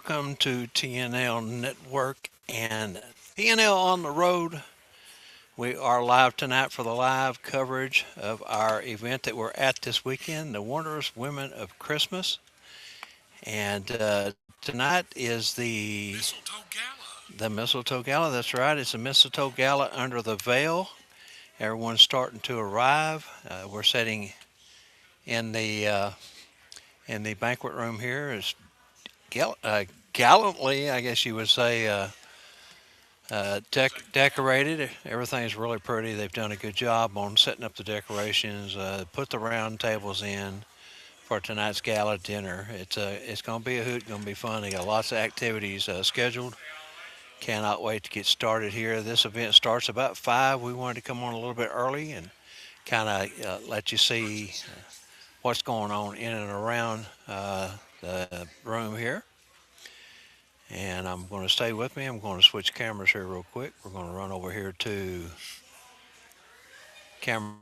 welcome to TNL Network and TNL on the road. We are live tonight for the live coverage of our event that we're at this weekend, the Wondrous Women of Christmas. And tonight is Mistletoe Gala. the Mistletoe Gala. That's right. It's a Mistletoe Gala under the vale. Everyone's starting to arrive. We're sitting in the banquet room here. It's gallantly, I guess you would say, decorated. Everything's really pretty. They've done a good job on setting up the decorations. Put the round tables in for tonight's gala dinner. It's going to be a hoot. Going to be fun. They got lots of activities scheduled. Cannot wait to get started here. This event starts about 5. We wanted to come on a little bit early and kind of let you see what's going on in and around the room here. And I'm going to stay with me. I'm going to switch cameras here real quick. We're going to run over here to camera.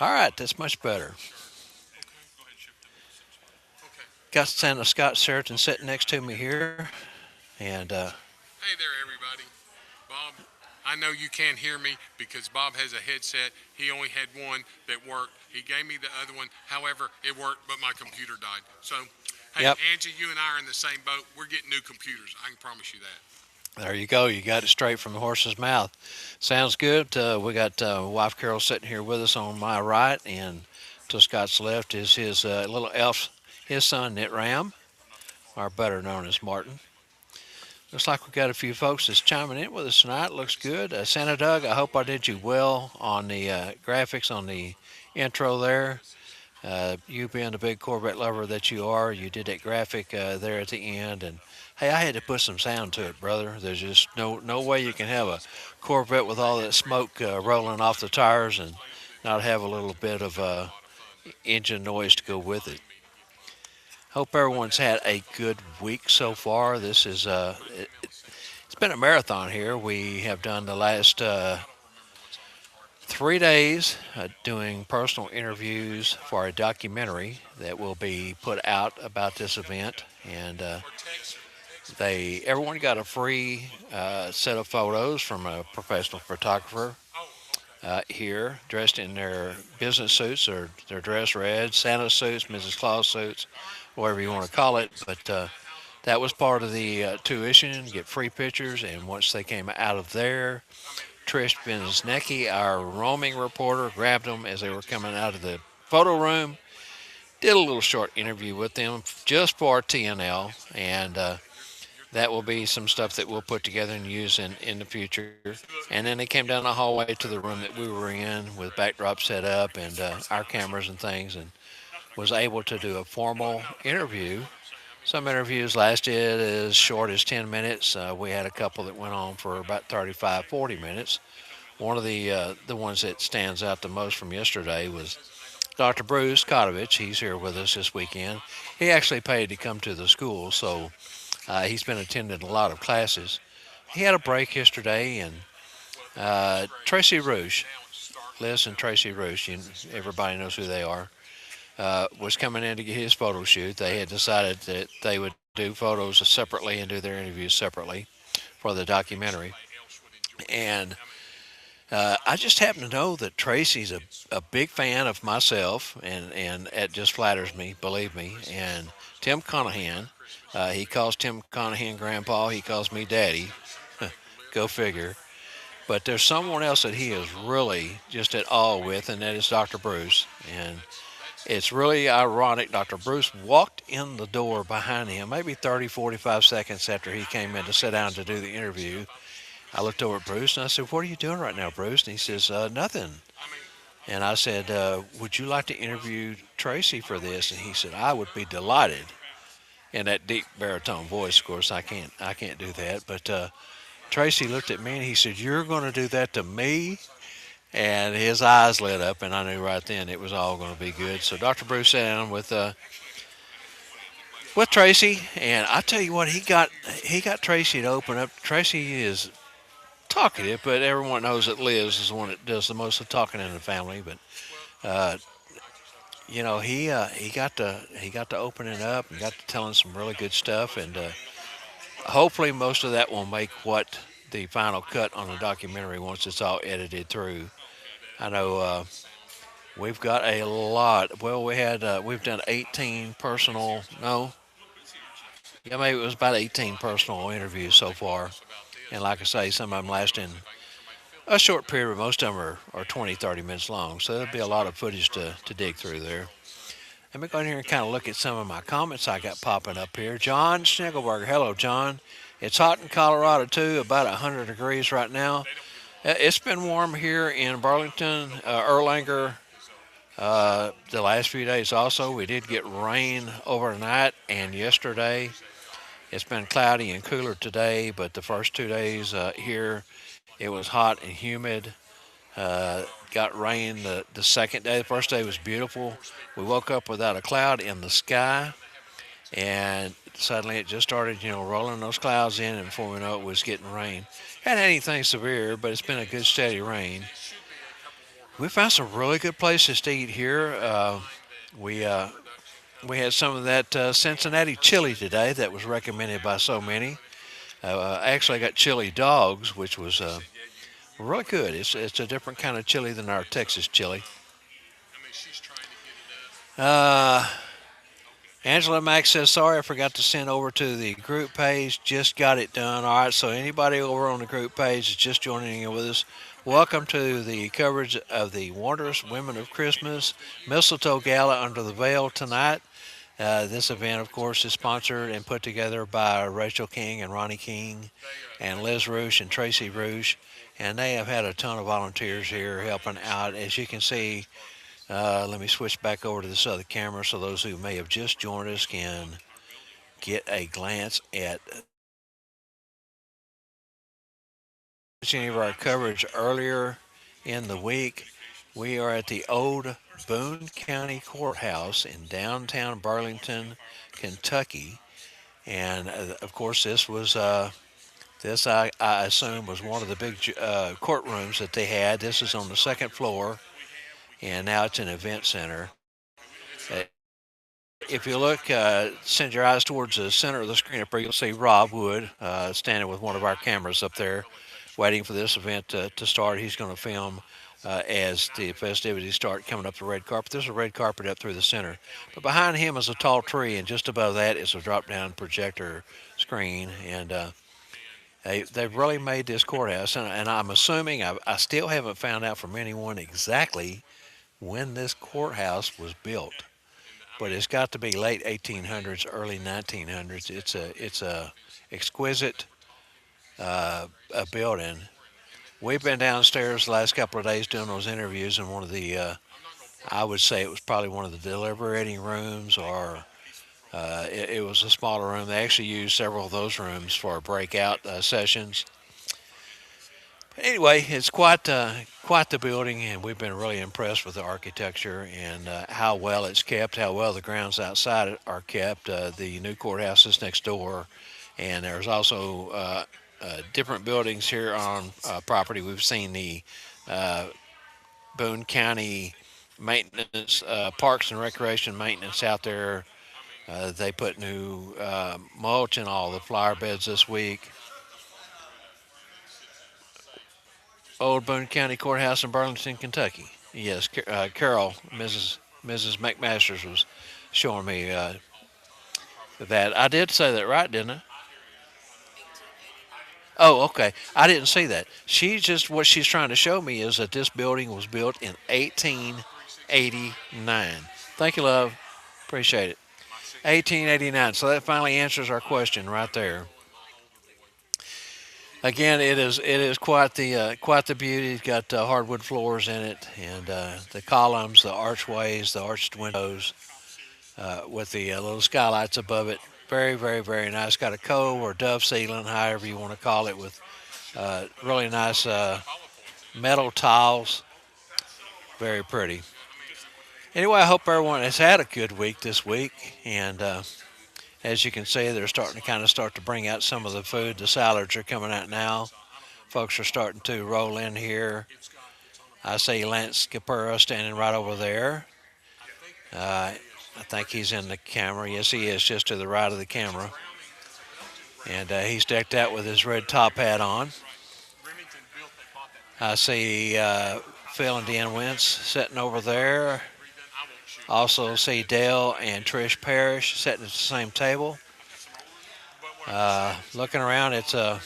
All right, that's much better. Got Santa Scott Sheraton sitting next to me here, and Hey there, everybody. Bob, I know you can't hear me because Bob has a headset. He only had one that worked. He gave me the other one. However, it worked, but my computer died. So, hey, yep, Angie, you and I are in the same boat. We're getting new computers. I can promise you that. there you go. You got it straight from the horse's mouth. Sounds good. We got wife Carol sitting here with us on my right, and to Scott's left is his little elf, his son Knit Ram, or better known as Martin. Looks like we've got a few folks that's chiming in with us tonight. Looks good. Santa Doug, I hope I did you well on the graphics on the intro there. You being the big Corvette lover that you are, you did that graphic there at the end, and hey, I had to put some sound to it, brother. There's just no way you can have a Corvette with all that smoke rolling off the tires and not have a little bit of engine noise to go with it. Hope everyone's had a good week so far. It's been a marathon here. We have done the last 3 days doing personal interviews for a documentary that will be put out about this event, and they everyone got a free set of photos from a professional photographer here, dressed in their business suits or their dress red, Santa suits, Mrs. Claus suits, whatever you want to call it. But that was part of the tuition, get free pictures. And once they came out of there, Trish Binsnecki, our roaming reporter, grabbed them as they were coming out of the photo room, did a little short interview with them just for TNL. And that will be some stuff that we'll put together and use in the future. And then they came down the hallway to the room that we were in with backdrop set up and our cameras and things, and was able to do a formal interview. Some interviews lasted as short as 10 minutes. We had a couple that went on for about 35, 40 minutes. One of the ones that stands out the most from yesterday was Dr. Bruce Kotovich. He's here with us this weekend. He actually paid to come to the school, so he's been attending a lot of classes. He had a break yesterday, and Tracy Rouge, Liz and Tracy Rouge, everybody knows who they are, was coming in to get his photo shoot. They had decided that they would do photos separately and do their interviews separately for the documentary. And I just happen to know that Tracy's a big fan of myself, and it just flatters me, believe me. And Tim Conahan, he calls Tim Conahan Grandpa, he calls me Daddy. Go figure. But there's someone else that he is really just at awe with, and that is Dr. Bruce. And it's really ironic. Dr. Bruce walked in the door behind him maybe 30, 45 seconds after he came in to sit down to do the interview. I looked over at Bruce and I said, "What are you doing right now, Bruce?" And he says, "Nothing." And I said, "Would you like to interview Tracy for this?" And he said, "I would be delighted." In that deep baritone voice, of course, I can't do that. But Tracy looked at me and he said, "You're going to do that to me?" And his eyes lit up, and I knew right then it was all going to be good. So Dr. Bruce sat down with Tracy, and I tell you what, he got Tracy to open up. Tracy is talkative, but everyone knows that Liz is the one that does the most of talking in the family. But uh, he got to open it up and got to telling some really good stuff, and hopefully most of that will make what the final cut on the documentary once it's all edited through. I know we've got a lot. Well, we've done 18 personal. No, yeah, maybe it was about 18 personal interviews so far, and like I say, some of them lasting a short period, but most of them are 20, 30 minutes long. So there'll be a lot of footage to dig through there. Let me go in here and kind of look at some of my comments I got popping up here. John Schnickelberger. Hello, John. It's hot in Colorado, too, about 100 degrees right now. It's been warm here in Burlington, Erlanger, the last few days also. We did get rain overnight and yesterday. It's been cloudy and cooler today, but the first 2 days here, it was hot and humid. Got rain the second day. The first day was beautiful. We woke up without a cloud in the sky, and suddenly it just started, rolling those clouds in, and before we know it, was getting rain. Hadn't had anything severe, but it's been a good steady rain. We found some really good places to eat here. We uh, we had some of that Cincinnati chili today that was recommended by so many. Actually, I got chili dogs, which was really good. It's a different kind of chili than our Texas chili. Uh, Angela Mack says, sorry, I forgot to send over to the group page. Just got it done. All right, so anybody over on the group page is just joining in with us. Welcome to the coverage of the Wondrous Women of Christmas Mistletoe Gala under the veil tonight. This event, of course, is sponsored and put together by Rachel King and Ronnie King and Liz Roosh and Tracy Roosh. And they have had a ton of volunteers here helping out. As you can see, let me switch back over to this other camera so those who may have just joined us can get a glance at any of our coverage earlier in the week. We are at the old Boone County Courthouse in downtown Burlington, Kentucky. And of course, this I assume was one of the big courtrooms that they had. This is on the second floor, and now it's an event center. Uh, if you look, send your eyes towards the center of the screen up there, you'll see Rob Wood standing with one of our cameras up there, waiting for this event to start. He's going to film as the festivities start coming up the red carpet. There's a red carpet up through the center, but behind him is a tall tree, and just above that is a drop-down projector screen, and they've really made this courthouse, and I'm assuming I still haven't found out from anyone exactly when this courthouse was built, but it's got to be late 1800s, early 1900s. It's a exquisite a building. We've been downstairs the last couple of days doing those interviews, and one of the I would say it was probably one of the deliberating rooms, or it was a smaller room. They actually used several of those rooms for breakout sessions. Anyway, it's quite the building, and we've been really impressed with the architecture and how well it's kept, how well the grounds outside it are kept. The new courthouse is next door, and there's also different buildings here on property. We've seen the uh, Boone County maintenance, parks and recreation maintenance out there. They put new mulch in all the flower beds this week. Old Boone County Courthouse in Burlington, Kentucky. Yes, Carol, Mrs. McMasters was showing me that. I did say that right, didn't I? Oh, okay. I didn't see that. She just what she's trying to show me is that this building was built in 1889. Thank you, love. Appreciate it. 1889. So that finally answers our question right there. Again, it is quite the beauty. It's got hardwood floors in it, and the columns, the archways, the arched windows with the little skylights above it. Very, very, very nice. Got a cove or dove ceiling, however you want to call it, with really nice metal tiles. Very pretty. Anyway, I hope everyone has had a good week this week, and as you can see, they're starting to kind of start to bring out some of the food. The salads are coming out now. Folks are starting to roll in here. I see Lance Capura standing right over there. Uh, I think he's in the camera. Yes, he is, just to the right of the camera. And he's decked out with his red top hat on. I see Phil and Deanne Wentz sitting over there. Also see Dale and Trish Parrish sitting at the same table. Looking around, it's going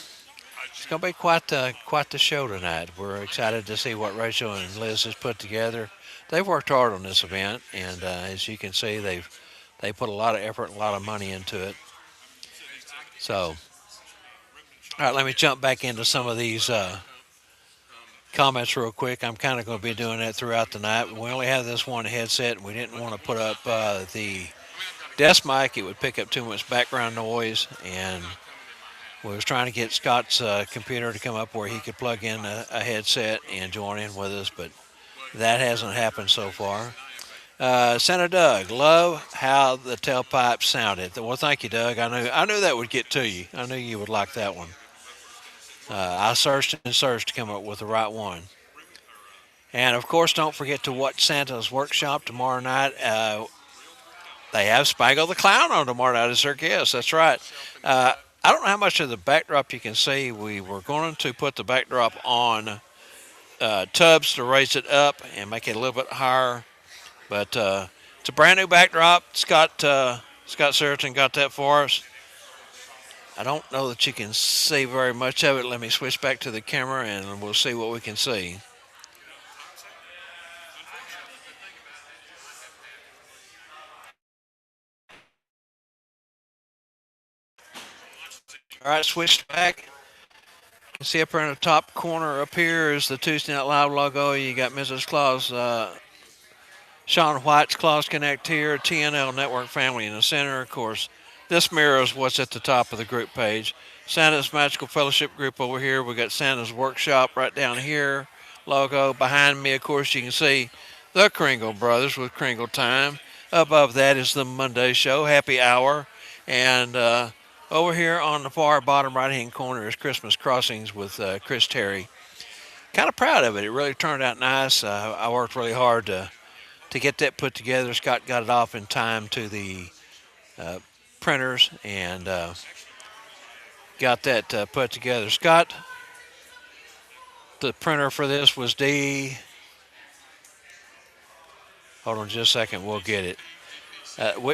to be quite the show tonight. We're excited to see what Rachel and Liz has put together. They've worked hard on this event, and as you can see, they put a lot of effort and a lot of money into it. So, all right, let me jump back into some of these comments real quick. I'm kind of going to be doing that throughout the night. We only have this one headset, and we didn't want to put up the desk mic. It would pick up too much background noise, and we was trying to get Scott's computer to come up where he could plug in a headset and join in with us, but that hasn't happened so far. Senator Doug, love how the tailpipe sounded. Well, thank you, Doug. I knew that would get to you. I knew you would like that one. I searched and searched to come up with the right one. And of course, don't forget to watch Santa's workshop tomorrow night. They have Spangle the Clown on tomorrow night as their guest. That's right. I don't know how much of the backdrop you can see. We were going to put the backdrop on tubs to raise it up and make it a little bit higher. But it's a brand new backdrop. Scott Seraton got that for us. I don't know that you can see very much of it. Let me switch back to the camera and we'll see what we can see. All right, switched back. You can see up here in the top corner up here is the Tuesday Night Live logo. You got Mrs. Claus, Sean White's Claus Connect here, TNL Network Family in the center. Of course, this mirrors what's at the top of the group page. Santa's Magical Fellowship group over here. We got Santa's Workshop right down here. Logo behind me, of course, you can see the Kringle Brothers with Kringle Time. Above that is the Monday Show, Happy Hour, and over here on the far bottom right-hand corner is Christmas Crossings with Chris Terry. Kind of proud of it. It really turned out nice. I worked really hard to get that put together. Scott got it off in time to the uh, printers and got that put together. Scott, the printer for this was D. Hold on just a second, we'll get it.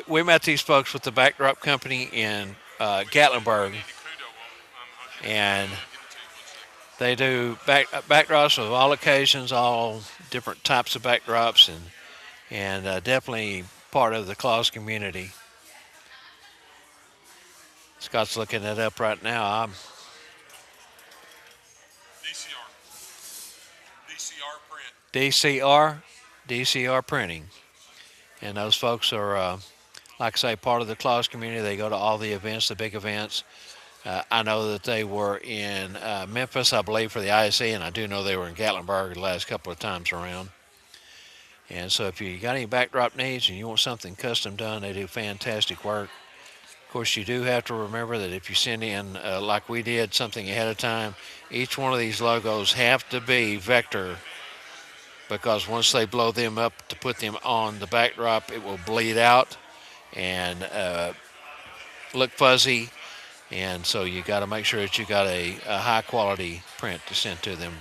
We met these folks with the backdrop company in Gatlinburg, and they do backdrops of all occasions, all different types of backdrops, and definitely part of the Claus community. Scott's looking that up right now. DCR, DCR printing, and those folks are, like I say, part of the Claus community. They go to all the events, the big events. I know that they were in Memphis, I believe, for the ISE, and I do know they were in Gatlinburg the last couple of times around. And so if you got any backdrop needs and you want something custom done, they do fantastic work. Of course, you do have to remember that if you send in, like we did, something ahead of time, each one of these logos have to be vector, because once they blow them up to put them on the backdrop, it will bleed out and look fuzzy. And so you got to make sure that you got a high quality print to send to them.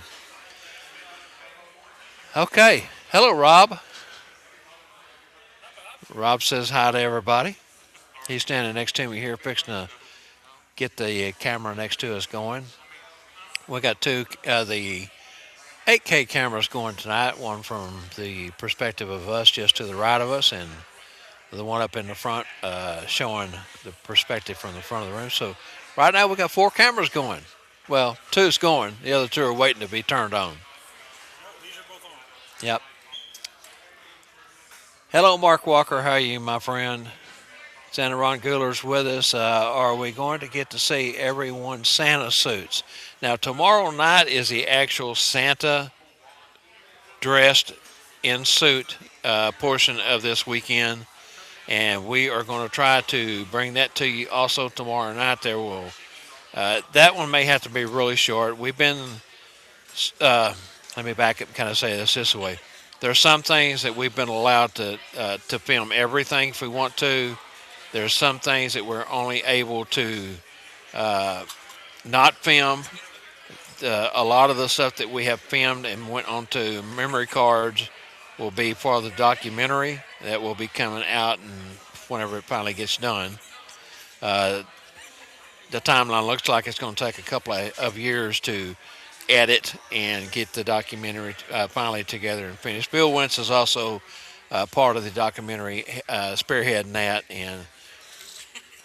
Okay. Hello, Rob. Rob says hi to everybody. He's standing next to me here, fixing to get the camera next to us going. We got the 8K cameras going tonight. One from the perspective of us, just to the right of us, and the one up in the front showing the perspective from the front of the room. So right now we got 4 cameras going. Well, 2's going. The other 2 are waiting to be turned on. Yep. Hello, Mark Walker. How are you, my friend? Santa Ron Guler's with us. Are we going to get to see everyone's Santa suits? Now, tomorrow night is the actual Santa dressed in suit portion of this weekend, and we are going to try to bring that to you also tomorrow night. That one may have to be really short. We've been, let me back up and kind of say this way. There's some things that we've been allowed to film everything if we want to. There's some things that we're only able to not film. A lot of the stuff that we have filmed and went onto memory cards will be for the documentary that will be coming out and whenever it finally gets done. Uh, the timeline looks like it's going to take a couple of years to edit and get the documentary finally together and finished. Bill Wentz is also part of the documentary, spearheading that, and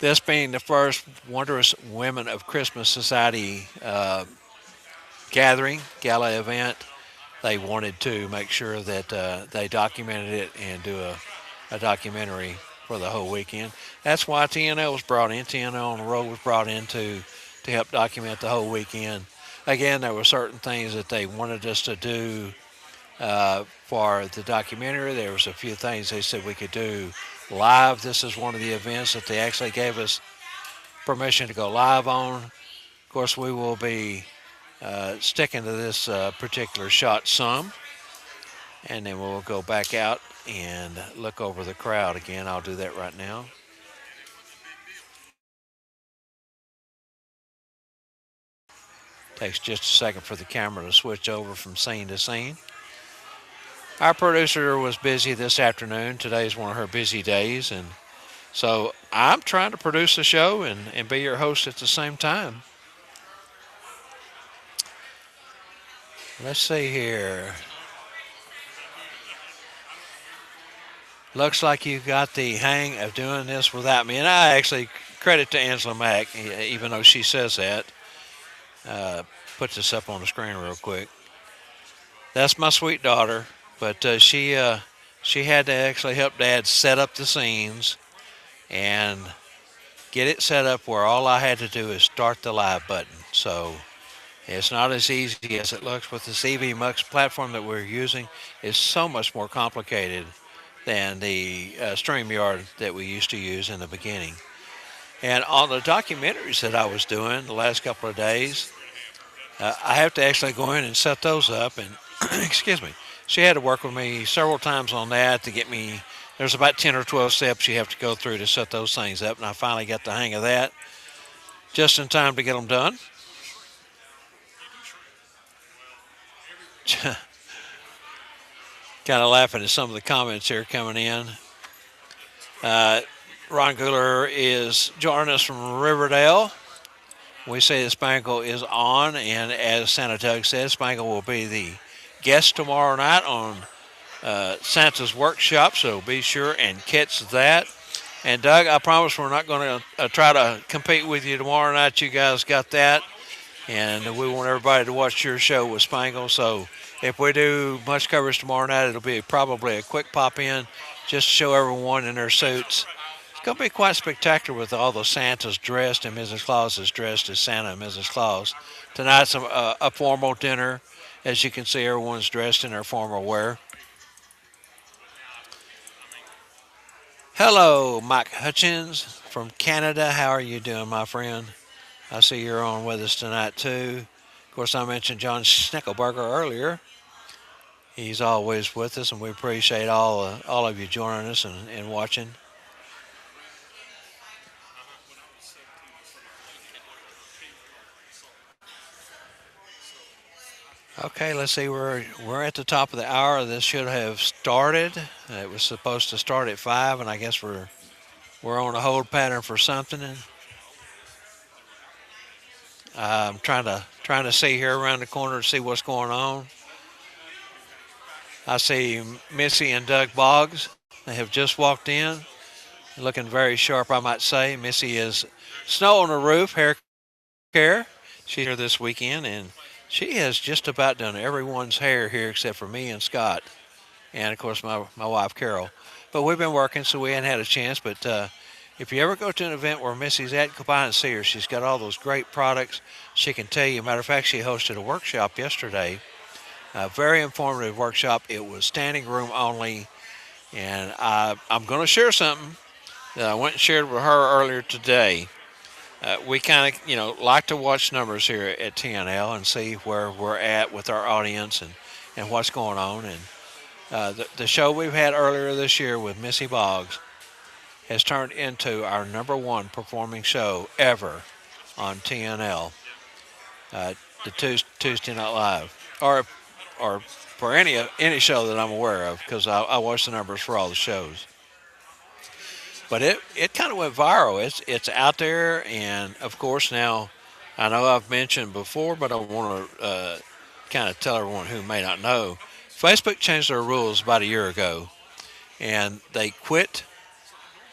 this being the first Wondrous Women of Christmas Society gathering, gala event, they wanted to make sure that they documented it and do a documentary for the whole weekend. That's why TNL was brought in. TNL on the road was brought in to help document the whole weekend. Again, there were certain things that they wanted us to do for the documentary. There was a few things they said we could do live. This is one of the events that they actually gave us permission to go live on. Of course, we will be sticking to this particular shot some, and then we'll go back out and look over the crowd again. I'll do that right now. Takes just a second for the camera to switch over from scene to scene. Our producer was busy this afternoon. Today's one of her busy days, and so I'm trying to produce the show and be your host at the same time. Let's see here. Looks like you got the hang of doing this without me. And I actually credit to Angela Mack, even though she says that. Put this up on the screen real quick. That's my sweet daughter, but she had to actually help Dad set up the scenes and get it set up where all I had to do is start the live button. So it's not as easy as it looks with this EV Mux platform that we're using. It's so much more complicated than the StreamYard that we used to use in the beginning. And on the documentaries that I was doing the last couple of days, I have to actually go in and set those up. And excuse me, she had to work with me several times on that to get me. There's about 10 or 12 steps you have to go through to set those things up, and I finally got the hang of that just in time to get them done. Kind of laughing at some of the comments here coming in. Uh, Ron Guler is joining us from Riverdale. We say the Spangle is on, and as Santa Doug says, Spangle will be the guest tomorrow night on Santa's Workshop, so be sure and catch that. And Doug, I promise we're not going to try to compete with you tomorrow night. You guys got that, and we want everybody to watch your show with Spangle. So if we do much coverage tomorrow night, it'll be probably a quick pop in just to show everyone in their suits. It's going to be quite spectacular with all the Santas dressed and Mrs. Claus is dressed as Santa and Mrs. Claus. Tonight's a formal dinner. As you can see, everyone's dressed in their formal wear. Hello, Mike Hutchins from Canada. How are you doing, my friend? I see you're on with us tonight, too. Of course, I mentioned John Schnickelberger earlier. He's always with us, and we appreciate all of you joining us and watching. Okay, let's see. We're at the top of the hour. This should have started. It was supposed to start at 5, and I guess we're on a hold pattern for something. And I'm trying to see here around the corner to see what's going on. I see Missy and Doug Boggs. They have just walked in, looking very sharp, I might say. Missy is snow on the roof, hair care. She's here this weekend, and she has just about done everyone's hair here except for me and Scott, and of course my wife Carol. But we've been working, so we hadn't had a chance. But if you ever go to an event where Missy's at, go by and see her. She's got all those great products. She can tell you. Matter of fact, she hosted a workshop yesterday. A very informative workshop. It was standing room only, and I'm going to share something that I went and shared with her earlier today. We kind of, like to watch numbers here at TNL and see where we're at with our audience and what's going on. And The show we've had earlier this year with Missy Boggs has turned into our number one performing show ever on TNL, uh, the Tuesday Night Live, or for any show that I'm aware of, because I watch the numbers for all the shows. But it kind of went viral. It's out there, and of course now I know I've mentioned before, but I want to kind of tell everyone who may not know. Facebook changed their rules about a year ago, and they quit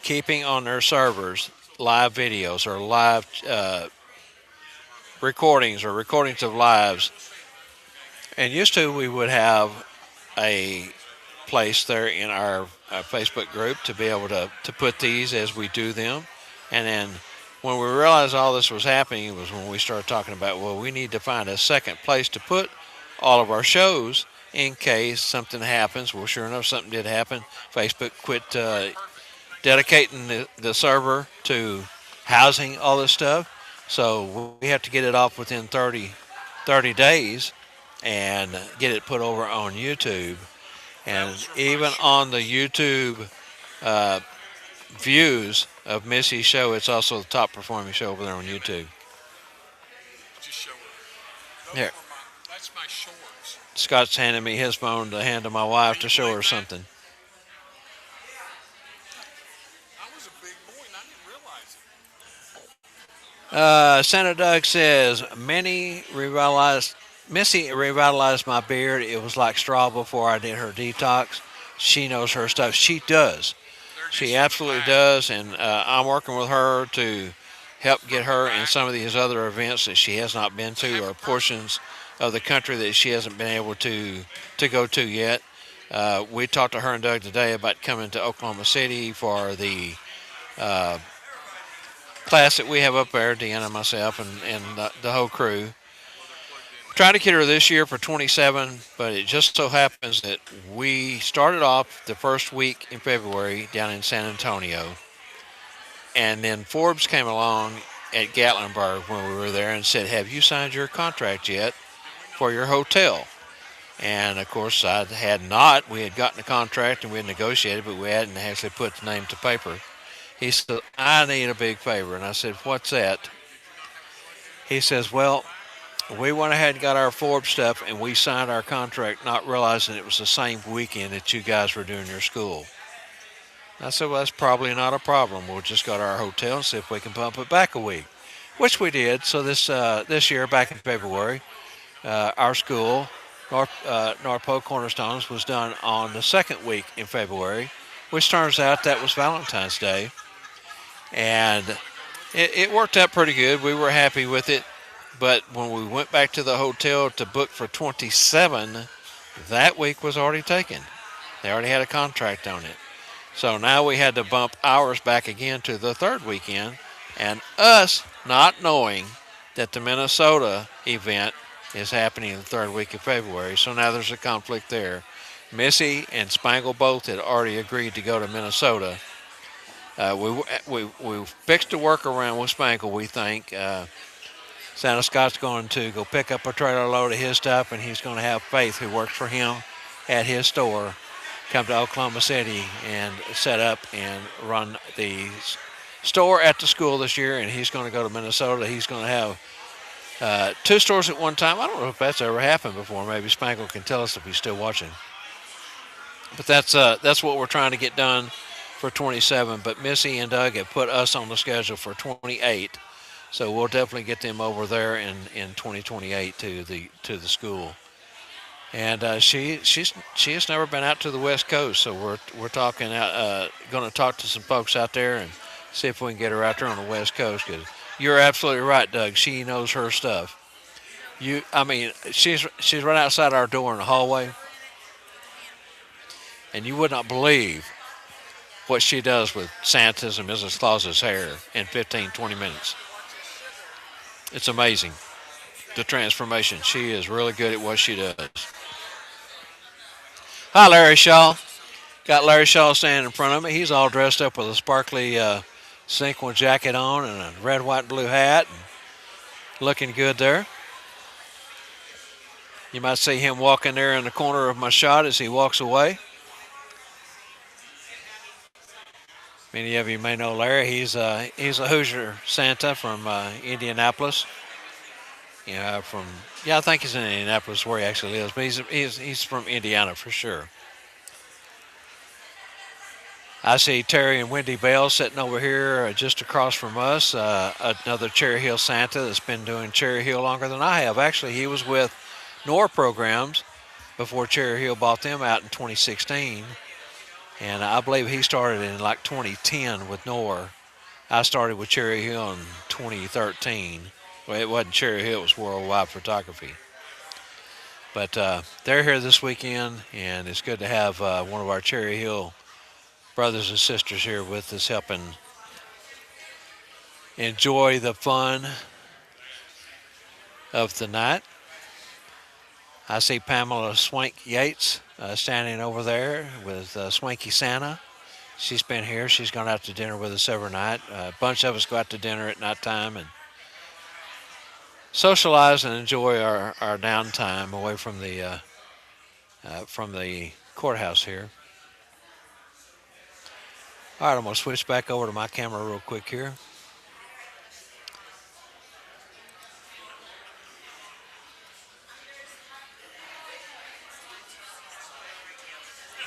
keeping on their servers live videos or live recordings or recordings of lives. And used to we would have a place there in our Facebook group to be able to put these as we do them. And then when we realized all this was happening was when we started talking about, well, we need to find a second place to put all of our shows in case something happens. Well, sure enough, something did happen. Facebook quit dedicating the server to housing all this stuff. So we have to get it off within 30 days and get it put over on YouTube. And even on the YouTube uh, views of Missy's show, it's also the top performing show over there on YouTube. Just show her. Here, That's my shorts. Scott's handing me his phone to hand to my wife to show her something. I was a big boy and I didn't realize Santa Doug says, Missy revitalized my beard. It was like straw before I did her detox. She knows her stuff. She does. She absolutely does. And I'm working with her to help get her in some of these other events that she has not been to or portions of the country that she hasn't been able to go to yet. We talked to her and Doug today about coming to Oklahoma City for the class that we have up there, Deanna, myself, and the whole crew. Trying to get her this year for 27, but it just so happens that we started off the first week in February down in San Antonio, and then Forbes came along at Gatlinburg when we were there and said, have you signed your contract yet for your hotel? And of course I had not. We had gotten a contract and we had negotiated, but we hadn't actually put the name to paper. He said, I need a big favor. And I said, what's that? He says, well, we went ahead and got our Forbes stuff and we signed our contract not realizing it was the same weekend that you guys were doing your school. I said, well, that's probably not a problem. We'll just go to our hotel and see if we can bump it back a week, which we did. So this year, back in February, our school, North Polk Cornerstones, was done on the second week in February, which turns out that was Valentine's Day. And it worked out pretty good. We were happy with it. But when we went back to the hotel to book for 27, that week was already taken. They already had a contract on it. So now we had to bump ours back again to the third weekend. And us not knowing that the Minnesota event is happening the third week of February. So now there's a conflict there. Missy and Spangle both had already agreed to go to Minnesota. We fixed a workaround with Spangle, we think. Santa Scott's going to go pick up a trailer load of his stuff, and he's going to have Faith, who works for him at his store, come to Oklahoma City and set up and run the store at the school this year, and he's going to go to Minnesota. He's going to have two stores at one time. I don't know if that's ever happened before. Maybe Spangle can tell us if he's still watching. But that's what we're trying to get done for 27. But Missy and Doug have put us on the schedule for 28. So we'll definitely get them over there in 2028 to the school. And she has never been out to the West Coast, so we're talking out, going to talk to some folks out there and see if we can get her out there on the West Coast. Because you're absolutely right, Doug. She knows her stuff. She's right outside our door in the hallway, and you would not believe what she does with Santa's and Mrs. Claus's hair in 15, 20 minutes. It's amazing, the transformation. She is really good at what she does. Hi, Larry Shaw. Got Larry Shaw standing in front of me. He's all dressed up with a sparkly sequin jacket on and a red, white, and blue hat. And looking good there. You might see him walking there in the corner of my shot as he walks away. Many of you may know Larry. He's a Hoosier Santa from Indianapolis. From I think he's in Indianapolis where he actually lives, but he's from Indiana for sure. I see Terry and Wendy Bell sitting over here just across from us. Another Cherry Hill Santa that's been doing Cherry Hill longer than I have. Actually, he was with NOR programs before Cherry Hill bought them out in 2016. And I believe he started in like 2010 with NOR. I started with Cherry Hill in 2013. Well, it wasn't Cherry Hill, it was Worldwide Photography. But they're here this weekend, and it's good to have one of our Cherry Hill brothers and sisters here with us helping enjoy the fun of the night. I see Pamela Swank Yates standing over there with Swanky Santa. She's been here. She's gone out to dinner with us every night. A bunch of us go out to dinner at night time and socialize and enjoy our downtime away from the courthouse here. All right, I'm going to switch back over to my camera real quick here.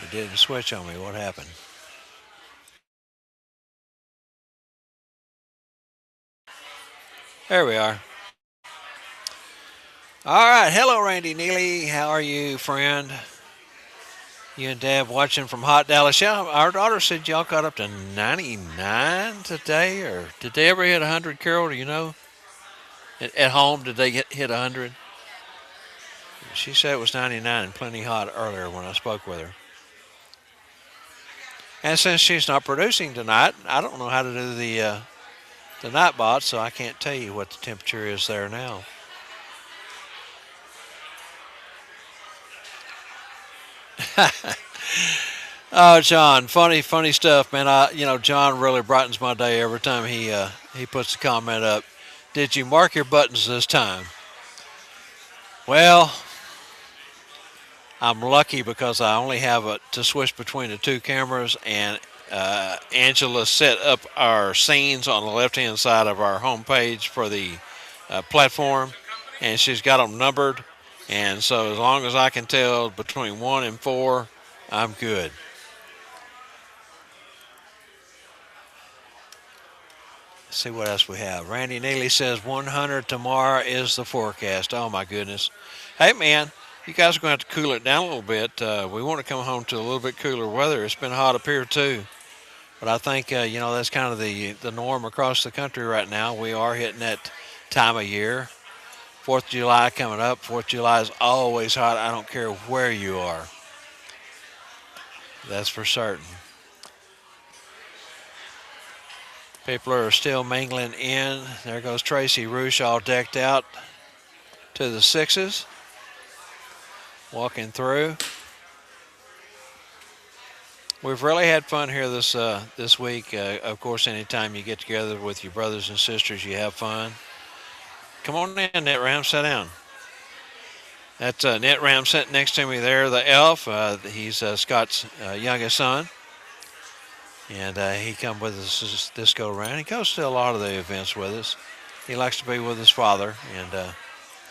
It didn't switch on me. What happened? There we are. All right. Hello, Randy Neely. How are you, friend? You and Dad watching from hot Dallas. Yeah, our daughter said y'all got up to 99 today, or did they ever hit 100, Carol? Do you know? At home, did they hit 100? She said it was 99 and plenty hot earlier when I spoke with her. And since she's not producing tonight, I don't know how to do the night bot, so I can't tell you what the temperature is there now. Oh, John, funny stuff, man. John really brightens my day every time he puts a comment up. Did you mark your buttons this time? Well, I'm lucky because I only have to switch between the two cameras, and Angela set up our scenes on the left-hand side of our homepage for the platform, and she's got them numbered. And so as long as I can tell between 1 and 4, I'm good. Let's see what else we have. Randy Neely says 100 tomorrow is the forecast. Oh, my goodness. Hey, man, you guys are going to have to cool it down a little bit. We want to come home to a little bit cooler weather. It's been hot up here, too. But I think, that's kind of the norm across the country right now. We are hitting that time of year. 4th of July coming up. 4th of July is always hot. I don't care where you are. That's for certain. People are still mingling in. There goes Tracy Roosh all decked out to the sixes. Walking through. We've really had fun here this week. Of course, anytime you get together with your brothers and sisters, you have fun. Come on in, Net Ram. Sit down. That's Net Ram sitting next to me there, the elf. He's Scott's youngest son. And he come with us this go around. He goes to a lot of the events with us. He likes to be with his father and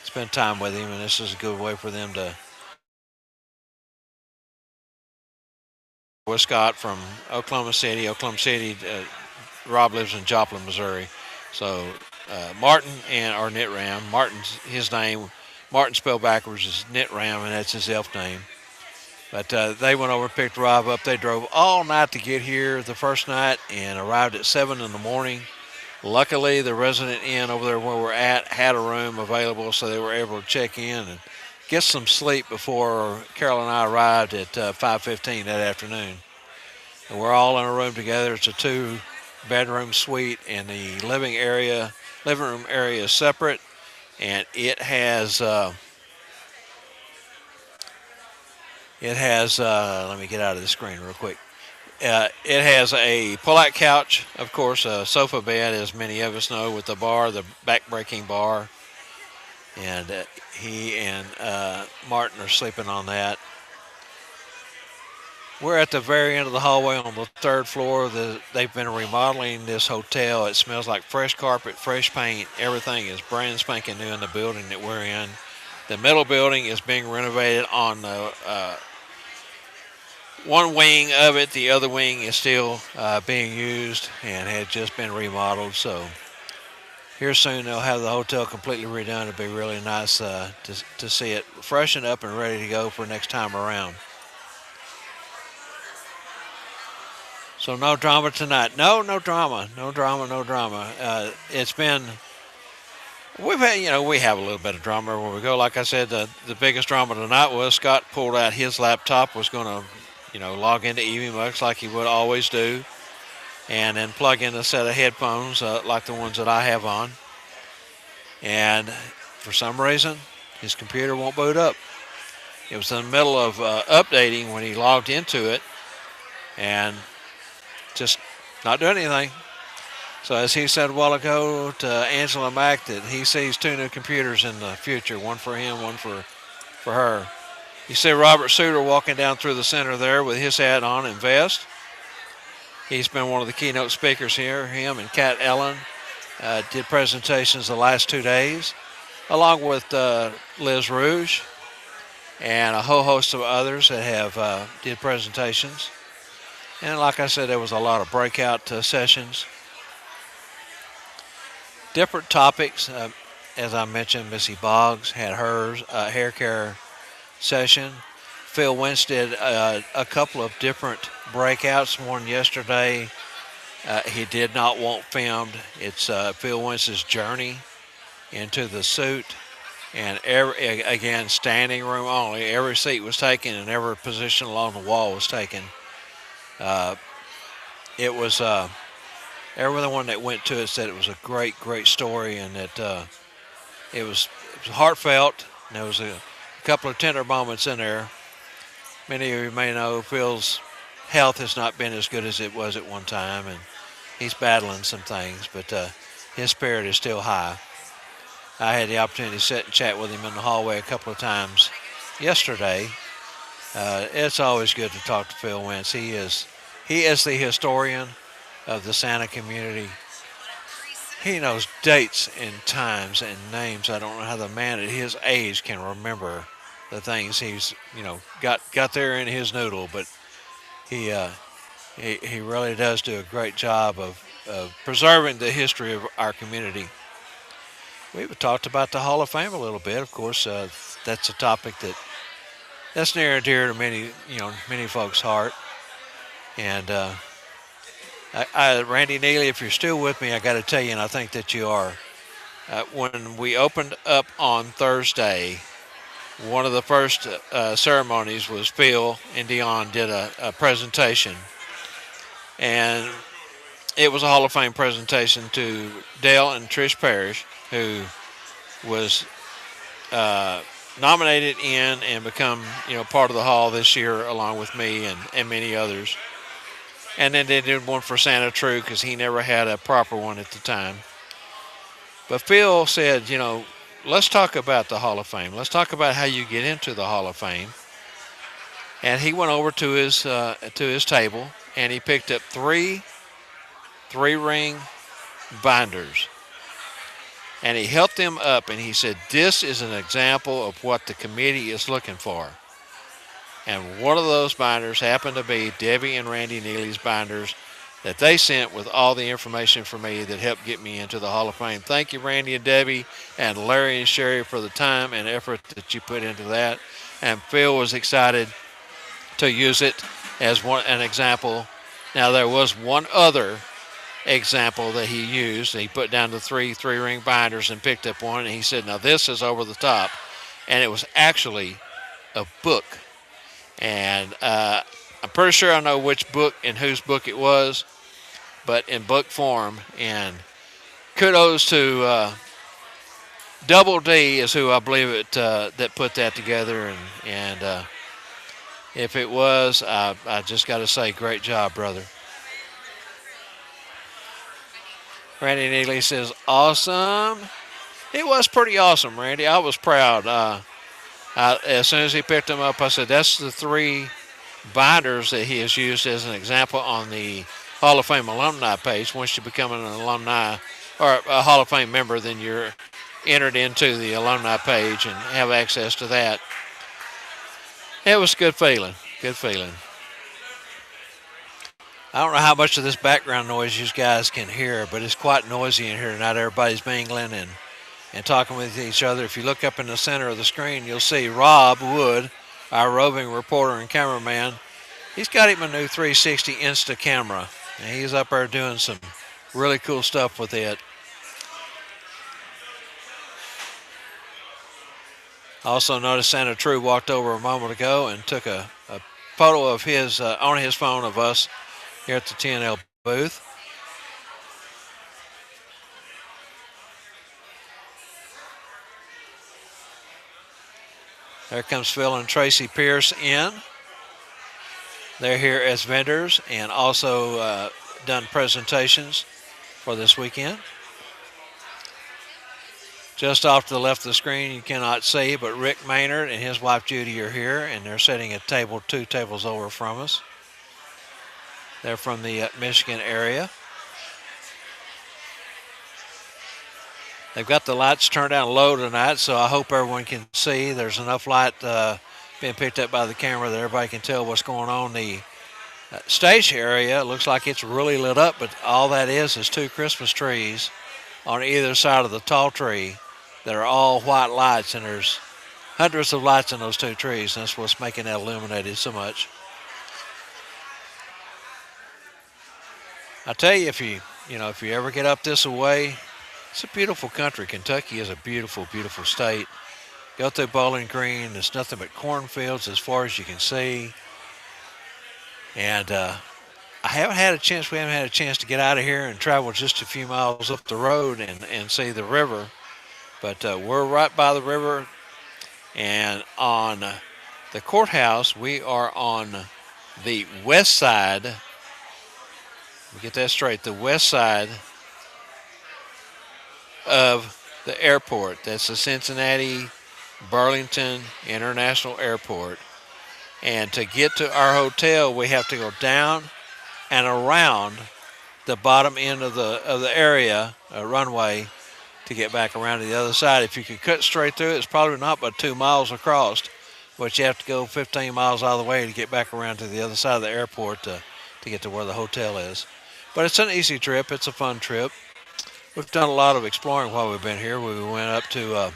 spend time with him, and this is a good way for them to. With Scott from Oklahoma City. Rob lives in Joplin, Missouri. So Martin and our Knit Ram. Martin's his name. Martin spelled backwards is Knit Ram, and that's his elf name. But they went over and picked Rob up. They drove all night to get here the first night and arrived at 7 in the morning. Luckily, the resident inn over there where we're at had a room available, so they were able to check in and get some sleep before Carol and I arrived at 5:15 that afternoon. And we're all in a room together. It's a 2-bedroom suite, and the living room area is separate, and it has let me get out of the screen real quick. It has a pull-out couch, of course, a sofa bed, as many of us know, with the bar, the back-breaking bar. And he and Martin are sleeping on that. We're at the very end of the hallway on the third floor. They've been remodeling this hotel. It smells like fresh carpet, fresh paint. Everything is brand spanking new in the building that we're in. The middle building is being renovated on the one wing of it. The other wing is still being used and had just been remodeled. So here soon they'll have the hotel completely redone. It'll be really nice to see it freshen up and ready to go for next time around. So no drama tonight. No, no drama. No drama. No drama. It's been. We've had, we have a little bit of drama where we go. Like I said, the biggest drama tonight was Scott pulled out his laptop, was going to, log into EVMux like he would always do, and then plug in a set of headphones like the ones that I have on. And for some reason, his computer won't boot up. It was in the middle of updating when he logged into it, and just not doing anything. So as he said a while ago to Angela Mack that he sees two new computers in the future, one for him, one for her. You see Robert Suter walking down through the center there with his hat on and vest. He's been one of the keynote speakers here. Him and Kat Ellen did presentations the last 2 days, along with Liz Rouge and a whole host of others that have did presentations. And like I said, there was a lot of breakout sessions. Different topics. As I mentioned, Missy Boggs had hers hair care session. Phil Wentz did a couple of different breakouts. One yesterday, he did not want filmed. It's Phil Wentz's journey into the suit, and again, standing room only. Every seat was taken, and every position along the wall was taken. It was everyone that went to it said it was a great, great story, and that it was heartfelt. And there was a couple of tender moments in there. Many of you may know Phil's health has not been as good as it was at one time, and he's battling some things, but his spirit is still high. I had the opportunity to sit and chat with him in the hallway a couple of times yesterday. It's always good to talk to Phil Wentz. He is the historian of the Santa community. He knows dates and times and names. I don't know how the man at his age can remember the things he's got there in his noodle, but he really does do a great job of preserving the history of our community. We've talked about the Hall of Fame a little bit. Of course, that's a topic that's near and dear to many folks' heart. And Randy Neely, if you're still with me, I got to tell you, and I think that you are. When we opened up on Thursday, one of the first ceremonies was Phil and Dion did a presentation, and it was a Hall of Fame presentation to Dale and Trish Parrish, who was nominated in and become part of the Hall this year, along with me and many others. And then they did one for Santa True because he never had a proper one at the time. But Phil said, let's talk about the Hall of Fame. Let's talk about how you get into the Hall of Fame. And he went over to his table and he picked up three ring binders. And he held them up and he said, this is an example of what the committee is looking for. And one of those binders happened to be Debbie and Randy Neely's binders that they sent with all the information for me that helped get me into the Hall of Fame. Thank you, Randy and Debbie, and Larry and Sherry for the time and effort that you put into that. And Phil was excited to use it as an example. Now, there was one other example that he used. He put down the three-ring binders and picked up one, and he said, now this is over the top. And it was actually a book. And I'm pretty sure I know which book and whose book it was, but in book form. And kudos to Double D is who I believe it that put that together. And if it was, I just got to say, great job, brother. Randy Neely says, awesome. It was pretty awesome, Randy. I was proud. As soon as he picked them up, I said, that's the three binders that he has used as an example on the Hall of Fame alumni page. Once you become an alumni or a Hall of Fame member, then you're entered into the alumni page and have access to that. It was a good feeling. Good feeling. I don't know how much of this background noise you guys can hear, but it's quite noisy in here. Not everybody's mingling and talking with each other. If you look up in the center of the screen, you'll see Rob Wood, our roving reporter and cameraman. He's got him a new 360 Insta camera, and he's up there doing some really cool stuff with it. Also noticed Santa True walked over a moment ago and took a photo of his on his phone of us here at the TNL booth. There comes Phil and Tracy Pierce in. They're here as vendors and also done presentations for this weekend. Just off to the left of the screen, you cannot see, but Rick Maynard and his wife Judy are here, and they're sitting at table 2 tables over from us. They're from the Michigan area. They've got the lights turned down low tonight, so I hope everyone can see. There's enough light being picked up by the camera that everybody can tell what's going on. The stage area looks like it's really lit up, but all that is 2 Christmas trees on either side of the tall tree that are all white lights, and there's hundreds of lights in those 2 trees, and that's what's making that illuminated so much. I tell you, if you ever get up this way, it's a beautiful country. Kentucky is a beautiful, beautiful state. Go through Bowling Green, there's nothing but cornfields as far as you can see. And we haven't had a chance to get out of here and travel just a few miles up the road and see the river. But we're right by the river, and on the courthouse, we are on the west side. Let me get that straight. The west side of the airport. That's the Cincinnati Burlington International Airport. And to get to our hotel, we have to go down and around the bottom end of the area, runway, to get back around to the other side. If you could cut straight through it, it's probably not but 2 miles across, but you have to go 15 miles out of the way to get back around to the other side of the airport to get to where the hotel is. But it's an easy trip. It's a fun trip. We've done a lot of exploring while we've been here. We went up to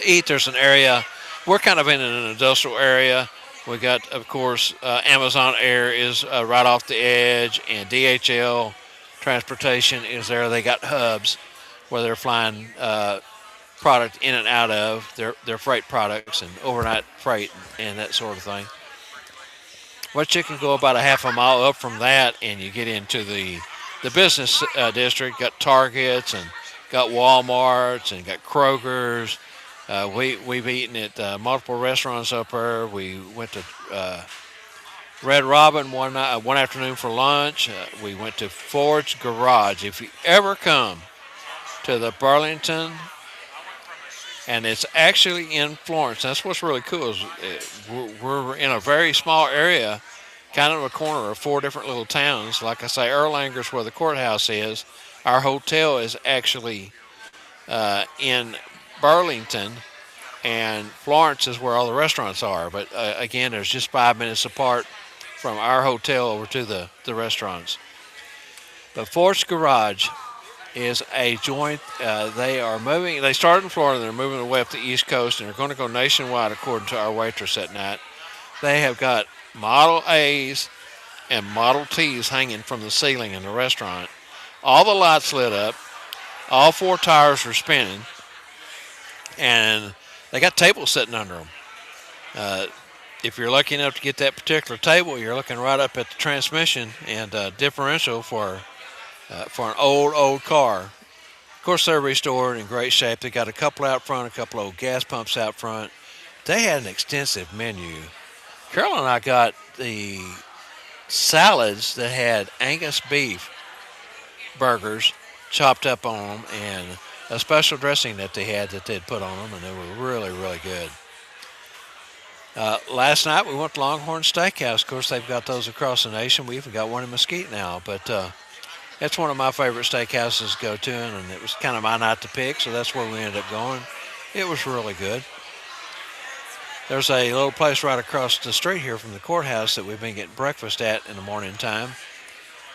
eat. There's an area. We're kind of in an industrial area. We got, of course, Amazon Air is right off the edge, and DHL Transportation is there. They got hubs where they're flying product in and out of their freight products and overnight freight and that sort of thing. But you can go about a half a mile up from that, and you get into the business district. Got Targets and got Walmarts and got Kroger's. We've eaten at multiple restaurants up there. We went to Red Robin one afternoon for lunch. We went to Ford's Garage. If you ever come to the Burlington, and it's actually in Florence. That's what's really cool is we're in a very small area, kind of a corner of 4 different little towns. Like I say, Erlanger's where the courthouse is. Our hotel is actually in Burlington, and Florence is where all the restaurants are. But again, there's just 5 minutes apart from our hotel over to the restaurants. But Ford's Garage is a joint. They are moving. They started in Florida. They're moving away up the East Coast, and they're going to go nationwide, according to our waitress that night. They have got Model A's and Model T's hanging from the ceiling in the restaurant. All the lights lit up. All 4 tires are spinning, and they got tables sitting under them. If you're lucky enough to get that particular table, you're looking right up at the transmission and differential for an old car. Of course, they're restored in great shape. They got a couple out front, a couple of old gas pumps out front. They had an extensive menu. Carol and I got the salads that had Angus beef burgers chopped up on them, and a special dressing that they had that they'd put on them, and they were really, really good. Last night we went to Longhorn Steakhouse. Of course, they've got those across the nation. We even got one in Mesquite now. But it's one of my favorite steakhouses to go to, and it was kind of my night to pick, so that's where we ended up going. It was really good. There's a little place right across the street here from the courthouse that we've been getting breakfast at in the morning time.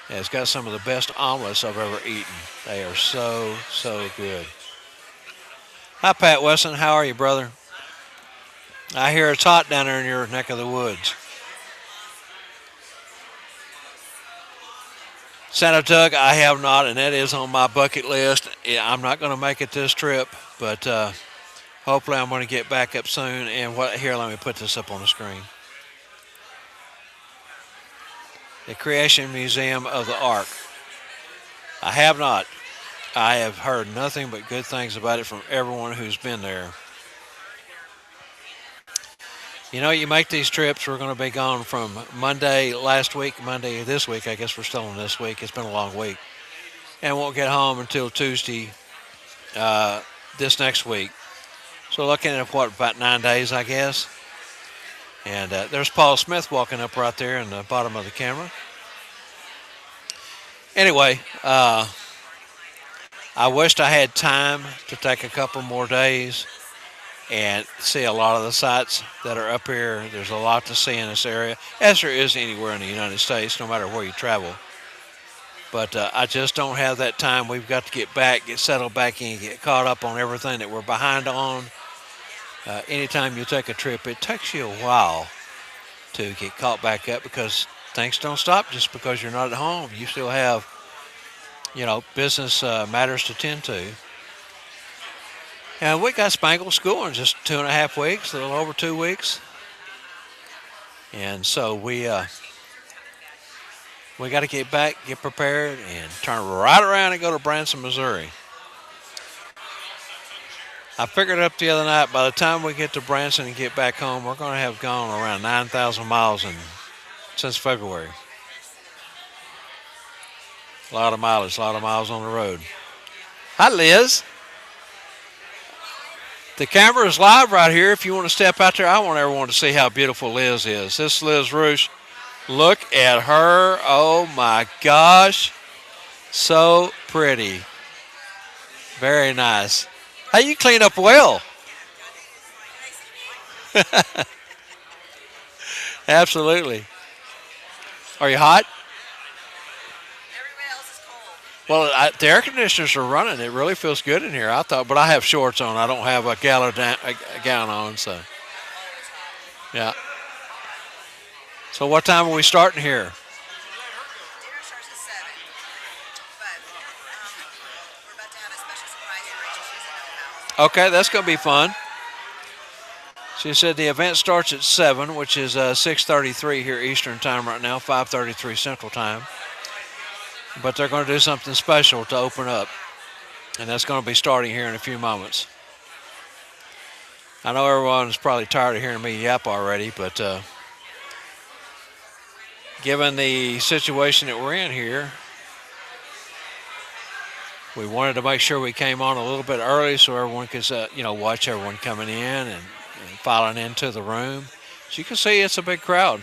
And it's got some of the best omelets I've ever eaten. They are so, so good. Hi, Pat Wesson. How are you, brother? I hear it's hot down there in your neck of the woods. Santa Tug, I have not, and that is on my bucket list. Yeah, I'm not going to make it this trip, but hopefully I'm going to get back up soon. And here, let me put this up on the screen. The Creation Museum of the Ark. I have not. I have heard nothing but good things about it from everyone who's been there. You know, you make these trips, we're going to be gone from Monday last week, Monday this week. I guess we're still in this week. It's been a long week. And won't get home until Tuesday this next week. So looking at what, about 9 days, I guess. And there's Paul Smith walking up right there in the bottom of the camera. Anyway, I wished I had time to take a couple more days and see a lot of the sites that are up here. There's a lot to see in this area, as there is anywhere in the United States, no matter where you travel. But I just don't have that time. We've got to get back, get settled back in, get caught up on everything that we're behind on. Anytime you take a trip, it takes you a while to get caught back up because things don't stop just because you're not at home. You still have, business matters to tend to. And we got Spangle School in just 2.5 weeks, a little over 2 weeks. And so we got to get back, get prepared, and turn right around and go to Branson, Missouri. I figured up the other night, by the time we get to Branson and get back home, we're going to have gone around 9,000 miles since February. A lot of mileage, a lot of miles on the road. Hi, Liz. The camera is live right here. If you want to step out there, I want everyone to see how beautiful Liz is. This is Liz Roosh. Look at her. Oh, my gosh. So pretty. Very nice. Hey, you clean up well. Absolutely. Are you hot? Well, the air conditioners are running. It really feels good in here. I thought, but I have shorts on. I don't have a gown on, so yeah. So what time are we starting here? Dinner starts at 7, but we're about to have a special surprise for Rachel. She's in the house. Okay, that's going to be fun. She said the event starts at 7, which is 6:33 here Eastern time right now, 5:33 Central time. But they're going to do something special to open up, and that's going to be starting here in a few moments. I know everyone's probably tired of hearing me yap already, but given the situation that we're in here, we wanted to make sure we came on a little bit early so everyone could, watch everyone coming in and filing into the room. So you can see it's a big crowd.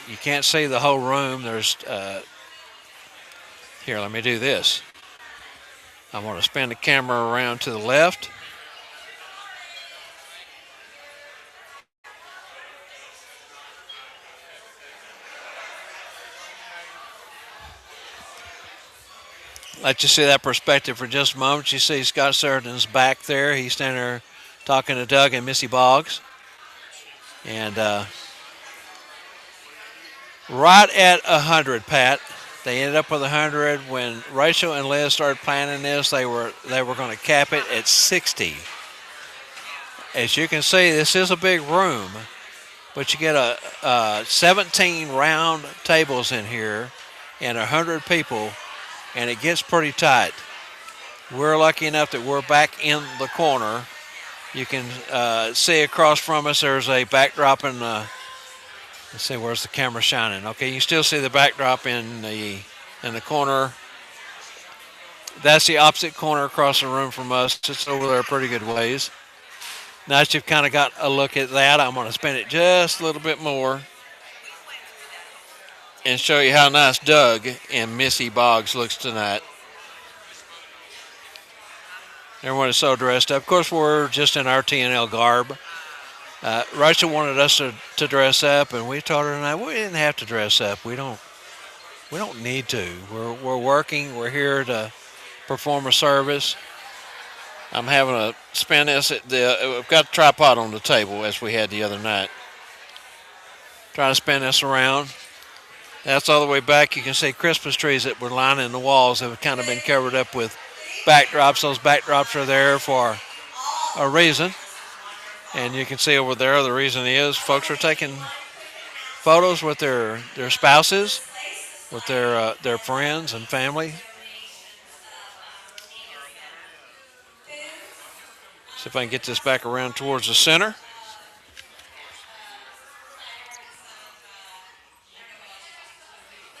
You can't see the whole room. There's here, let me do this. I want to spin the camera around to the left. Let you see that perspective for just a moment. You see Scott Sheridan's back there. He's standing there talking to Doug and Missy Boggs. And right at 100, Pat. They ended up with 100. When Rachel and Liz started planning this, they were going to cap it at 60. As you can see, this is a big room, but you get 17 round tables in here and 100 people, and it gets pretty tight. We're lucky enough that we're back in the corner. You can see across from us there's a backdrop in let's see, where's the camera shining? Okay, you still see the backdrop in the corner. That's the opposite corner across the room from us. It's over there a pretty good ways. Now that you've kind of got a look at that, I'm going to spin it just a little bit more and show you how nice Doug and Missy Boggs looks tonight. Everyone is so dressed up. Of course, we're just in our TNL garb. Rachel wanted us to dress up, and we told her tonight we didn't have to dress up. We don't need to. We're working. We're here to perform a service. I'm having to spin this. We've got a tripod on the table as we had the other night. Trying to spin this around. That's all the way back. You can see Christmas trees that were lining the walls have kind of been covered up with backdrops. Those backdrops are there for a reason. And you can see over there the reason is folks are taking photos with their spouses, with their friends and family. See if I can get this back around towards the center.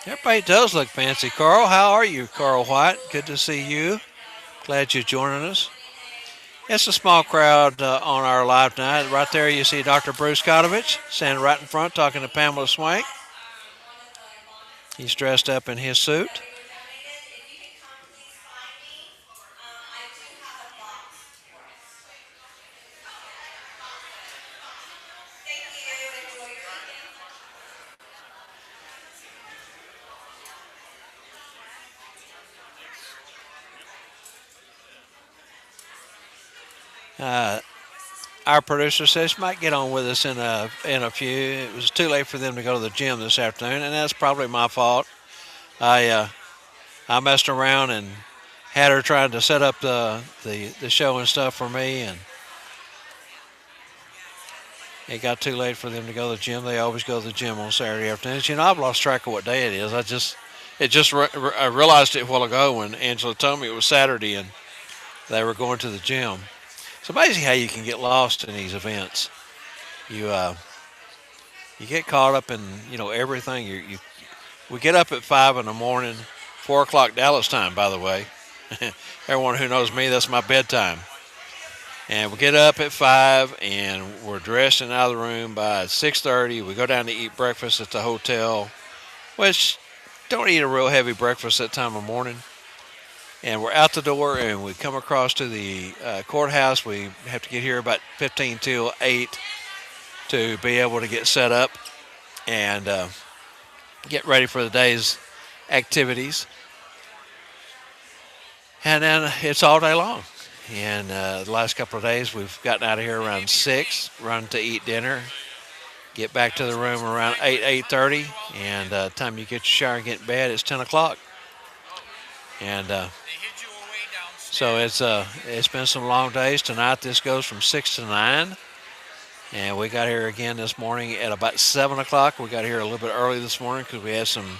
Everybody does look fancy. Carl, how are you, Carl White? Good to see you. Glad you're joining us. It's a small crowd on our live tonight. Right there you see Dr. Bruce Kotovich standing right in front talking to Pamela Swank. He's dressed up in his suit. Uh, our producer says she might get on with us in a few. It was too late for them to go to the gym this afternoon, and that's probably my fault. I messed around and had her trying to set up the show and stuff for me, and it got too late for them to go to the gym. They always go to the gym on Saturday afternoons. I've lost track of what day it is. I realized it a while ago when Angela told me it was Saturday and they were going to the gym. It's amazing how you can get lost in these events. You get caught up in everything. We get up at 5 in the morning, 4 o'clock Dallas time, by the way. Everyone who knows me, that's my bedtime. And we get up at 5 and we're dressed and out of the room by 6:30. We go down to eat breakfast at the hotel, which don't eat a real heavy breakfast that time of morning. And we're out the door and we come across to the courthouse. We have to get here about 15 till 8 to be able to get set up and get ready for the day's activities. And then it's all day long. And the last couple of days we've gotten out of here around 6, run to eat dinner, get back to the room around 8:30, and time you get your shower and get in bed, it's 10 o'clock. And so it's been some long days. Tonight this goes from 6 to 9. And we got here again this morning at about 7 o'clock. We got here a little bit early this morning because we had some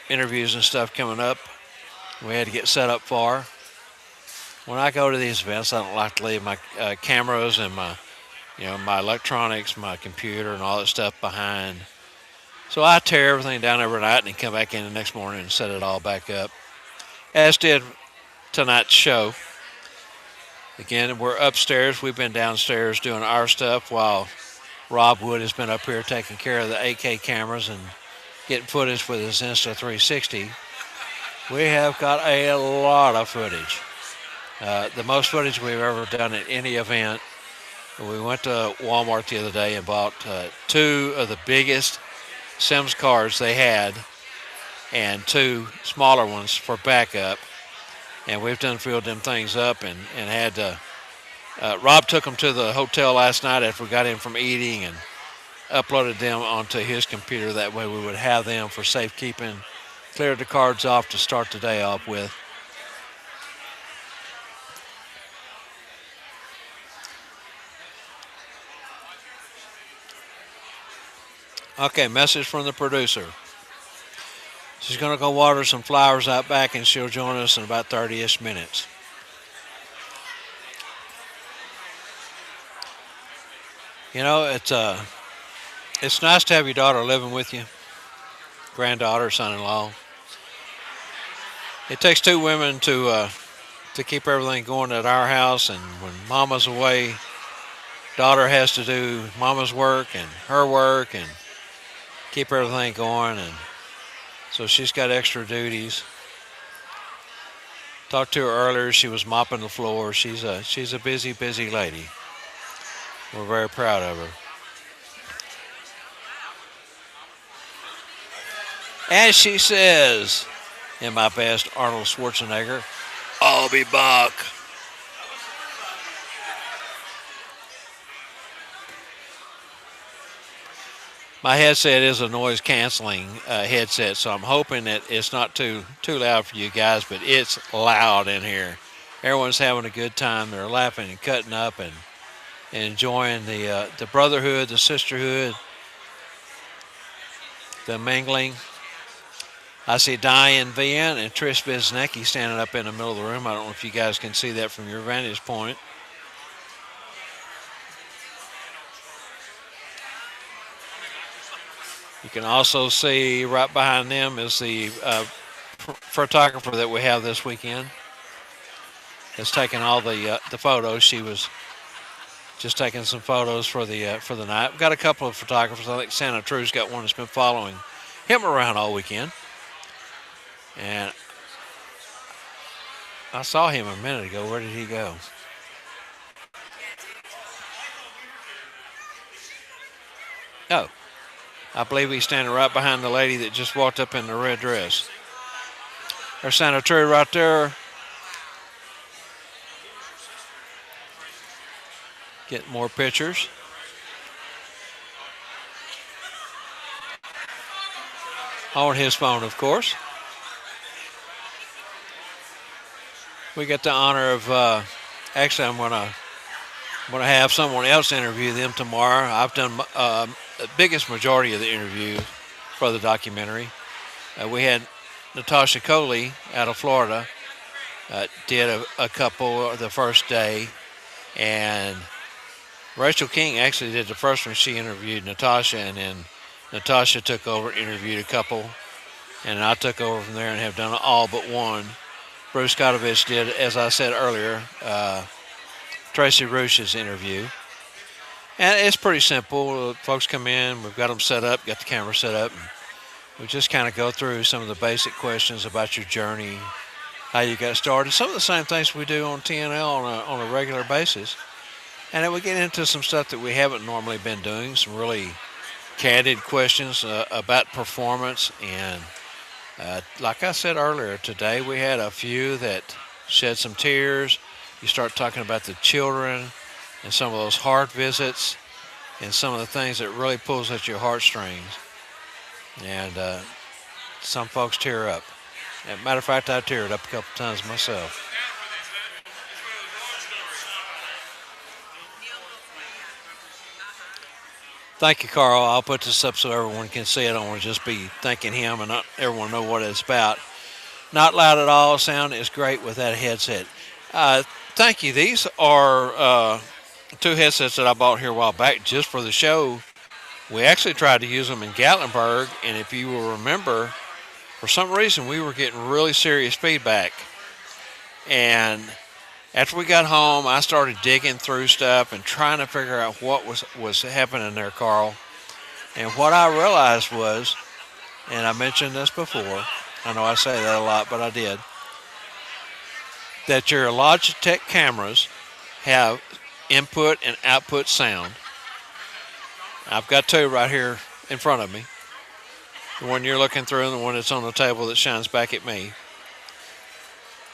interviews and stuff coming up we had to get set up for. When I go to these events, I don't like to leave my cameras and my electronics, my computer and all that stuff behind. So I tear everything down every night and come back in the next morning and set it all back up. As did tonight's show. Again, we're upstairs. We've been downstairs doing our stuff while Rob Wood has been up here taking care of the 8K cameras and getting footage with his Insta360. We have got a lot of footage. The most footage we've ever done at any event. We went to Walmart the other day and bought 2 of the biggest Sims cards they had and 2 smaller ones for backup. And we've done filled them things up and had to. Rob took them to the hotel last night after we got in from eating and uploaded them onto his computer. That way we would have them for safekeeping. Cleared the cards off to start the day off with. Okay, message from the producer. She's going to go water some flowers out back and she'll join us in about 30-ish minutes. It's nice to have your daughter living with you, granddaughter, son-in-law. It takes 2 women to keep everything going at our house, and when Mama's away, daughter has to do mama's work and her work and keep everything going, and so she's got extra duties. Talked to her earlier. She was mopping the floor. She's a busy lady. We're very proud of her. As she says, in my best Arnold Schwarzenegger, I'll be back. My headset is a noise canceling headset, so I'm hoping that it's not too loud for you guys, but it's loud in here. Everyone's having a good time. They're laughing and cutting up and enjoying the brotherhood, the sisterhood, the mingling. I see Diane Vian and Trish Biznicki standing up in the middle of the room. I don't know if you guys can see that from your vantage point. You can also see right behind them is the photographer that we have this weekend. Has taken all the photos. She was just taking some photos for the night. We've got a couple of photographers. I think Santa True's got one that's been following him around all weekend. And I saw him a minute ago. Where did he go? Oh, I believe he's standing right behind the lady that just walked up in the red dress. There's Santa True right there. Getting more pictures. On his phone, of course. We get the honor of, actually, I'm going to have someone else interview them tomorrow. I've done the biggest majority of the interview for the documentary. We had Natasha Coley out of Florida did a couple the first day, and Rachel King actually did the first one. She interviewed Natasha, and then Natasha took over, interviewed a couple, and I took over from there and have done all but one. Bruce Kotovich did, as I said earlier, Tracy Roosh's interview. And it's pretty simple. Folks come in, we've got them set up, got the camera set up, and we just kind of go through some of the basic questions about your journey, how you got started, some of the same things we do on TNL on a regular basis. And then we get into some stuff that we haven't normally been doing, some really candid questions about performance. And like I said earlier, today we had a few that shed some tears. You start talking about the children and some of those heart visits and some of the things that really pulls at your heartstrings. And some folks tear up. As a matter of fact, I teared up a couple times myself. Thank you, Carl. I'll put this up so everyone can see it. I don't want to just be thanking him and not everyone know what it's about. Not loud at all. Sound is great with that headset. Thank you. These are two headsets that I bought here a while back just for the show. We actually tried to use them in Gatlinburg, and if you will remember, for some reason we were getting really serious feedback. And after we got home, I started digging through stuff and trying to figure out what was happening there, Carl. And what I realized was, and I mentioned this before, I know I say that a lot, but I did, that your Logitech cameras have input and output sound. I've got two right here in front of me. The one you're looking through and the one that's on the table that shines back at me.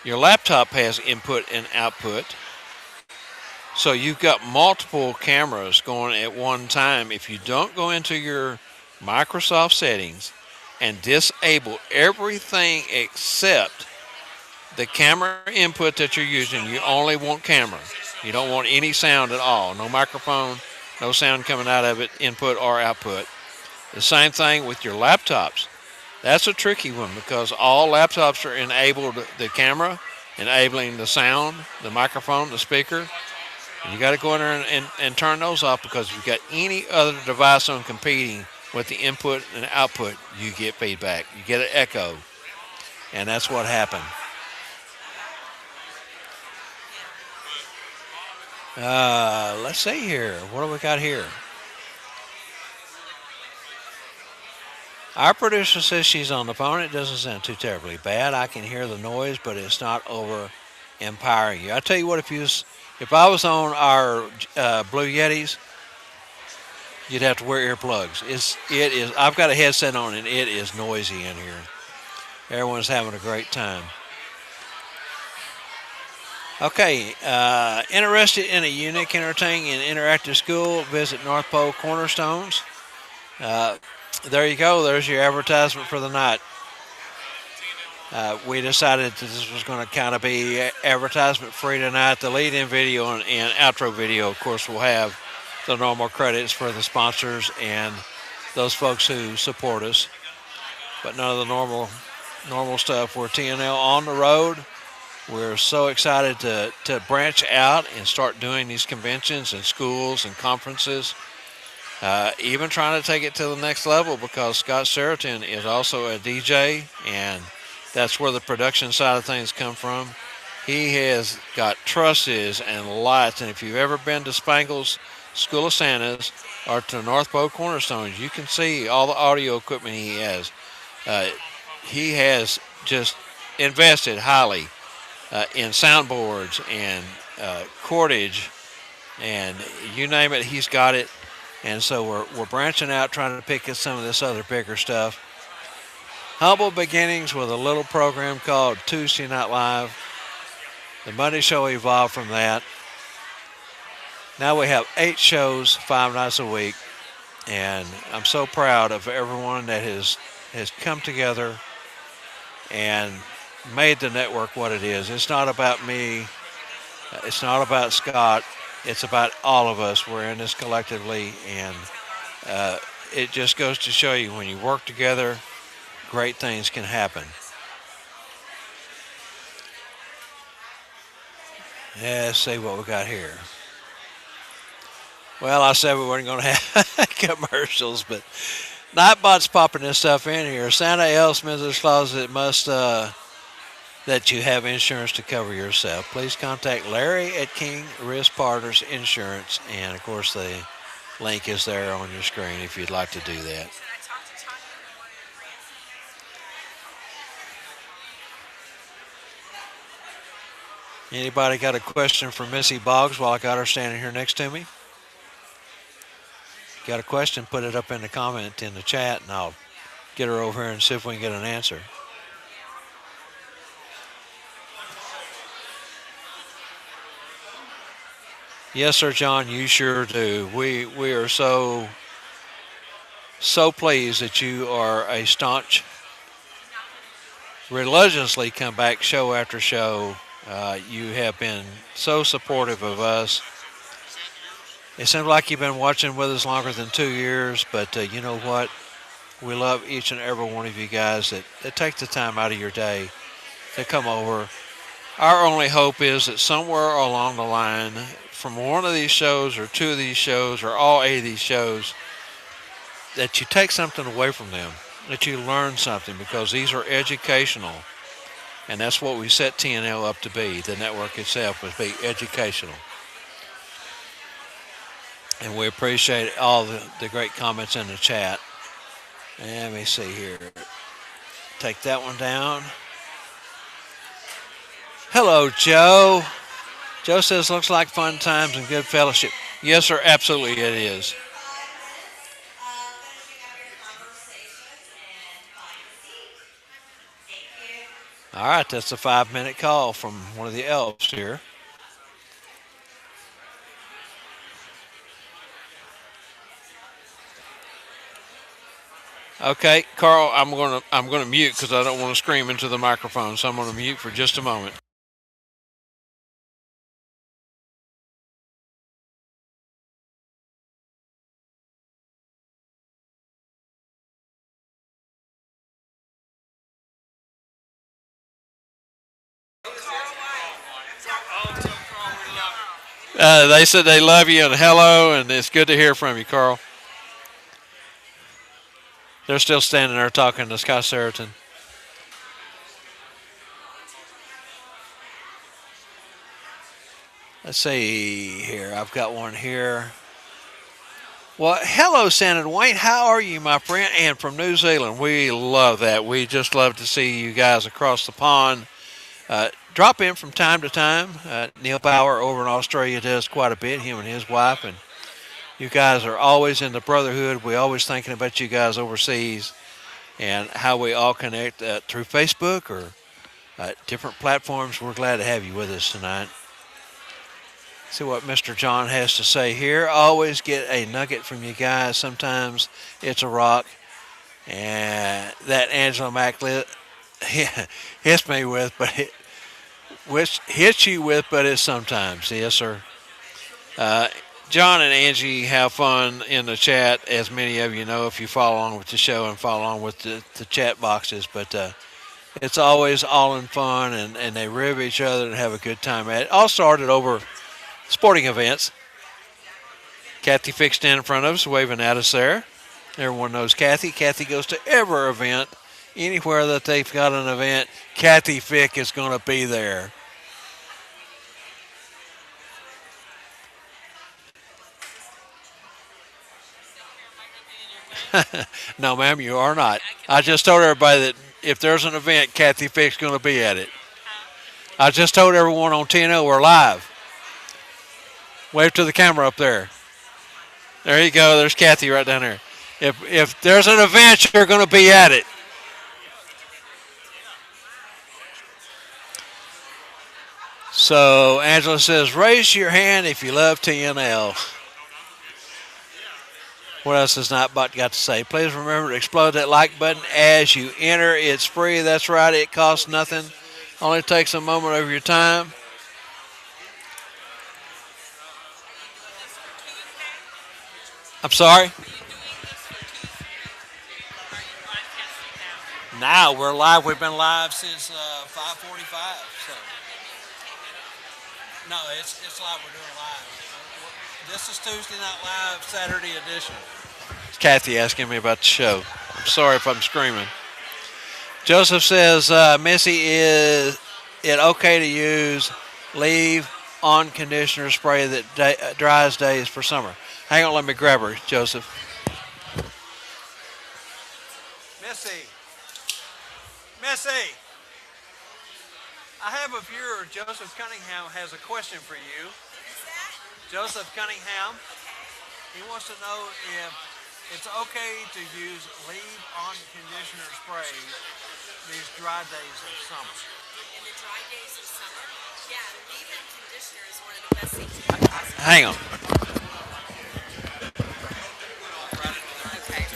Your laptop has input and output. So you've got multiple cameras going at one time. If you don't go into your Microsoft settings and disable everything except the camera input that you're using, you only want camera. You don't want any sound at all. No microphone, no sound coming out of it, input or output. The same thing with your laptops. That's a tricky one because all laptops are enabled the camera, enabling the sound, the microphone, the speaker. And you got to go in there and turn those off because if you've got any other device on competing with the input and output, you get feedback. You get an echo. And that's what happened. Let's see here. What do we got here? Our producer says she's on the phone. It doesn't sound too terribly bad. I can hear the noise, but it's not over empowering you. I tell you what, if I was on our Blue Yetis, you'd have to wear earplugs. It is. I've got a headset on, and it is noisy in here. Everyone's having a great time. Okay, interested in a unique, entertaining, and interactive school? Visit North Pole Cornerstones. Uh, there you go. There's your advertisement for the night. We decided that this was going to kind of be advertisement free tonight. The lead in video and outro video, of course, will have the normal credits for the sponsors and those folks who support us, but none of the normal stuff. We're TNL on the road. We're so excited to branch out and start doing these conventions and schools and conferences. Even trying to take it to the next level because Scott Sheraton is also a DJ, and that's where the production side of things come from. He has got trusses and lights, and if you've ever been to Spangles School of Santas or to North Pole Cornerstones, you can see all the audio equipment he has. Uh, he has just invested highly in soundboards and cordage, and you name it, he's got it. And so we're branching out, trying to pick at some of this other bigger stuff. Humble beginnings with a little program called Tuesday Night Live. The Monday show evolved from that. Now we have 8 shows, 5 nights a week, and I'm so proud of everyone that has come together and made the network what it is. It's not about me. It's not about Scott. It's about all of us. We're in this collectively, and it just goes to show you when you work together, great things can happen. Yeah, let's see what we got here. Well, I said we weren't going to have commercials, but Nightbot's popping this stuff in here. Santa L. Smithers Closet must that you have insurance to cover yourself. Please contact Larry at King Risk Partners Insurance, and of course the link is there on your screen if you'd like to do that. Anybody got a question for Missy Boggs while I got her standing here next to me? Got a question, put it up in the comment in the chat, and I'll get her over here and see if we can get an answer. Yes, sir, John, you sure do. We are so pleased that you are a staunch, religiously come back show after show. You have been so supportive of us. It seems like you've been watching with us longer than 2 years, but you know what? We love each and every one of you guys that take the time out of your day to come over. Our only hope is that somewhere along the line, from one of these shows or 2 of these shows or all 8 of these shows, that you take something away from them, that you learn something, because these are educational. And that's what we set TNL up to be. The network itself was be educational. And we appreciate all the great comments in the chat. And let me see here. Take that one down. Hello, Joe. Joe says, looks like fun times and good fellowship. Yes, sir, absolutely it is. All right, that's a 5-minute call from one of the elves here. Okay, Carl, I'm gonna mute because I don't want to scream into the microphone, so I'm gonna mute for just a moment. They said they love you and hello, and it's good to hear from you, Carl. They're still standing there talking to Scott Sheraton. Let's see here. I've got one here. Well, hello, Santa Dwayne. How are you, my friend? And from New Zealand, we love that. We just love to see you guys across the pond. Drop in from time to time. Neil Bauer over in Australia does quite a bit, him and his wife. And you guys are always in the brotherhood. We always thinking about you guys overseas and how we all connect through Facebook or different platforms. We're glad to have you with us tonight. See what Mr. John has to say here. Always get a nugget from you guys. Sometimes it's a rock. And that Angela Mack hits me with, but which hits you with, but it's sometimes. Yes, sir. Uh, John and Angie have fun in the chat, as many of you know if you follow along with the show and follow along with the chat boxes. But it's always all in fun, and they rib each other and have a good time at it. All started over sporting events. Kathy fixed in front of us, waving at us there. Everyone knows Kathy. Kathy goes to every event. Anywhere that they've got an event, Kathy Fick is going to be there. No, ma'am, you are not. I just told everybody that if there's an event, Kathy Fick's going to be at it. I just told everyone on TNL we're live. Wave to the camera up there. There you go. There's Kathy right down there. If there's an event, you're going to be at it. So Angela says, raise your hand if you love TNL. What else has Nightbot got to say? Please remember to explode that like button as you enter. It's free. That's right. It costs nothing. Only takes a moment of your time. I'm sorry? Now we're live. We've been live since 5:45. So no, it's live. We're doing live. This is Tuesday Night Live, Saturday edition. It's Kathy asking me about the show. I'm sorry if I'm screaming. Joseph says, Missy, is it okay to use leave on conditioner spray that dries days for summer? Hang on, let me grab her, Joseph. Missy. Missy. I have a viewer, Joseph Cunningham, has a question for you. Joseph Cunningham, he wants to know if it's okay to use leave-on conditioner spray these dry days of summer. In the dry days of summer, yeah, leave-in conditioner is one of the best things you can possibly. Hang on. Okay.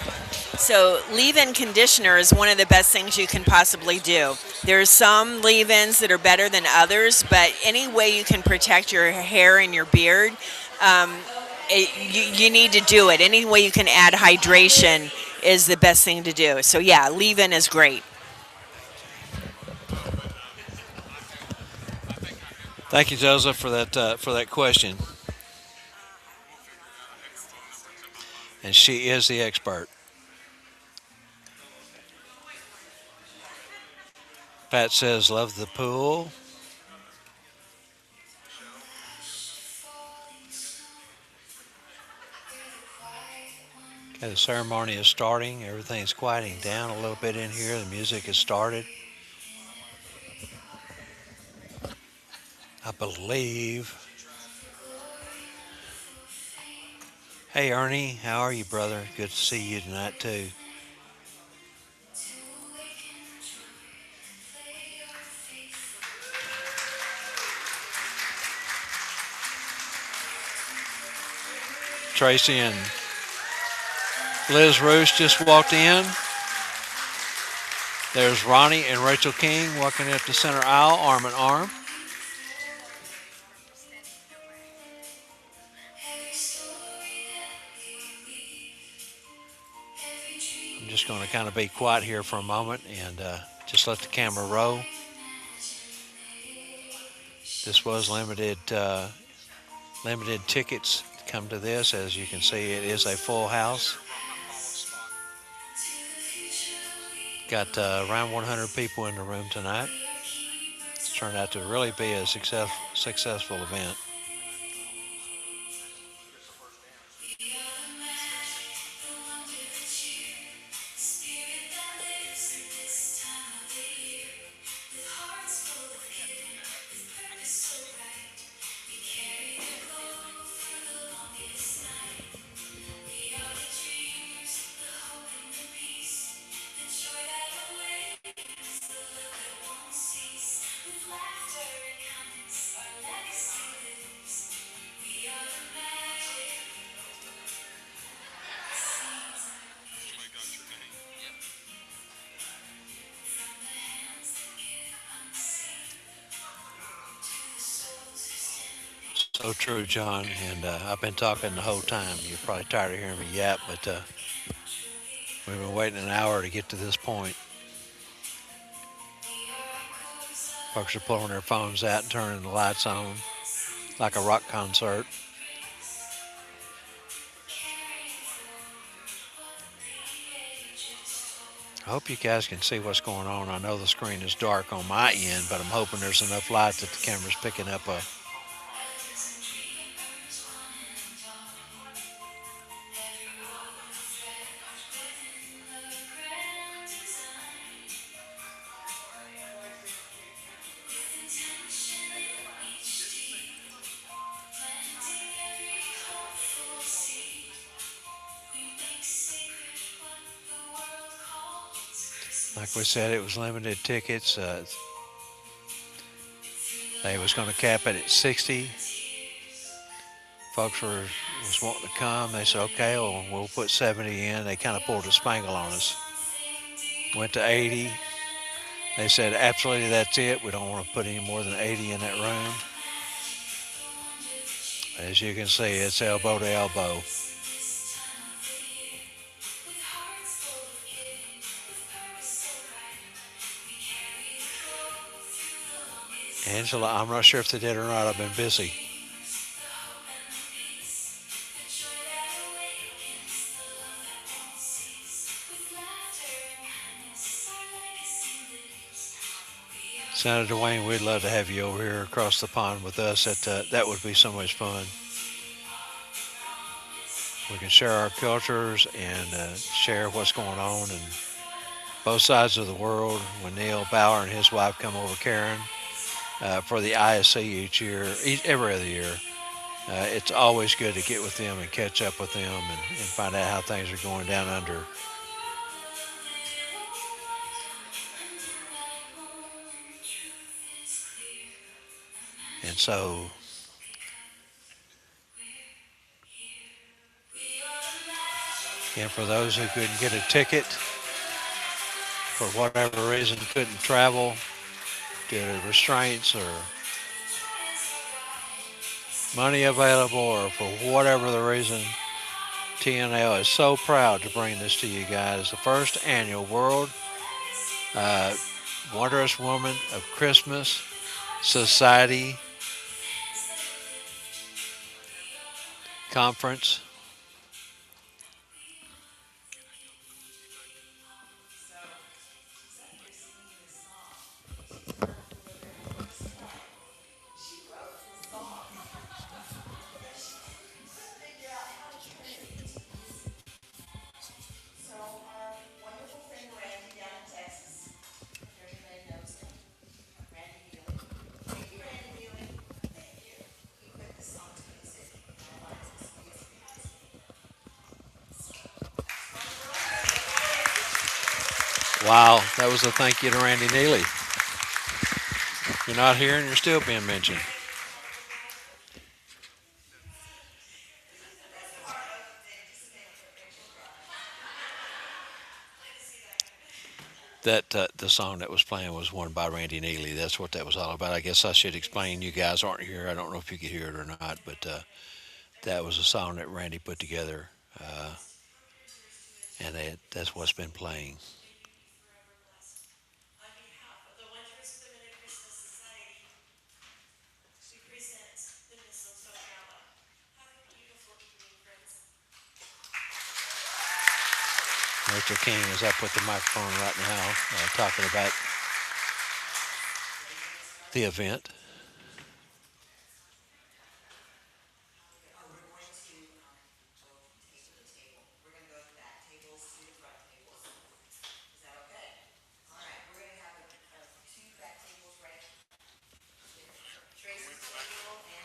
So leave-in conditioner is one of the best things you can possibly do. There's some leave-ins that are better than others, but any way you can protect your hair and your beard, you need to do it. Any way you can add hydration is the best thing to do. So yeah, leave-in is great. Thank you, Joseph, for that question. And she is the expert. Pat says, love the pool. Okay, the ceremony is starting. Everything's quieting down a little bit in here. The music has started. I believe. Hey, Ernie, how are you, brother? Good to see you tonight, too. Tracy and Liz Roos just walked in. There's Ronnie and Rachel King walking up the center aisle, arm in arm. I'm just going to kind of be quiet here for a moment and just let the camera roll. This was limited tickets to come to this. As you can see, it is a full house. Got around 100 people in the room tonight. It's turned out to really be a successful event. So true, John. And I've been talking the whole time. You're probably tired of hearing me yap, but we've been waiting an hour to get to this point. Folks are pulling their phones out and turning the lights on like a rock concert. I hope you guys can see what's going on. I know the screen is dark on my end, but I'm hoping there's enough light that the camera's picking up. Like we said, it was limited tickets. They was going to cap it at 60. Folks was wanting to come. They said, okay, well, we'll put 70 in. They kind of pulled a spangle on us. Went to 80. They said, absolutely, that's it. We don't want to put any more than 80 in that room. As you can see, it's elbow to elbow. Angela, I'm not sure if they did or not. I've been busy. Senator Dwayne, we'd love to have you over here across the pond with us. That would be so much fun. We can share our cultures and share what's going on in both sides of the world. When Neil Bauer and his wife come over, Karen, for the ISC every other year, it's always good to get with them and catch up with them and find out how things are going down under. And so, again, for those who couldn't get a ticket, for whatever reason couldn't travel due to restraints or money available or for whatever the reason, TNL is so proud to bring this to you guys. The first annual World uh, Wondrous Woman of Christmas Society Conference. Wow, that was a thank you to Randy Neely. You're not here and you're still being mentioned. That the song that was playing was one by Randy Neely. That's what that was all about. I guess I should explain. You guys aren't here. I don't know if you could hear it or not, but that was a song that Randy put together, and that's what's been playing. Mr. King is up with the microphone right now, talking about the event.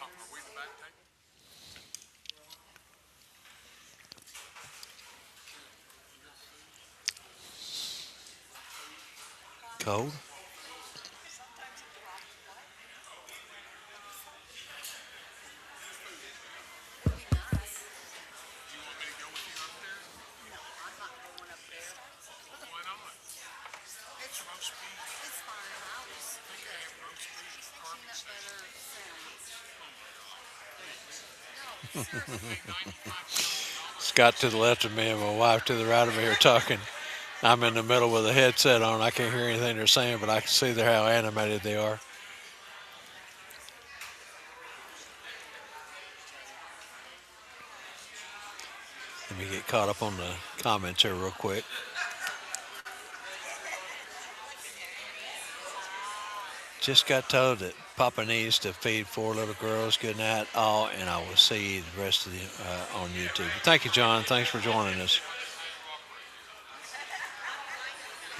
Are we the back table? Cold. Do you want me to go with you upstairs? Why not? It's roast beef. You can have roast beef, carpet steak. Oh my God. Scott to the left of me and my wife to the right of me are talking. I'm in the middle with a headset on. I can't hear anything they're saying, but I can see how animated they are. Let me get caught up on the comments here real quick. Just got told that Papa needs to feed 4 little girls. Good night, all, and I will see you the rest of the on YouTube. Thank you, John. Thanks for joining us.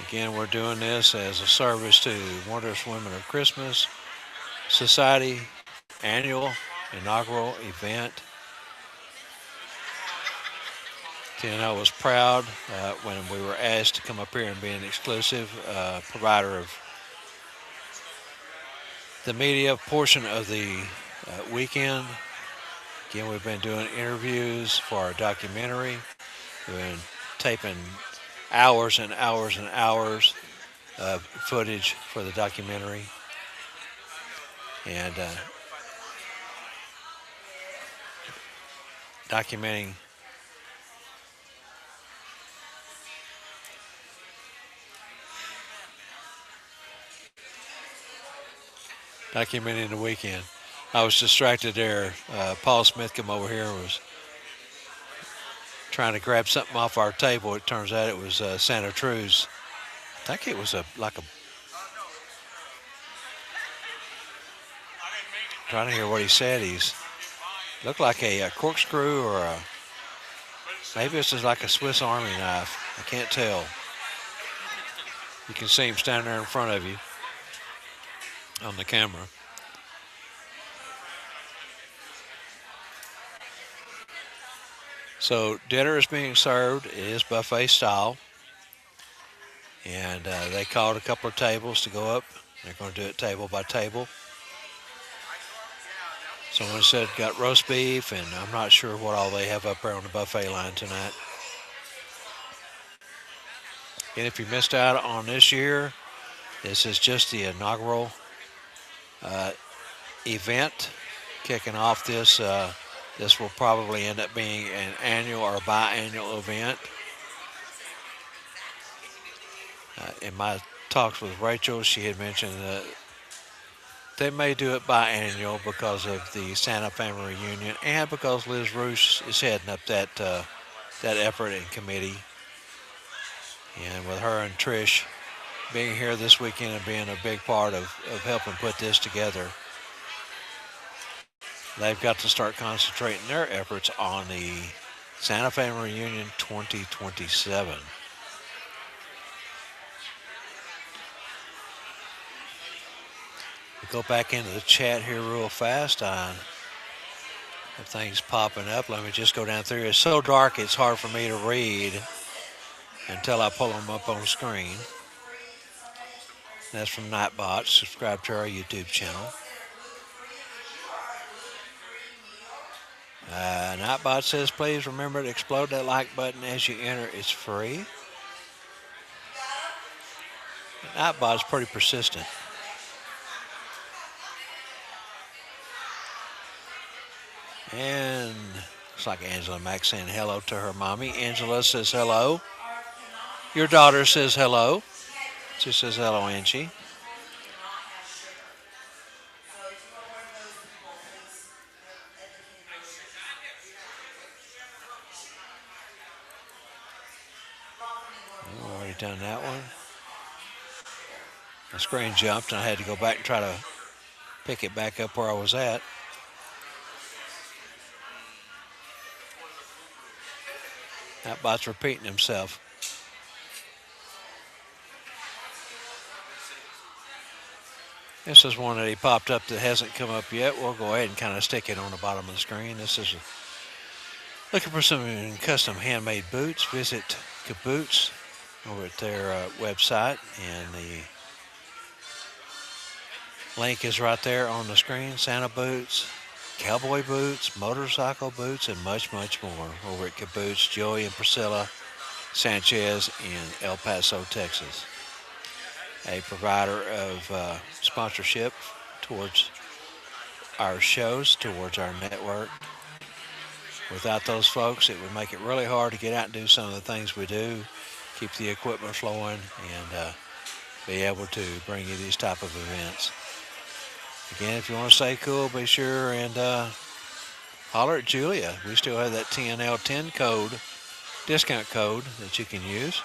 Again, we're doing this as a service to Wondrous Women of Christmas Society annual inaugural event. TNL was proud when we were asked to come up here and be an exclusive provider of the media portion of the weekend. Again, we've been doing interviews for our documentary. We've been taping hours and hours and hours of footage for the documentary. And documenting the weekend. I was distracted there. Paul Smith came over here and was trying to grab something off our table. It turns out it was Santa Cruz. I think it was like a. Trying to hear what he said. He's looked like a corkscrew or maybe it's just like a Swiss Army knife. I can't tell. You can see him standing there in front of you on the camera. So dinner is being served. It is buffet style. And they called a couple of tables to go up. They're going to do it table by table. Someone said got roast beef, and I'm not sure what all they have up there on the buffet line tonight. And if you missed out on this year, this is just the inaugural event kicking off this. This will probably end up being an annual or biannual event. In my talks with Rachel, she had mentioned that they may do it biannual because of the Santa Family Reunion and because Liz Roos is heading up that effort and committee. And with her and Trish being here this weekend and being a big part of helping put this together, they've got to start concentrating their efforts on the Santa Family Reunion 2027. We go back into the chat here real fast. I have things popping up. Let me just go down through. It's so dark it's hard for me to read until I pull them up on screen. That's from Nightbot. Subscribe to our YouTube channel. Nightbot says, please remember to explode that like button as you enter. It's free. Nightbot's pretty persistent. And looks like Angela Mack saying hello to her mommy. Angela says hello. Your daughter says hello. She says hello, Angie. We've already done that one. The screen jumped and I had to go back and try to pick it back up where I was at. That bot's repeating himself. This is one that he popped up that hasn't come up yet. We'll go ahead and kind of stick it on the bottom of the screen. This is looking for some custom handmade boots. Visit Kaboots over at their website, and the link is right there on the screen. Santa boots, cowboy boots, motorcycle boots, and much, much more over at Kaboots. Joey and Priscilla Sanchez in El Paso, Texas. A provider of sponsorship towards our shows, towards our network. Without those folks, it would make it really hard to get out and do some of the things we do, keep the equipment flowing, and be able to bring you these type of events. Again, if you want to stay cool, be sure and holler at Julia. We still have that TNL 10 code, discount code that you can use.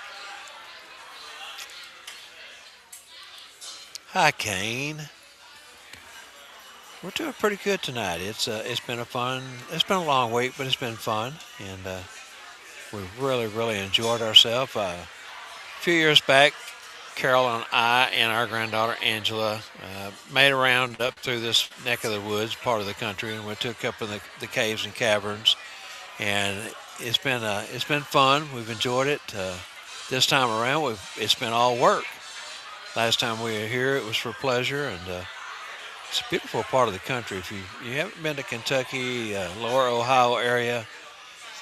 Hi, Kane. We're doing pretty good tonight. It's been it's been a long week, but it's been fun, and we've really enjoyed ourselves. A few years back, Carol and I and our granddaughter Angela made a round up through this neck of the woods, part of the country, and we took up in the caves and caverns, and it's been fun. We've enjoyed it. This time around, it's been all work. Last time we were here, it was for pleasure, and it's a beautiful part of the country. If you haven't been to Kentucky, Lower Ohio area,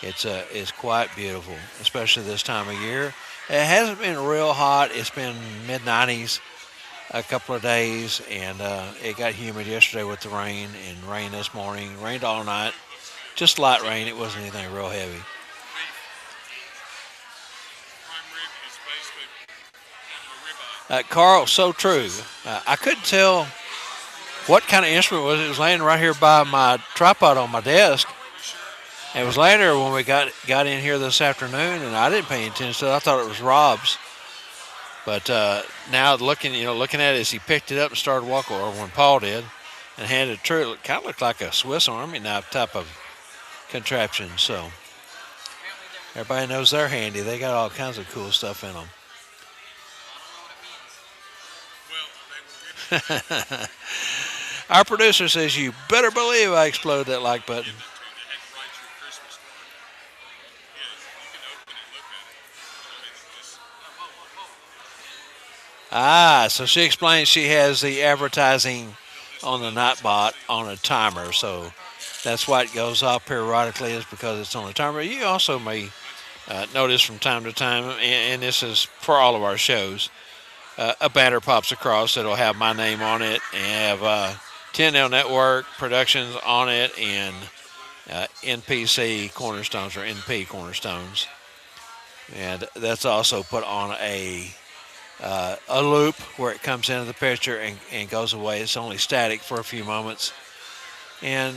it's quite beautiful, especially this time of year. It hasn't been real hot. It's been mid 90s a couple of days, and it got humid yesterday with the rain, and rain this morning. Rained all night, just light rain. It wasn't anything real heavy. Prime rib is basically a ribeye. Carl, so true. I couldn't tell what kind of instrument it was. It was laying right here by my tripod on my desk. It was laying there when we got in here this afternoon, and I didn't pay any attention to it. I thought it was Rob's. But now looking at it as he picked it up and started walking, or when Paul did, and handed it to it kind of looked like a Swiss Army knife type of contraption. So everybody knows they're handy. They got all kinds of cool stuff in them. Well, they were good. Our producer says, "You better believe I exploded that like button." They had to write your Christmas card. Yes, you can open it, look at it. I mean, just Ah, so she explains she has the advertising on the Nightbot on a timer, so that's why it goes off periodically, is because it's on a timer. You also may notice from time to time, and this is for all of our shows, a banner pops across that'll have my name on it and have TNL Network Productions on it, and NPC Cornerstones, or NP Cornerstones. And that's also put on a loop where it comes into the picture and goes away. It's only static for a few moments, and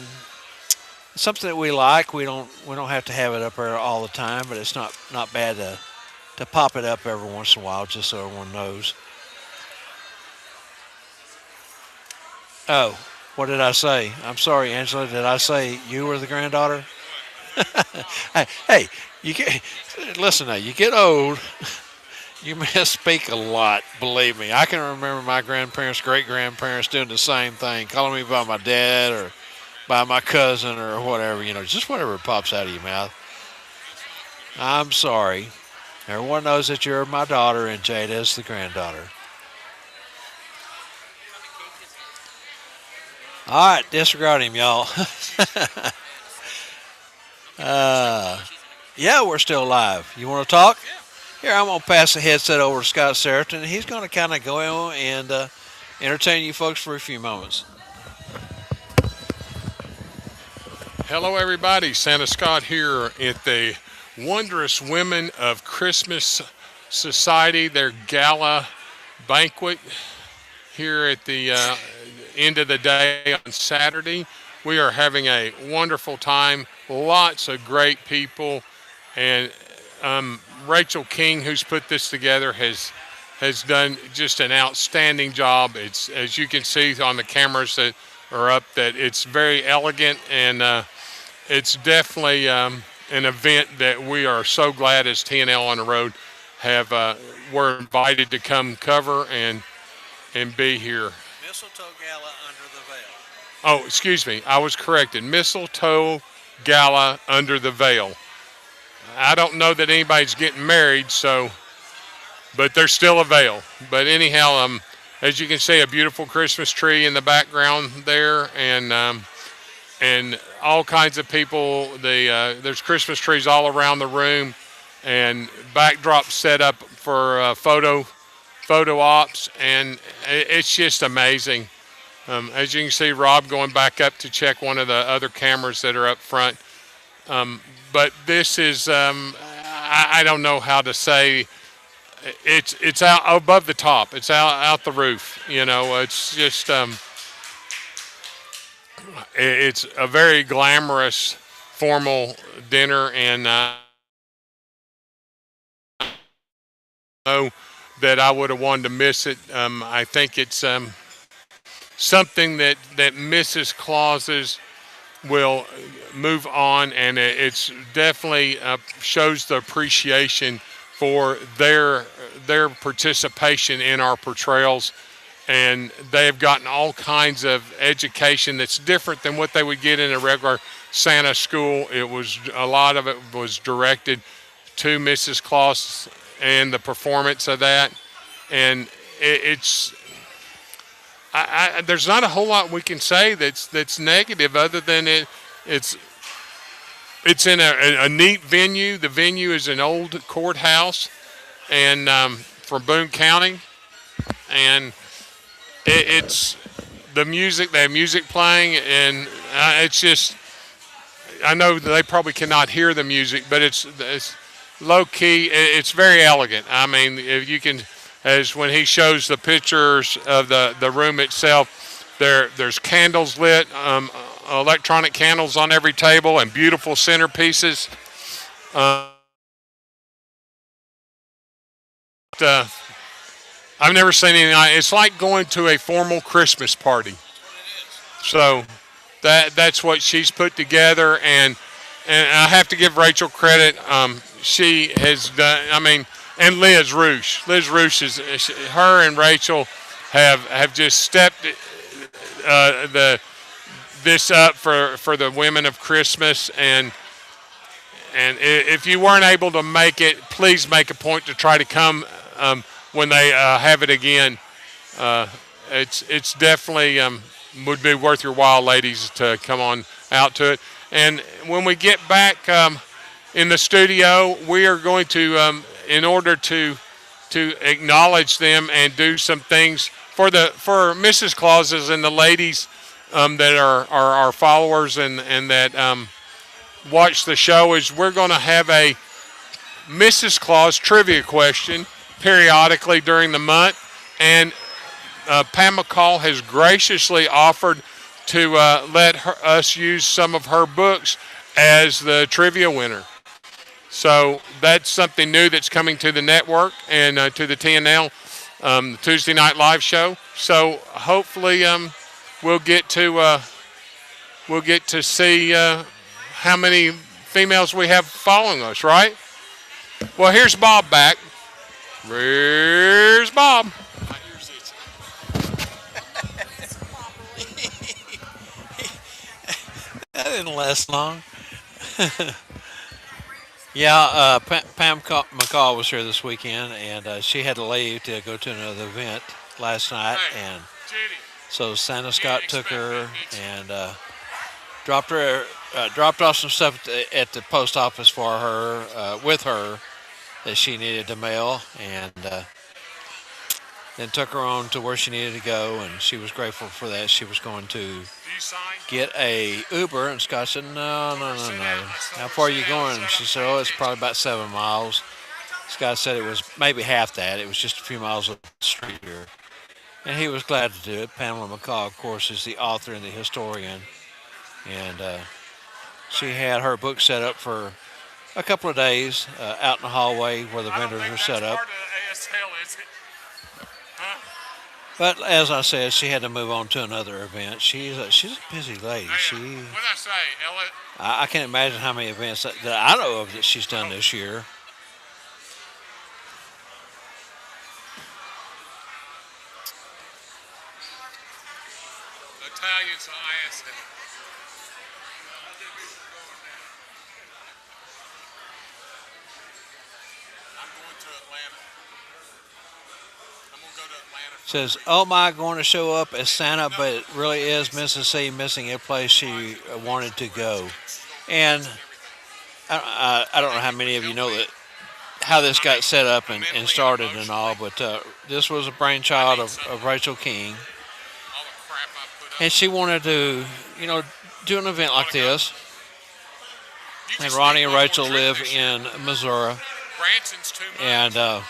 it's something that we like. We don't have to have it up there all the time, but it's not bad to pop it up every once in a while just so everyone knows. Oh, what did I say? I'm sorry, Angela. Did I say you were the granddaughter? Hey, you get listen. Now you get old. You misspeak a lot, believe me. I can remember my grandparents, great-grandparents doing the same thing, calling me by my dad or by my cousin or whatever, just whatever pops out of your mouth. I'm sorry. Everyone knows that you're my daughter and Jada's the granddaughter. All right, disregard him, y'all. Yeah, we're still live. You want to talk? Here, I'm going to pass the headset over to Scott Seraton, and he's going to kind of go and entertain you folks for a few moments. hello, everybody. Santa Scott here at the Wondrous Women of Christmas Society, their gala banquet here at the end of the day on Saturday. We are having a wonderful time, lots of great people, and Rachel King, who's put this together, has done just an outstanding job. It's, as you can see on the cameras that are up, that it's very elegant, and it's definitely an event that we are so glad as TNL on the Road have were invited to come cover and be here. Mistletoe Gala under the veil. Oh, excuse me, I was corrected. Mistletoe Gala under the veil. I don't know that anybody's getting married, so, but there's still a veil. But anyhow, as you can see, a beautiful Christmas tree in the background there, and all kinds of people. There's Christmas trees all around the room, and backdrop set up for photo ops, and it's just amazing. As you can see, Rob going back up to check one of the other cameras that are up front. But this is I don't know how to say. It's out above the top. It's out the roof. It's just it's a very glamorous, formal dinner, and know that I would have wanted to miss it. I think it's something that Mrs. Claus's will move on, and it's definitely shows the appreciation for their participation in our portrayals, and they have gotten all kinds of education that's different than what they would get in a regular Santa school. It was a lot of it was directed to Mrs. Claus and the performance of that, and it's there's not a whole lot we can say that's negative other than it's it's in a neat venue. The venue is an old courthouse, and from Boone County, and it's the music. They have music playing, and it's just. I know they probably cannot hear the music, but it's low key. It's very elegant. I mean, if you can, as when he shows the pictures of the room itself, there's candles lit, electronic candles on every table, and beautiful centerpieces. Uh, I've never seen anything. It's like going to a formal Christmas party. So that's what she's put together, and I have to give Rachel credit. She has done. I mean, and Liz Roosh. Liz Roosh her and Rachel have just stepped the this up for the women of Christmas, and if you weren't able to make it, please make a point to try to come when they have it again. It's definitely would be worth your while, ladies, to come on out to it. And when we get back in the studio, we are going to, in order to acknowledge them and do some things for Mrs. Claus's and the ladies that are our followers and that watch the show, is we're going to have a Mrs. Claus trivia question periodically during the month, and Pam McCall has graciously offered to let us use some of her books as the trivia winner. So that's something new that's coming to the network and to the TNL Tuesday Night Live show. So hopefully we'll get to see how many females we have following us, right? Well, here's Bob back. Where's Bob? That didn't last long. Yeah, Pam McCall was here this weekend, and she had to leave to go to another event last night, and so Santa Scott took her and dropped off some stuff at the post office for her with her that she needed to mail, and then took her on to where she needed to go, and she was grateful for that. She was going to get a Uber, and Scott said, no. How far are you going? And she said, oh, it's probably about 7 miles. Scott said it was maybe half that. It was just a few miles up the street here. And he was glad to do it. Pamela McCall, of course, is the author and the historian. And she had her book set up for a couple of days out in the hallway where the vendors are set up. But as I said, she had to move on to another event. She's a busy lady. What did I say, Elliot? I can't imagine how many events that I know of that she's done this year. Italians, I asked them. I'm going to Atlanta. I'm going to go to Atlanta. Says, oh my, going to show up as Santa, but it really is Mrs. C missing a place she wanted to go. And I don't know how many of you know that how this got set up and started and all, but this was a brainchild of Rachel King. And she wanted to, do an event like this. and Ronnie and Rachel live in Missouri, Branson's too much. and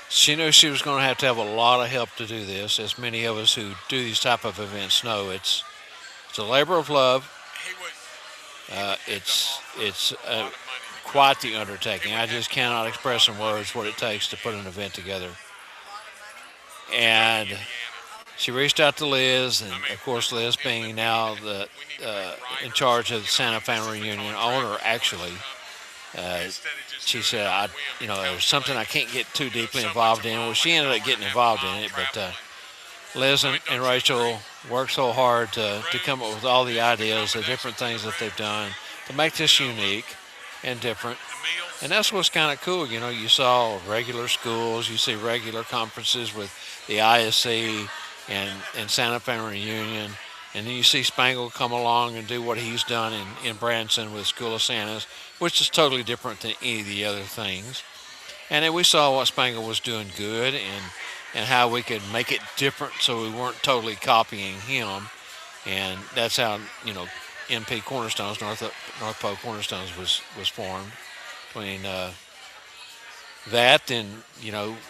she knew she was going to have a lot of help to do this. As many of us who do these type of events know, it's a labor of love. He would. It's A lot of money. quite the undertaking. I just cannot express in words what it takes to put an event together. And she reached out to Liz, and of course, Liz being now the in charge of the Santa Family Reunion, owner actually. She said, there's something I can't get too deeply involved in. Well, she ended up getting involved in it, but Liz and Rachel worked so hard to come up with all the ideas, the different things that they've done to make this unique and different. And that's what's kind of cool. You saw regular schools, you see regular conferences with the ISC and Santa Fe Reunion, and then you see Spangle come along and do what he's done in Branson with School of Santas, which is totally different than any of the other things. And then we saw what Spangle was doing good and how we could make it different so we weren't totally copying him. And that's how, NP Cornerstones, North Pole Cornerstones was formed between that and,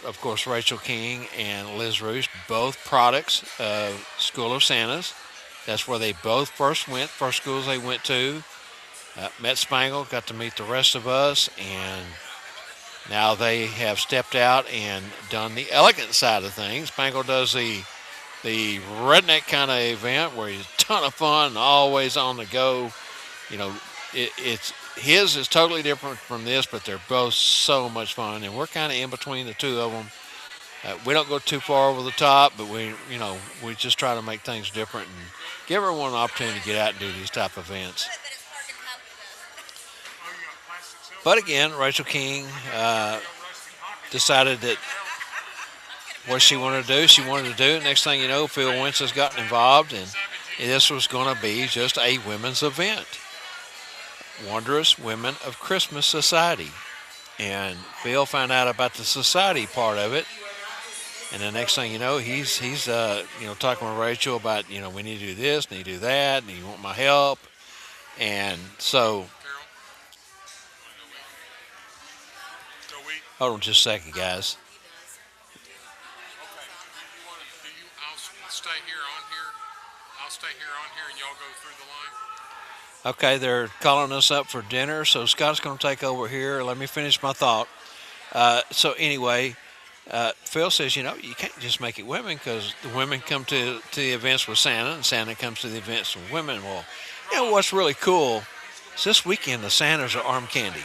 of course, Rachel King and Liz Roosh, both products of School of Santas. That's where they both first schools they went to. Met Spangle, got to meet the rest of us, and now they have stepped out and done the elegant side of things. Spangle does the redneck kind of event where he's a ton of fun, always on the go. It's his is totally different from this, but they're both so much fun, and we're kind of in between the two of them. We don't go too far over the top, but we just try to make things different and give everyone an opportunity to get out and do these type of events. But again, Rachel King decided that what she wanted to do, she wanted to do it. Next thing you know, Phil Wentz has gotten involved, and this was going to be just a women's event. Wondrous Women of Christmas Society. And Phil found out about the society part of it. And the next thing you know, he's talking with Rachel about, we need to do this, need to do that, and you want my help. And so, hold on just a second, guys. I'll stay here on here. I'll stay here on here, and y'all go through the line. Okay, they're calling us up for dinner, so Scott's going to take over here. Let me finish my thought. So anyway, Phil says, you can't just make it women because the women come to the events with Santa, and Santa comes to the events with women. Well, what's really cool is this weekend the Santas are arm candy,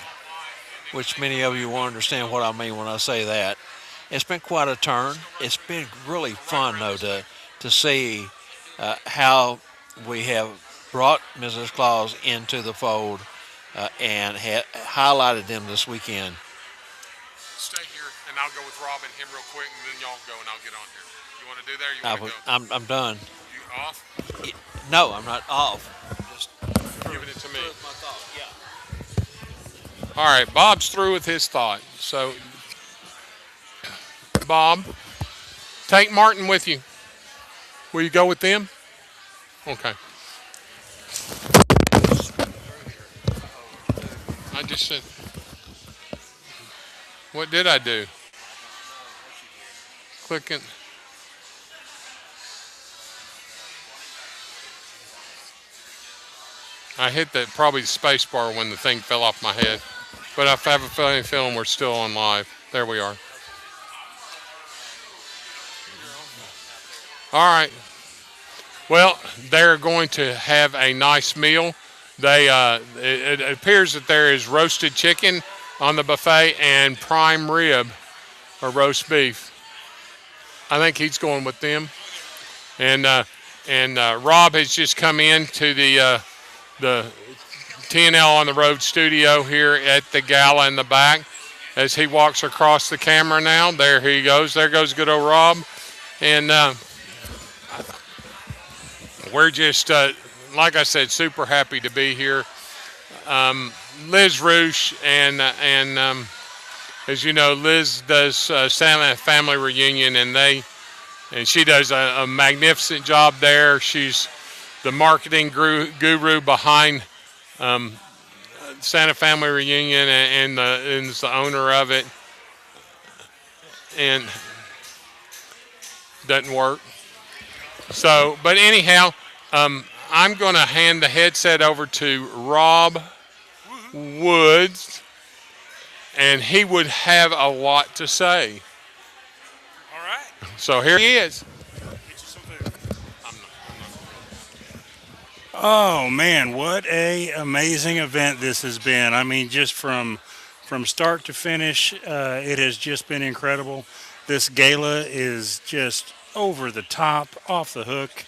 which many of you will understand what I mean when I say that. It's been quite a turn. It's been really fun, though, to see how we have brought Mrs. Claus into the fold and highlighted them this weekend. Stay here, and I'll go with Rob and him real quick, and then y'all go, and I'll get on here. You want to do that, or you want to go? I'm done. You off? No, I'm not off. Just giving it to me. my thought. Yeah. All right, Bob's through with his thought. So, Bob, take Martin with you. Will you go with them? Okay. I just said, what did I do? Clicking. I hit probably the space bar when the thing fell off my head. But I have a feeling we're still on live. There we are. All right. Well, they're going to have a nice meal. It appears that there is roasted chicken on the buffet and prime rib or roast beef. I think he's going with them. And Rob has just come in to the TNL on the Road studio here at the gala in the back. As he walks across the camera now, there he goes. There goes good old Rob. And we're just, like I said, super happy to be here. Liz Roosh and as you know, Liz does Santa Family Reunion, and she does a magnificent job there. She's the marketing guru behind Santa Family Reunion, and it's the owner of it, and doesn't work. So, but anyhow, I'm going to hand the headset over to Rob Woods, and he would have a lot to say. All right. So here he is. Get you some food. Oh man, what a amazing event this has been. I mean, just from start to finish, it has just been incredible. This gala is just over the top, off the hook,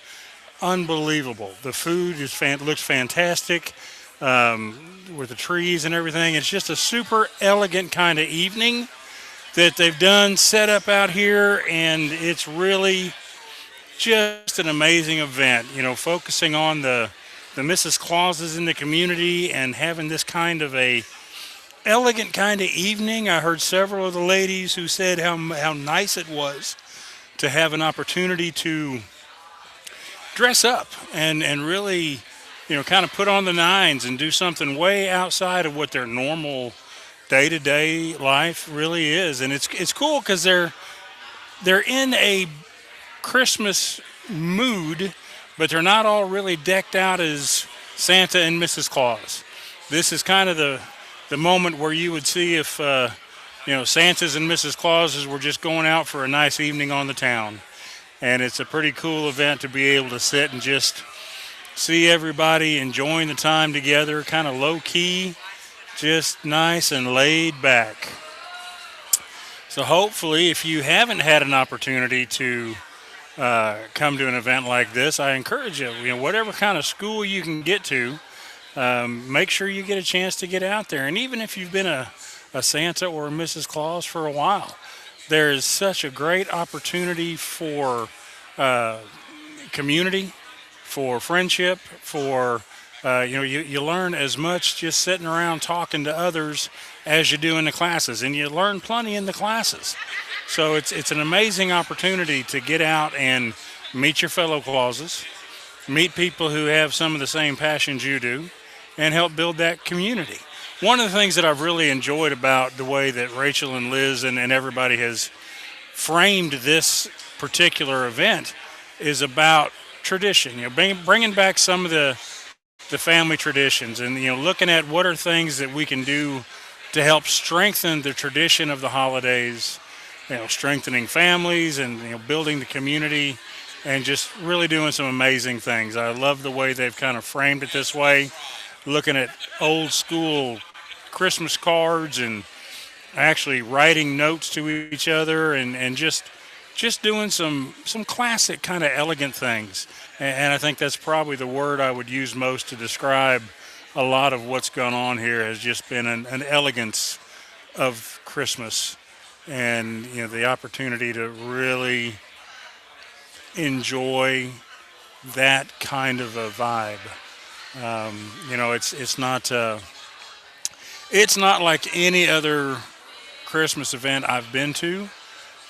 unbelievable. The food looks fantastic, with the trees and everything. It's just a super elegant kind of evening that they've done set up out here, and it's really just an amazing event. You know, focusing on the Mrs. Clauses in the community and having this kind of a elegant kind of evening. I heard several of the ladies who said how nice it was to have an opportunity to dress up and really, you know, kind of put on the nines and do something way outside of what their normal day-to-day life really is. And it's cool because they're in a Christmas mood, but they're not all really decked out as Santa and Mrs. Claus. This is kind of the moment where you would see if you know, Santas and Mrs. Clauses were just going out for a nice evening on the town. And it's a pretty cool event to be able to sit and just see everybody enjoying the time together, kind of low key, just nice and laid back. So hopefully, if you haven't had an opportunity to come to an event like this, I encourage you, you know, whatever kind of school you can get to, make sure you get a chance to get out there. And even if you've been a Santa or a Mrs. Claus for a while, there is such a great opportunity for community, for friendship, for you know, you learn as much just sitting around talking to others as you do in the classes, and you learn plenty in the classes. So it's an amazing opportunity to get out and meet your fellow Clauses, meet people who have some of the same passions you do, and help build that community. One of the things that I've really enjoyed about the way that Rachel and Liz and everybody has framed this particular event is about tradition. You know, bringing back some of the family traditions, and, you know, looking at what are things that we can do to help strengthen the tradition of the holidays, you know, strengthening families and, you know, building the community, and just really doing some amazing things. I love the way they've kind of framed it this way, looking at old school Christmas cards and actually writing notes to each other, and just doing some classic kind of elegant things. And I think that's probably the word I would use most to describe a lot of what's gone on here, has just been an elegance of Christmas, and, you know, the opportunity to really enjoy that kind of a vibe. You know, it's not like any other Christmas event I've been to.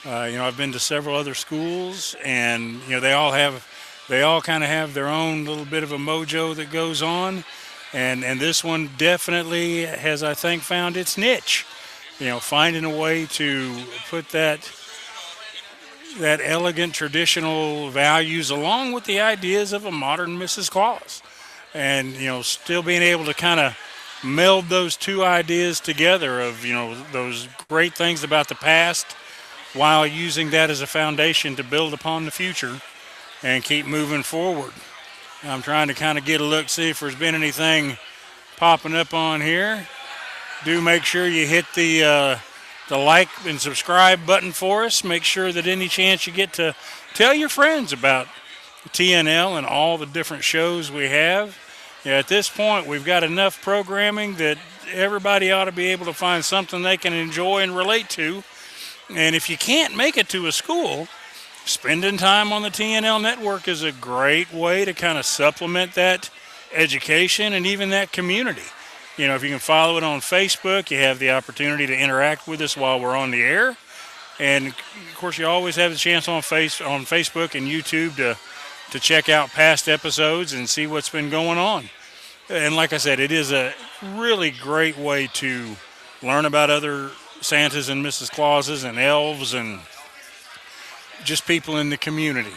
You know, I've been to several other schools, and, you know, they all kind of have their own little bit of a mojo that goes on, and this one definitely has, I think, found its niche. You know, finding a way to put that elegant traditional values along with the ideas of a modern Mrs. Claus, and, you know, still being able to kind of meld those two ideas together of, you know, those great things about the past, while using that as a foundation to build upon the future and keep moving forward. I'm trying to kind of get a look, see if there's been anything popping up on here. Do make sure you hit the like and subscribe button for us. Make sure that any chance you get to tell your friends about TNL and all the different shows we have. Yeah, at this point, we've got enough programming that everybody ought to be able to find something they can enjoy and relate to. And if you can't make it to a school, spending time on the TNL network is a great way to kind of supplement that education and even that community. You know, if you can follow it on Facebook, you have the opportunity to interact with us while we're on the air. And, of course, you always have the chance on Facebook and YouTube to check out past episodes and see what's been going on. And like I said, it is a really great way to learn about other Santas and Mrs. Clauses and elves and just people in the community.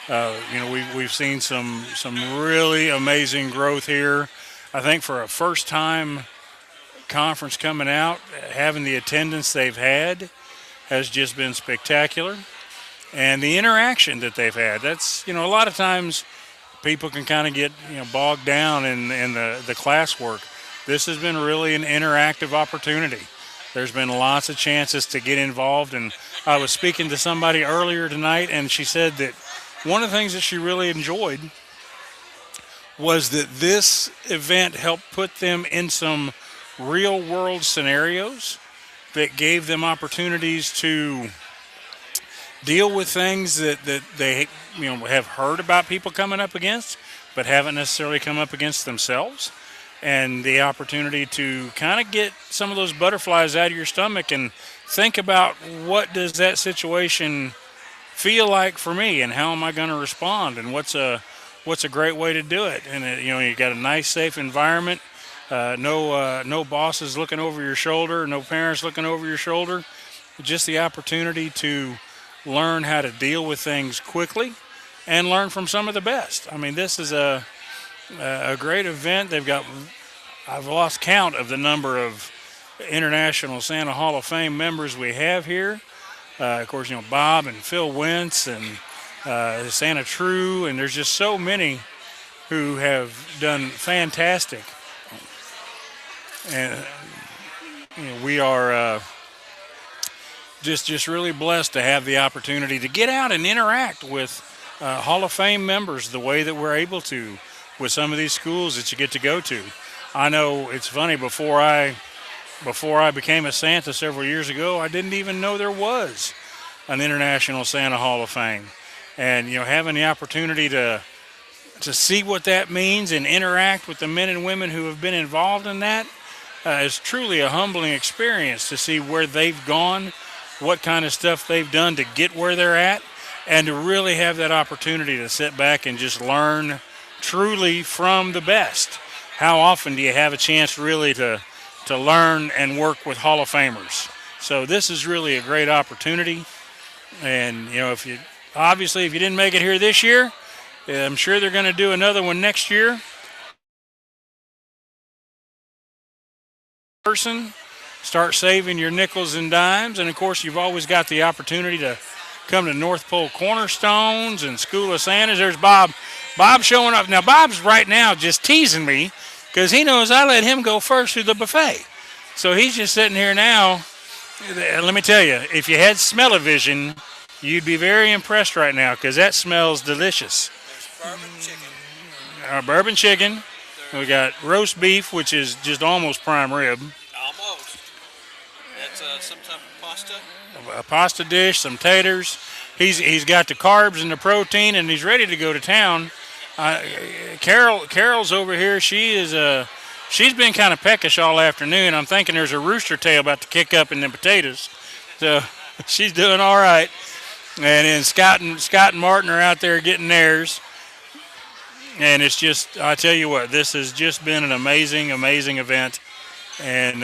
We've seen some really amazing growth here. I think for a first time conference coming out, having the attendance they've had has just been spectacular, and the interaction that they've had. That's a lot of times people can kind of get bogged down in the classwork. This has been really an interactive opportunity. There's been lots of chances to get involved, and I was speaking to somebody earlier tonight, and she said that one of the things that she really enjoyed was that this event helped put them in some real world scenarios that gave them opportunities to deal with things that they have heard about people coming up against, but haven't necessarily come up against themselves, and the opportunity to kind of get some of those butterflies out of your stomach and think about what does that situation feel like for me, and how am I going to respond, and what's a great way to do it. And you got a nice, safe environment. No bosses looking over your shoulder, no parents looking over your shoulder. Just the opportunity to learn how to deal with things quickly and learn from some of the best. I mean, this is a great event. I've lost count of the number of International Santa Hall of Fame members we have here. Of course, Bob and Phil Wentz and Santa True, and there's just so many who have done fantastic. And we are just really blessed to have the opportunity to get out and interact with Hall of Fame members the way that we're able to with some of these schools that you get to go to. I know it's funny, before I became a Santa several years ago, I didn't even know there was an International Santa Hall of Fame. And having the opportunity to see what that means and interact with the men and women who have been involved in that is truly a humbling experience, to see where they've gone, what kind of stuff they've done to get where they're at, and to really have that opportunity to sit back and just learn truly from the best. How often do you have a chance really to learn and work with Hall of Famers? So this is really a great opportunity. And if you didn't make it here this year, I'm sure they're going to do another one next year. Start saving your nickels and dimes, and of course you've always got the opportunity to come to North Pole Cornerstones and School of Santas. There's Bob showing up now. Bob's right now just teasing me because he knows I let him go first through the buffet, so he's just sitting here now. Let me tell you, if you had smell-o-vision, you'd be very impressed right now, because that smells delicious. Bourbon chicken. We got roast beef, which is just almost prime rib. Almost. That's some type of pasta. A pasta dish, some taters. He's got the carbs and the protein, and he's ready to go to town. Carol's over here. She's been kind of peckish all afternoon. I'm thinking there's a rooster tail about to kick up in the potatoes, so she's doing all right. And then Scott and Martin are out there getting theirs. And it's just, I tell you what, this has just been an amazing, amazing event. And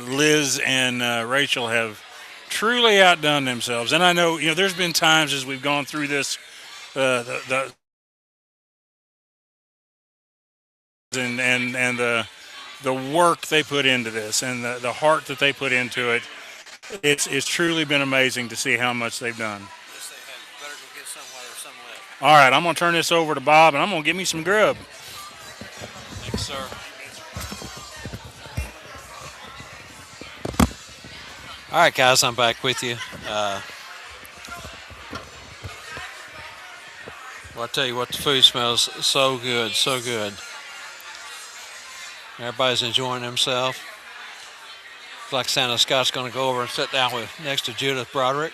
Liz and Rachel have truly outdone themselves. And I know, there's been times as we've gone through this, the work they put into this, and the heart that they put into it. It's truly been amazing to see how much they've done. Yes, they have. Better go get some while there's some left. All right, I'm going to turn this over to Bob, and I'm going to give me some grub. Thanks, sir. All right, guys, I'm back with you. Well, I tell you what, the food smells so good, so good. Everybody's enjoying themselves. Looks like Santa Scott's going to go over and sit down next to Judith Broderick.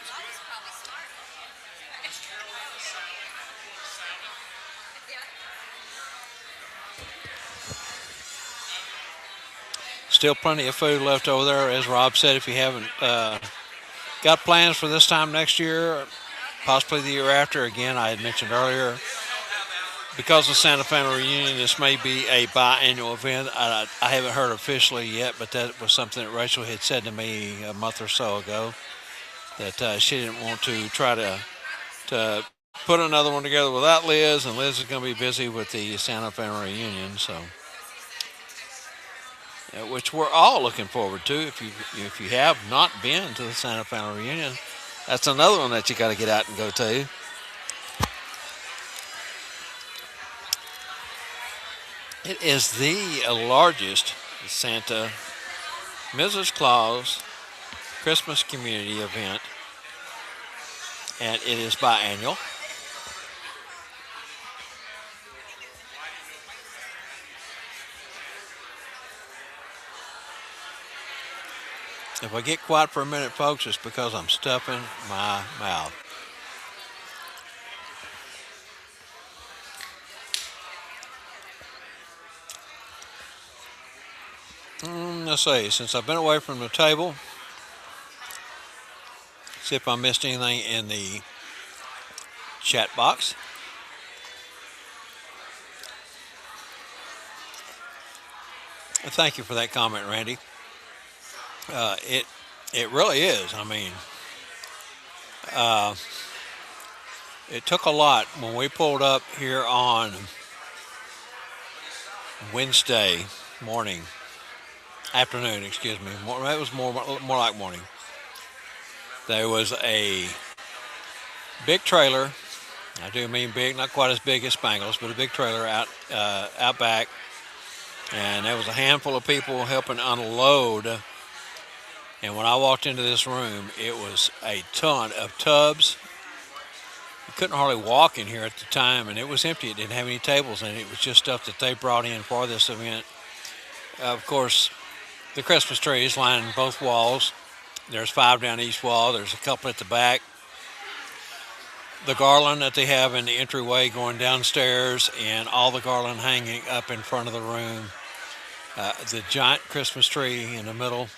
Still plenty of food left over there, as Rob said. If you haven't got plans for this time next year, possibly the year after, again, I had mentioned earlier, because of Santa Fe reunion, this may be a biannual event. I haven't heard officially yet, but that was something that Rachel had said to me a month or so ago that she didn't want to try to put another one together without Liz, and Liz is going to be busy with the Santa Fe reunion, so which we're all looking forward to. If you have not been to the Santa Fe reunion, that's another one that you got to get out and go to. It is the largest Santa Mrs. Claus Christmas community event, and it is biannual. If I get quiet for a minute, folks, it's because I'm stuffing my mouth. Let's see, since I've been away from the table, see if I missed anything in the chat box. Thank you for that comment, Randy. It really is. I mean, uh, it took a lot when we pulled up here on Wednesday morning, afternoon. Excuse me. It was more like morning. There was a big trailer. I do mean big, not quite as big as Spangles, but a big trailer out back, and there was a handful of people helping unload. And when I walked into this room, it was a ton of tubs. You couldn't hardly walk in here at the time, and it was empty. It didn't have any tables in it. It was just stuff that they brought in for this event. Of course, the Christmas trees lining both walls. There's 5 down each wall. There's a couple at the back. The garland that they have in the entryway going downstairs, and all the garland hanging up in front of the room. The giant Christmas tree in the middle.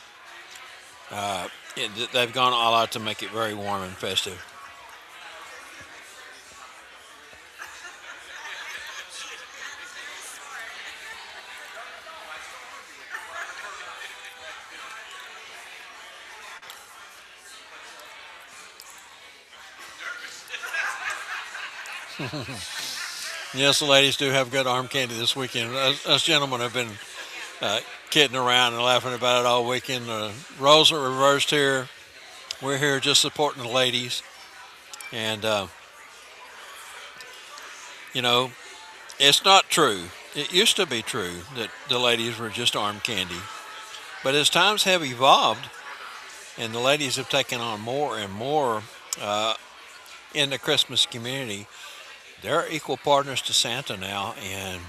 They've gone all out to make it very warm and festive. Yes, the ladies do have good arm candy this weekend. Us gentlemen have been kidding around and laughing about it all weekend. Roles are reversed here. We're here just supporting the ladies. And, you know, it's not true. It used to be true that the ladies were just arm candy. But as times have evolved and the ladies have taken on more and more in the Christmas community, they're equal partners to Santa now, and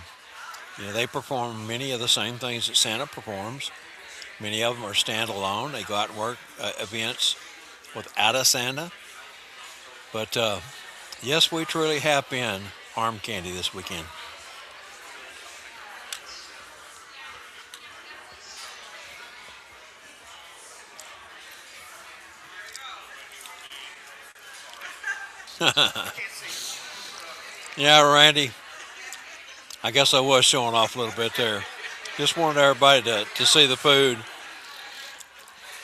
they perform many of the same things that Santa performs. Many of them are standalone. They go out and work events without a Santa. But yes, we truly have been arm candy this weekend. Yeah, Randy, I guess I was showing off a little bit there. Just wanted everybody to see the food.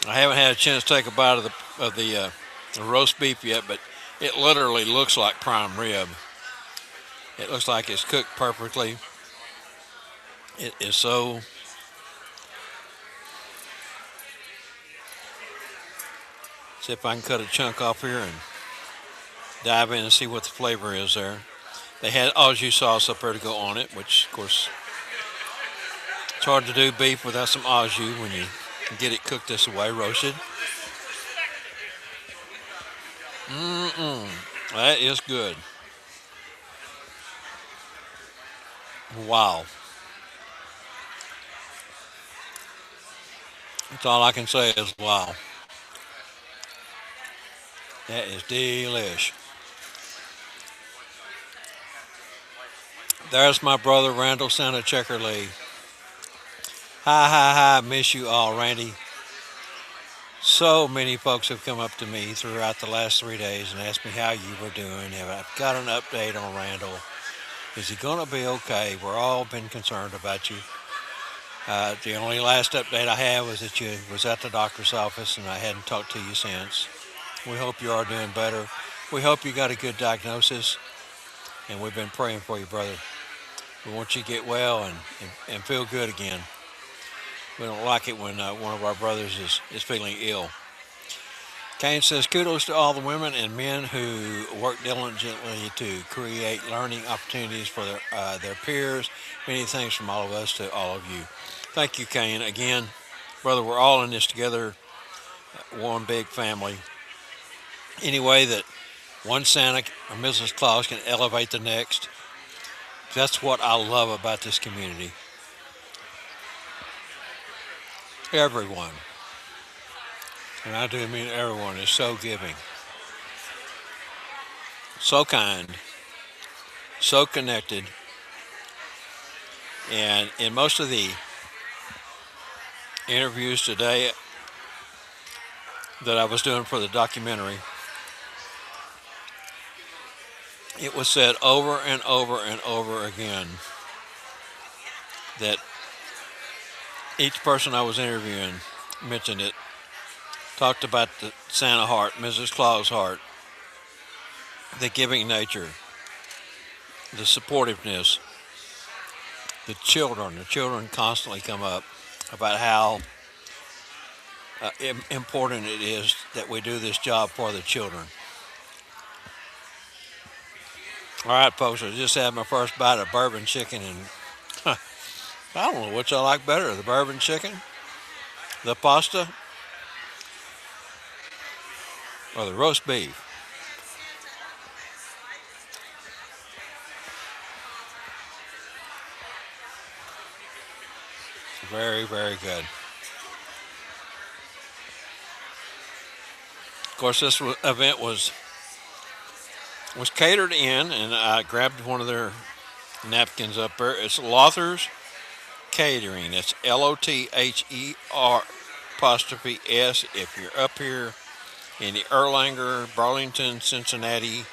I haven't had a chance to take a bite of the roast beef yet, but it literally looks like prime rib. It looks like it's cooked perfectly. It is so. See if I can cut a chunk off here and dive in and see what the flavor is there. They had au jus sauce up there to go on it, which, of course, it's hard to do beef without some au jus when you get it cooked this way, roasted. That is good. Wow. That's all I can say is wow. That is delish. There's my brother Randall Santa Checker Lee. Hi, hi, hi. Miss you all, Randy. So many folks have come up to me throughout the last 3 days and asked me how you were doing. Have I got an update on Randall? Is he going to be okay? We're all been concerned about you. The only last update I have was that you was at the doctor's office, and I hadn't talked to you since. We hope you are doing better. We hope you got a good diagnosis, and we've been praying for you, brother. We want you to get well and feel good again. We don't like it when one of our brothers is feeling ill. Kane says, kudos to all the women and men who work diligently to create learning opportunities for their peers. Many thanks from all of us to all of you. Thank you, Kane. Again, brother, we're all in this together, one big family. Any way that one Santa or Mrs. Claus can elevate the next, that's what I love about this community. Everyone, and I do mean everyone, is so giving, so kind, so connected. And in most of the interviews today that I was doing for the documentary, it was said over and over and over again that each person I was interviewing mentioned it, talked about the Santa heart, Mrs. Claus heart, the giving nature, the supportiveness, the children. The children constantly come up about how important it is that we do this job for the children. All right, folks, I just had my first bite of bourbon chicken, and I don't know which I like better, the bourbon chicken, the pasta, or the roast beef. Very, very good. Of course, this event was catered in, and I grabbed one of their napkins up there. It's Lothers Catering. It's Lother apostrophe S. If you're up here in the Erlanger, Burlington, Cincinnati,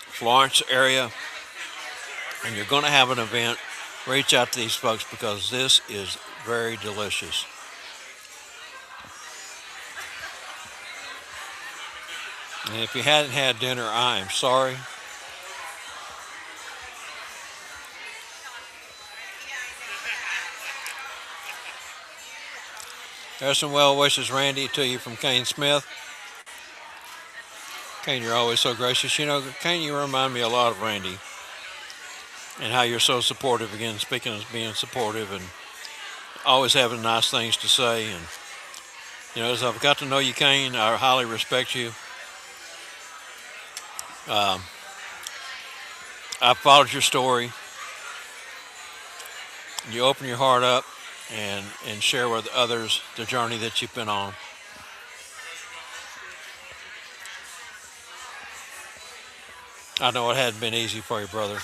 Florence area, and you're going to have an event, reach out to these folks because this is very delicious. And if you hadn't had dinner, I am sorry. There's some well wishes, Randy, to you from Kane Smith. Kane, you're always so gracious. You know, Kane, you remind me a lot of Randy and how you're so supportive. Again, speaking of being supportive and always having nice things to say. And, you know, as I've got to know you, Kane, I highly respect you. I've followed your story. You open your heart up and share with others the journey that you've been on. I know it hadn't been easy for you, brother.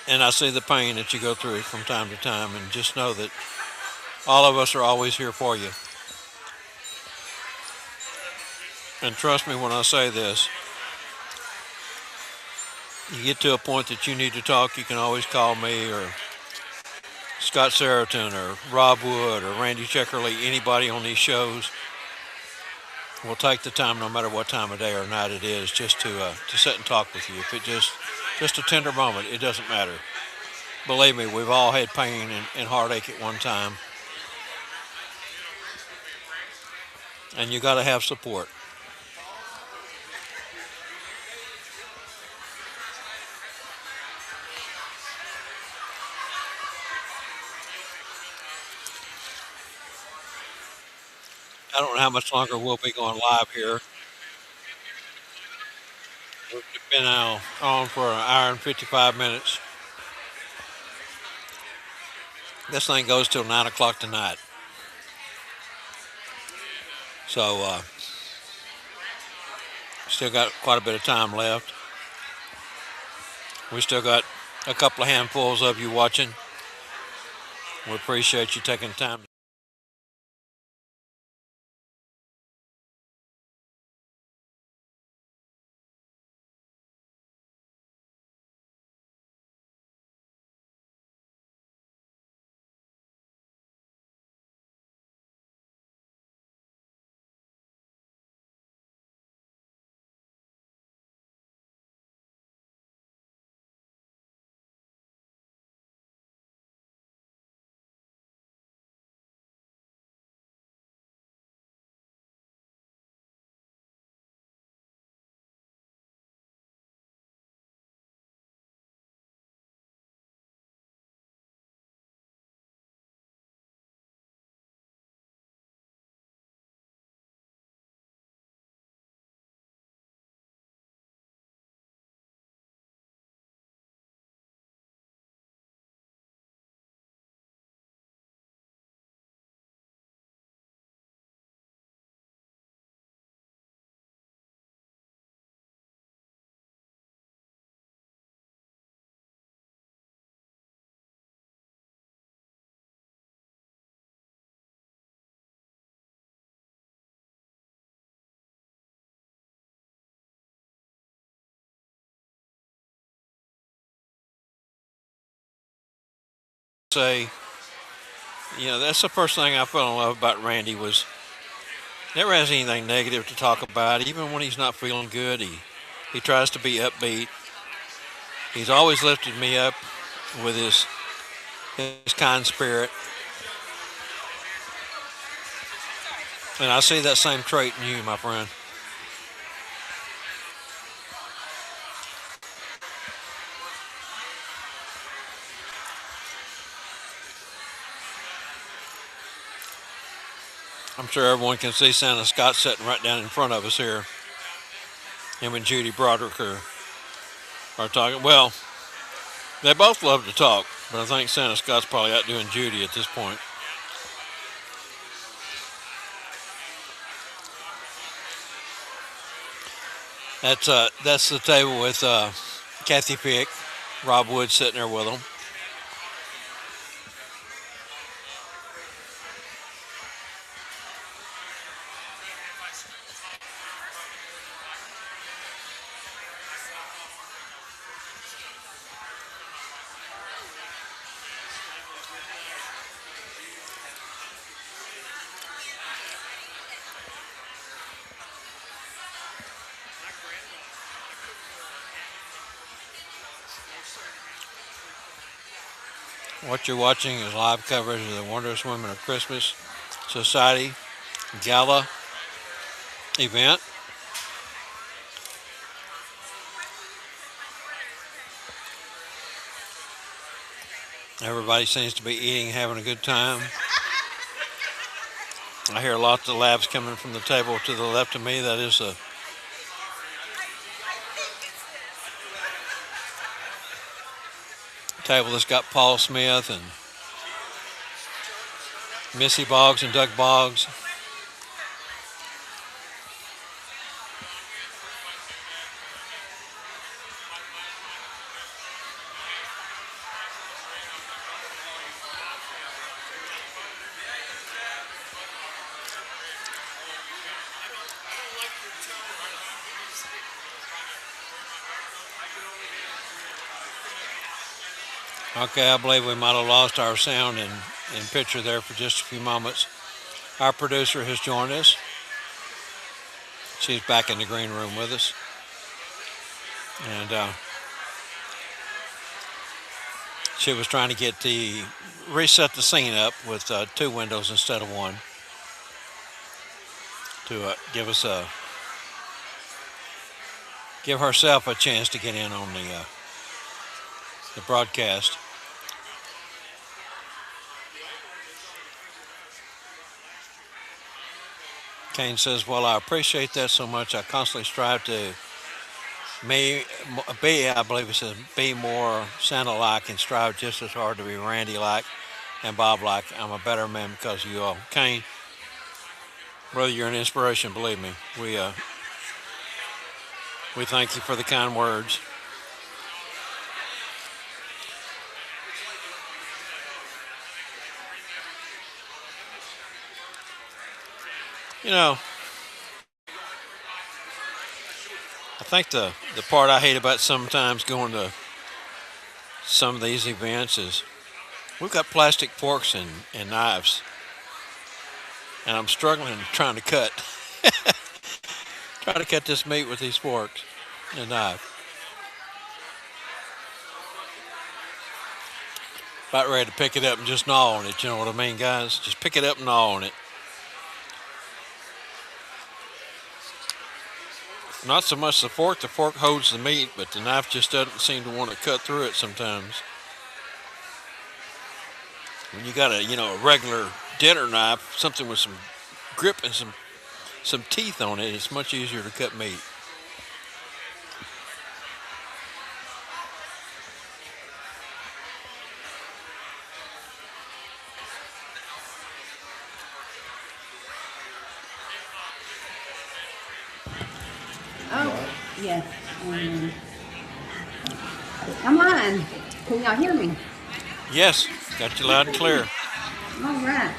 And I see the pain that you go through from time to time, and just know that all of us are always here for you. And trust me when I say this, you get to a point that you need to talk, you can always call me or Scott Saraton or Rob Wood or Randy Checkerly, anybody on these shows. We'll take the time, no matter what time of day or night it is, just to sit and talk with you. If it just a tender moment, it doesn't matter. Believe me, we've all had pain and heartache at one time. And you got to have support. I don't know how much longer we'll be going live here. We've been on for an hour and 55 minutes. This thing goes till 9 o'clock tonight. So, still got quite a bit of time left. We still got a couple of handfuls of you watching. We appreciate you taking time. say, that's the first thing I fell in love about Randy was never has anything negative to talk about. Even when he's not feeling good, he tries to be upbeat. He's always lifted me up with his kind spirit, and I see that same trait in you, my friend. I'm sure everyone can see Santa Scott sitting right down in front of us here. Him and Judy Broderick are talking. Well, they both love to talk, but I think Santa Scott's probably outdoing Judy at this point. That's the table with Kathy Pick, Rob Wood sitting there with them. What you're watching is live coverage of the Wondrous Women of Christmas Society Gala event. Everybody seems to be eating, having a good time. I hear lots of laughs coming from the table to the left of me. That is a table that's got Paul Smith and Missy Boggs and Doug Boggs. Okay, I believe we might have lost our sound and picture there for just a few moments. Our producer has joined us. She's back in the green room with us. And she was trying to reset the scene up with two windows instead of one to give herself a chance to get in on the broadcast. Kane says, well, I appreciate that so much. I constantly strive to I believe it says, be more Santa-like and strive just as hard to be Randy-like and Bob-like. I'm a better man because of you all. Kane, brother, you're an inspiration, believe me. We thank you for the kind words. You know, I think the part I hate about sometimes going to some of these events is we've got plastic forks and knives, and I'm struggling trying to cut this meat with these forks and knife. About ready to pick it up and just gnaw on it. You know what I mean, guys? Just pick it up and gnaw on it. Not so much the fork. The fork holds the meat, but the knife just doesn't seem to want to cut through it sometimes. When you got a regular dinner knife, something with some grip and some teeth on it, it's much easier to cut meat. Oh, yes. Come on. Can y'all hear me? Yes, got you loud and clear. All right.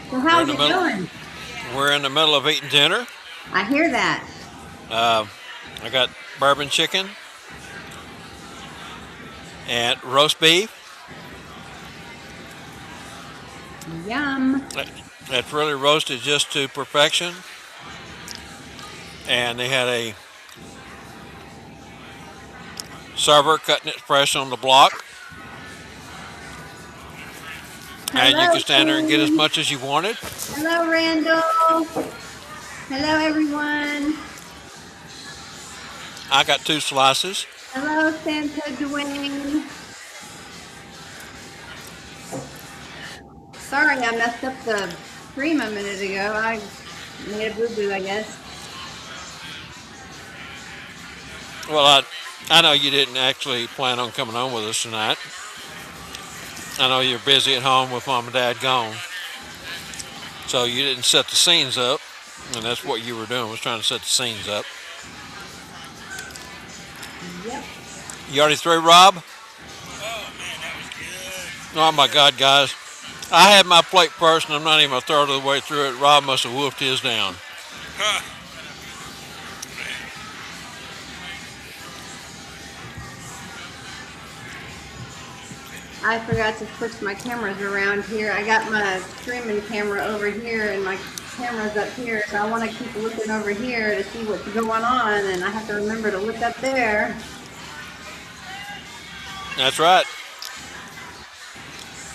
So We're how's in it the middle. going? We're in the middle of eating dinner. I hear that. I got bourbon chicken, And roast beef. Yum. That's really roasted just to perfection. And they had a server cutting it fresh on the block. And you Hello, could stand there and get as Queen. much as you wanted. Hello, Randall. Hello, everyone. I got 2 slices. Hello, Santa Dwayne. Sorry, I messed up the stream a minute ago. I made a boo-boo, I guess. Well, I know you didn't actually plan on coming on with us tonight. I know you're busy at home with mom and dad gone. So you didn't set the scenes up. And that's what you were doing, was trying to set the scenes up. Yep. You already through, Rob? Oh man, that was good. Oh my God, guys. I had my plate first and I'm not even a third of the way through it. Rob must have wolfed his down. Huh. I forgot to switch my cameras around here. I got my streaming camera over here and my camera's up here, so I want to keep looking over here to see what's going on, and I have to remember to look up there. That's right.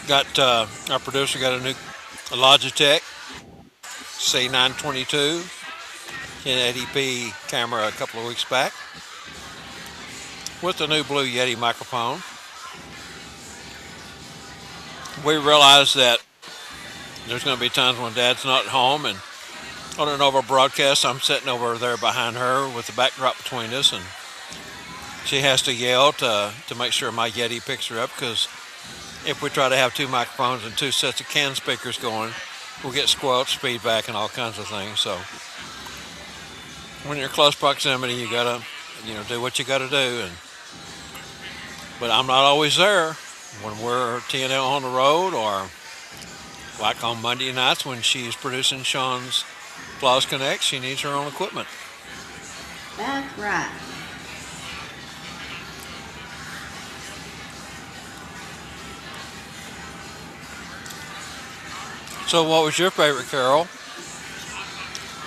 Got our producer got a new Logitech C922 1080p camera a couple of weeks back with the new Blue Yeti microphone. We realized that there's going to be times when Dad's not at home, and on an over broadcast, I'm sitting over there behind her with the backdrop between us, and she has to yell to make sure my Yeti picks her up, because if we try to have 2 microphones and 2 sets of can speakers going, we'll get squelch, feedback, and all kinds of things. So when you're in close proximity, you gotta, do what you gotta do. But I'm not always there when we're TNL on the road, or like on Monday nights when she's producing Sean's Flaws Connect. She needs her own equipment. That's right. So what was your favorite, Carol?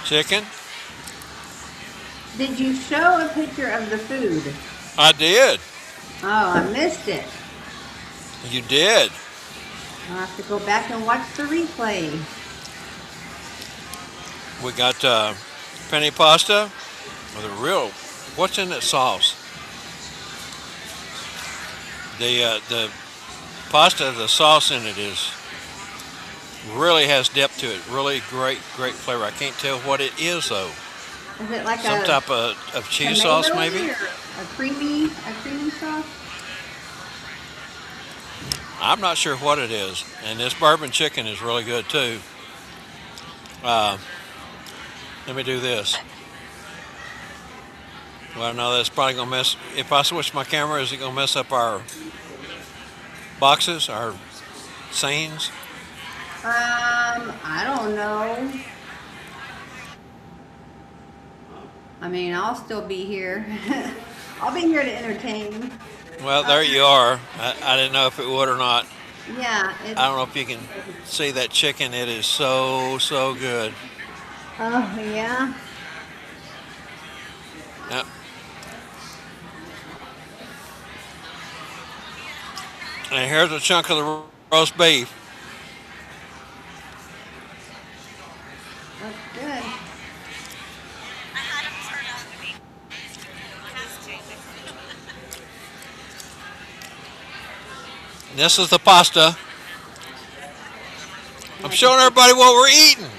Chicken? Did you show a picture of the food? I did. Oh, I missed it. You did. I'll have to go back and watch the replay. We got penne pasta with a real. What's in that sauce? The pasta, the sauce in it is really has depth to it. Really great flavor. I can't tell what it is though. Is it like Some a type of cheese tomato sauce maybe? or a creamy sauce? I'm not sure what it is. And this bourbon chicken is really good too. Let me do this. Well, no, that's probably gonna mess. If I switch my camera, is it gonna mess up our boxes, our scenes? I don't know. I mean, I'll still be here. I'll be here to entertain. Well, there you are. I didn't know if it would or not. Yeah. I don't know if you can see that chicken. It is so good. Oh, yeah. Yep. And here's a chunk of the roast beef. That's good. And this is the pasta. I'm showing everybody what we're eating.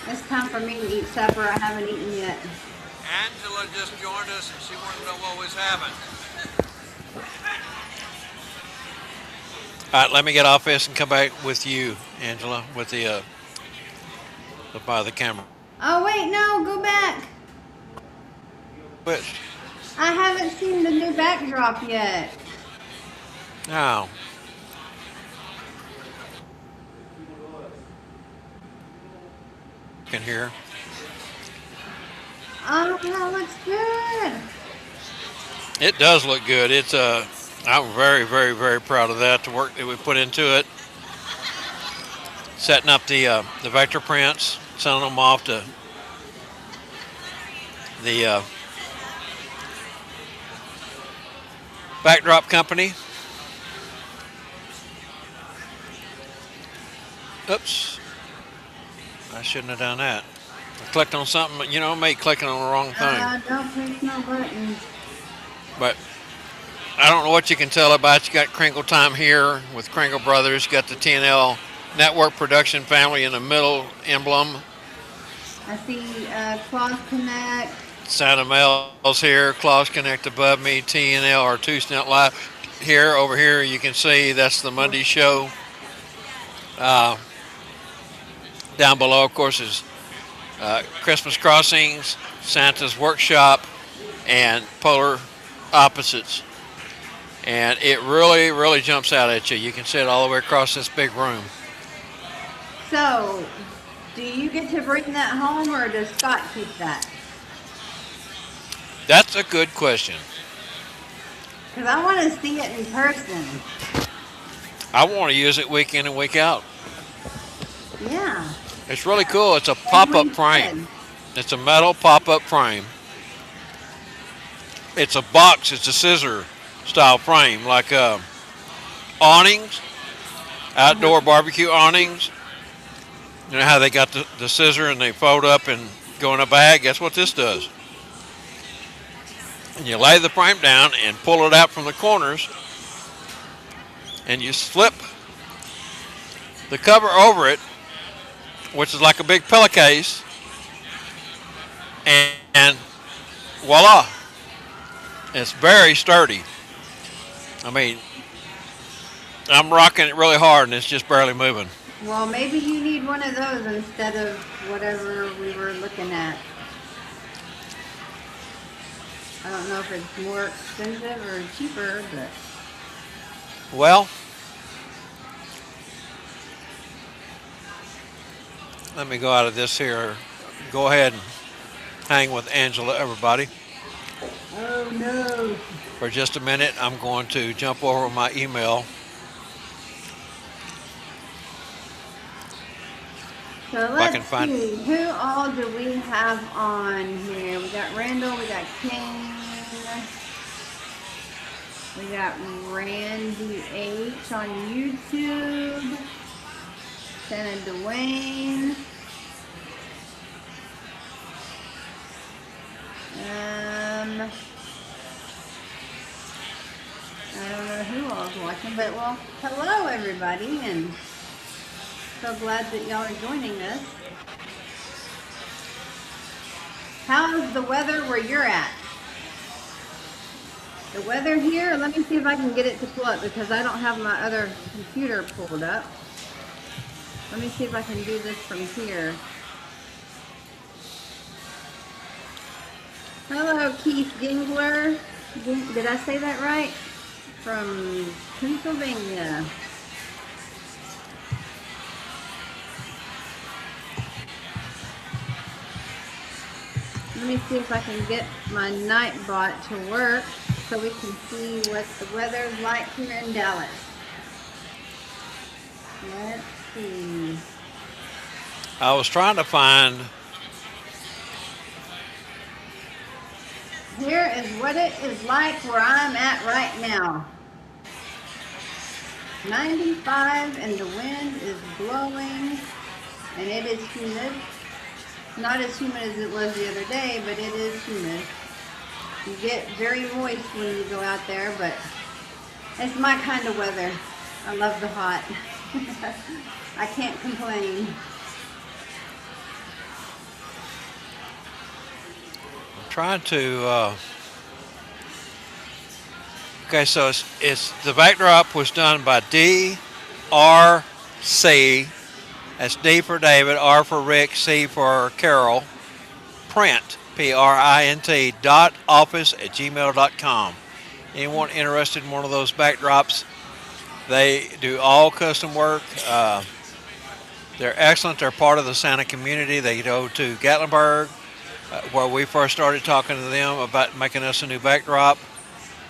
It's time for me to eat supper. I haven't eaten yet. Angela just joined us and she wanted to know what was having. All right, let me get off this and come back with you, Angela, with the by the camera. Oh, wait, no, go back. Which? I haven't seen the new backdrop yet. Now. Can hear. Oh, that looks good. It does look good. I'm very, very, very proud of that. The work that we put into it, setting up the vector prints, sending them off to the backdrop company. Oops, I shouldn't have done that. I clicked on something, me clicking on the wrong thing. Don't push no buttons. But I don't know what you can tell about. You got Crinkle Time here with Crinkle Brothers. You got the TNL Network Production Family in the middle emblem. I see Claws Connect. Santa Mel's here. Claus Connect above me. TNL or Two Snout Live here. Over here you can see that's the Monday show. Down below, of course, is Christmas Crossings, Santa's Workshop, and Polar Opposites. And it really, really jumps out at you. You can see it all the way across this big room. So, do you get to bring that home, or does Scott keep that? That's a good question. Because I want to see it in person. I want to use it week in and week out. Yeah. It's really cool. It's a pop-up frame. It's a metal pop-up frame. It's a box. It's a scissor style frame, like awnings, outdoor barbecue awnings. You know how they got the scissor and they fold up and go in a bag? That's what this does. And you lay the frame down and pull it out from the corners, and you slip the cover over it, which is like a big pillowcase, and voila. It's very sturdy. I mean, I'm rocking it really hard and it's just barely moving. Well, maybe you need one of those instead of whatever we were looking at. I don't know if it's more expensive or cheaper, but... Well, let me go out of this here. Go ahead and hang with Angela, everybody. Oh, no. For just a minute, I'm going to jump over my email. So I let's can find- see, who all do we have on here? We got Randall, we got Kane, we got Randy H on YouTube, Santa Dwayne, I don't know who all's watching, but well, hello everybody, and so glad that y'all are joining us. How's the weather where you're at? The weather here, let me see if I can get it to pull up because I don't have my other computer pulled up. Let me see if I can do this from here. Hello, Keith Gingler. Did I say that right? From Pennsylvania. Let me see if I can get my Nightbot to work so we can see what the weather's like here in Dallas. Let's see. I was trying to find. Here is what it is like where I'm at right now. 95 and the wind is blowing and it is humid. Not as humid as it was the other day, but it is humid. You get very moist when you go out there, but it's my kind of weather. I love the hot. I can't complain. Trying to. Okay, so it's the backdrop was done by DRC. That's D for David, R for Rick, C for Carol. Print, PRINT, .office@gmail.com. Anyone interested in one of those backdrops? They do all custom work. They're excellent. They're part of the Santa community. They go to Gatlinburg, where we first started talking to them about making us a new backdrop.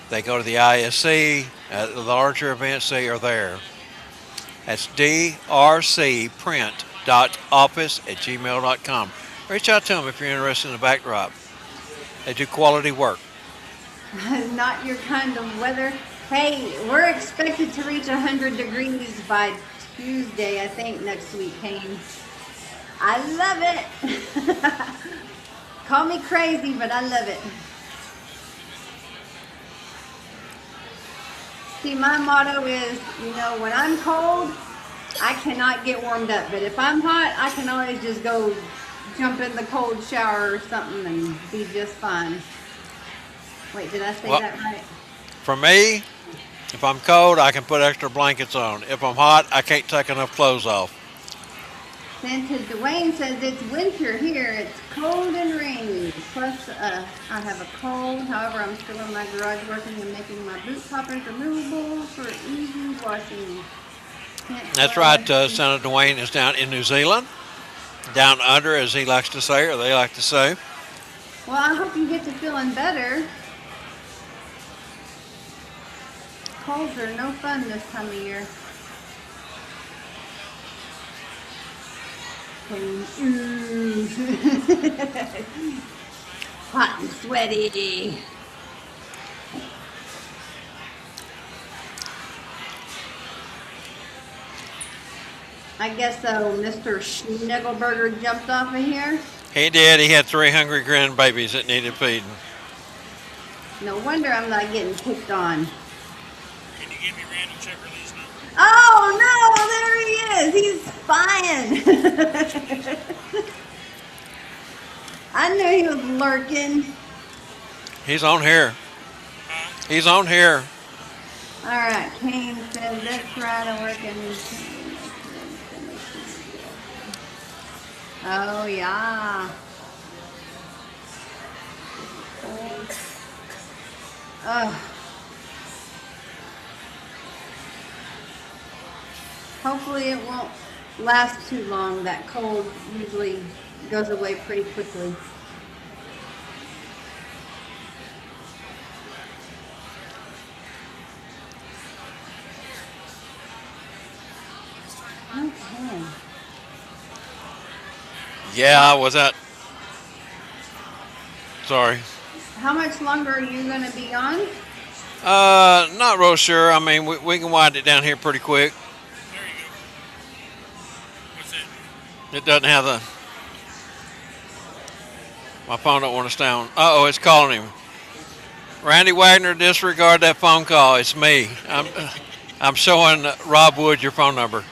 They go to the ISC, the larger events, they are there. That's drcprint.office@gmail.com. Reach out to them if you're interested in the backdrop. They do quality work. Not your kind of weather. Hey, we're expected to reach 100 degrees by Tuesday, I think, next week, Kane. I love it. Call me crazy, but I love it. See, my motto is, when I'm cold, I cannot get warmed up. But if I'm hot, I can always just go jump in the cold shower or something and be just fine. Wait, did I say Well, that right? for me, if I'm cold, I can put extra blankets on. If I'm hot, I can't take enough clothes off. Santa Dwayne says it's winter here. It's cold and rainy. Plus, I have a cold. However, I'm still in my garage working and making my boot toppers removable for easy washing. That's right. Senator Dwayne is down in New Zealand, down under, as he likes to say, or they like to say. Well, I hope you get to feeling better. Colds are no fun this time of year. Ooh. Hot and sweaty. I guess Mr. Schniggleberger jumped off of here. He did. He had 3 hungry grandbabies that needed feeding. No wonder I'm not getting picked on. Can you give me random check release now? Oh no, there he is. He's spying. I knew he was lurking. He's on here. He's on here. All right, Kane says that's right. I'm working. Oh yeah. Oh. Hopefully it won't last too long. That cold usually goes away pretty quickly. Okay. Yeah, was that? Sorry. How much longer are you going to be on? Not real sure. I mean, we can wind it down here pretty quick. There you go. What's that? It doesn't have the. My phone don't want to stay on. Uh oh, it's calling him. Randy Wagner, disregard that phone call. It's me. I'm showing Rob Wood your phone number.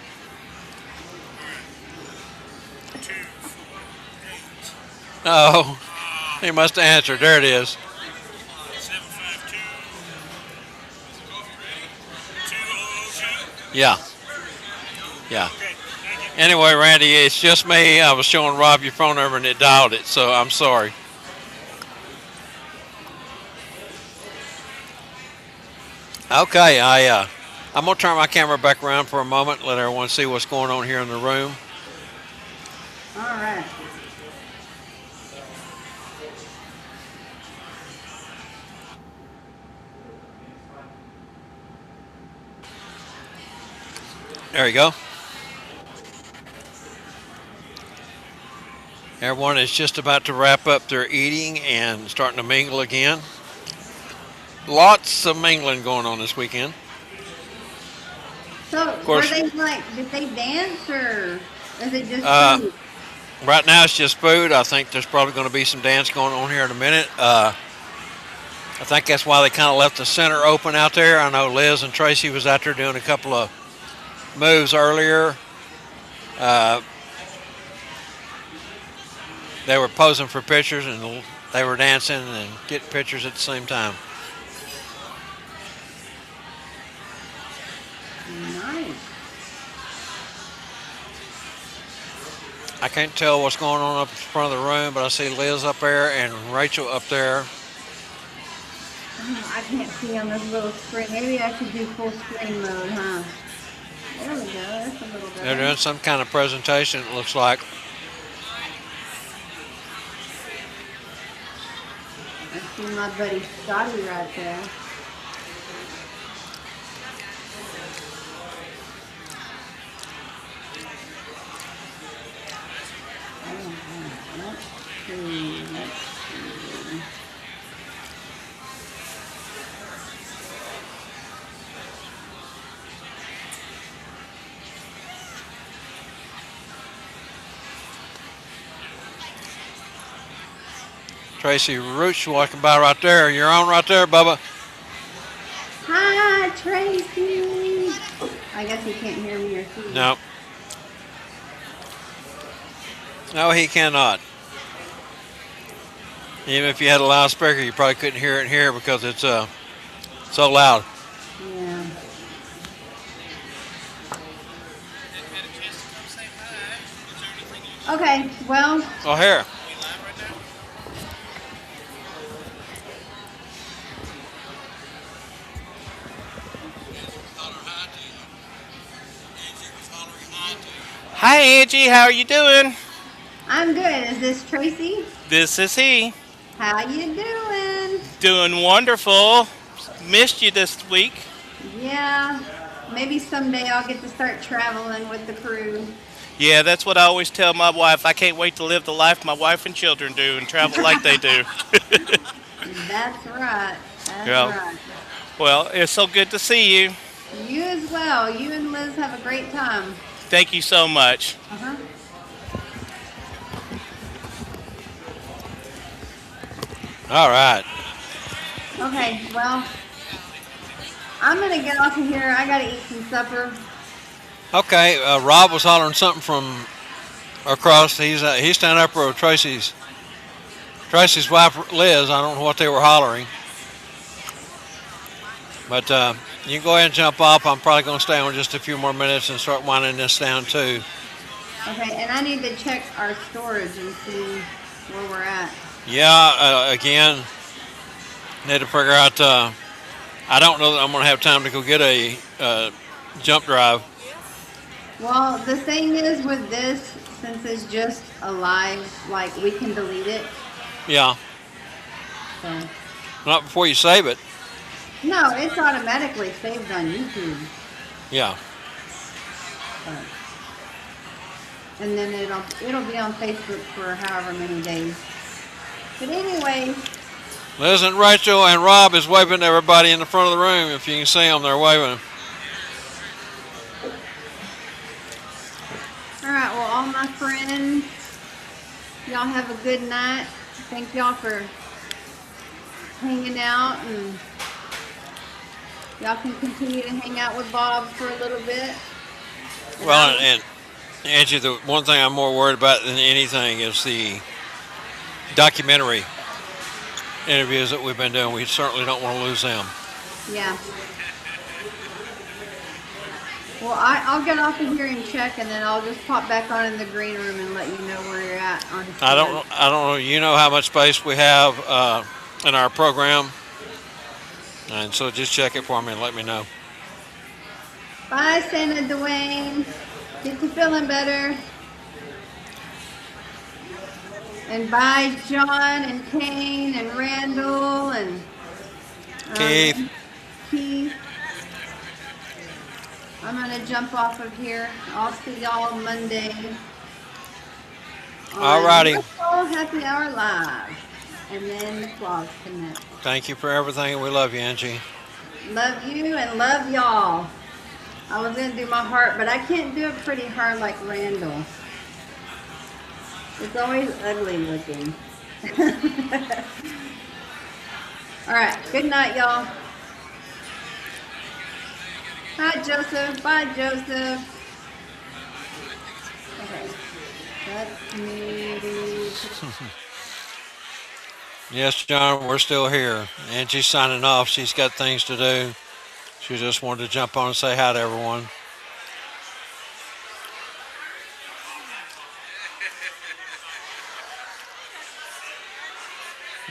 248. Oh, he must have answered. There it is. 752. 2002. Yeah. Yeah. Okay, thank you. Anyway, Randy, it's just me. I was showing Rob your phone number and it dialed it, so I'm sorry. Okay, I'm gonna turn my camera back around for a moment, let everyone see what's going on here in the room. All right. There you go. Everyone is just about to wrap up their eating and starting to mingle again. Lots of mingling going on this weekend. So, course. did they dance or is it just food? Right now it's just food. I think there's probably going to be some dance going on here in a minute. I think that's why they kind of left the center open out there. I know Liz and Tracy was out there doing a couple of moves earlier. They were posing for pictures and they were dancing and getting pictures at the same time. Nice. I can't tell what's going on up in front of the room, but I see Liz up there and Rachel up there. Oh, I can't see on this little screen. Maybe I should do full screen mode, huh? There we go. That's a little better. They're doing some kind of presentation, it looks like. I see my buddy Scotty right there. Let's see. Let's see. Tracy Roots walking by right there. You're on right there, Bubba. Hi, Tracy. I guess he can't hear me or see me. No, no, he cannot. Even if you had a loudspeaker, you probably couldn't hear it in here because it's so loud. Yeah. Okay, well, Oh, here. Hi, Angie. How are you doing? I'm good. Is this Tracy? This is he. How you doing? Doing wonderful. Missed you this week. Yeah, maybe someday I'll get to start traveling with the crew. Yeah, that's what I always tell my wife. I can't wait to live the life my wife and children do and travel like they do. That's right. That's Yeah. right. Well, it's so good to see you. You as well. You and Liz have a great time. Thank you so much. Uh-huh. All right. Okay, well, I'm gonna get off of here. I gotta eat some supper. Okay. Rob was hollering something from across. He's standing up with Tracy's wife Liz. I don't know what they were hollering, but you can go ahead and jump off. I'm probably going to stay on just a few more minutes and start winding this down too. Okay, and I need to check our storage and see where we're at. Yeah. Again, need to figure out. I don't know that I'm going to have time to go get a jump drive. Well, the thing is with this, since it's just a live, like we can delete it. Yeah. So Not before you save it. no, it's automatically saved on YouTube. Yeah. But, and then it'll be on Facebook for however many days. But anyway, Liz and Rachel and Rob is waving to everybody in the front of the room. If you can see them, they're waving. all right. Well, all my friends, y'all have a good night. Thank y'all for hanging out, and y'all can continue to hang out with Bob for a little bit. Well, and Angie, the one thing I'm more worried about than anything is the documentary interviews that we've been doing. We certainly don't want to lose them. Yeah. Well, I'll get off of here and check, and then I'll just pop back on in the green room and let you know where you're at. On I don't know. You know how much space we have in our program, and so just check it for me and let me know. Bye, Santa Dwayne. Get to feeling better. And bye, John and Kane and Randall and Keith. Keith. I'm gonna jump off of here. I'll see y'all Monday. Alrighty. Happy Hour Live. And then the Claws Connect. Thank you for everything. We love you, Angie. Love you and love y'all. I was gonna do my heart, but I can't do a pretty heart like Randall. It's always ugly looking. All right. Good night, y'all. Hi, Joseph. Bye, Joseph. Okay. That's me. Yes, John, we're still here. Angie's signing off. She's got things to do. She just wanted to jump on and say hi to everyone.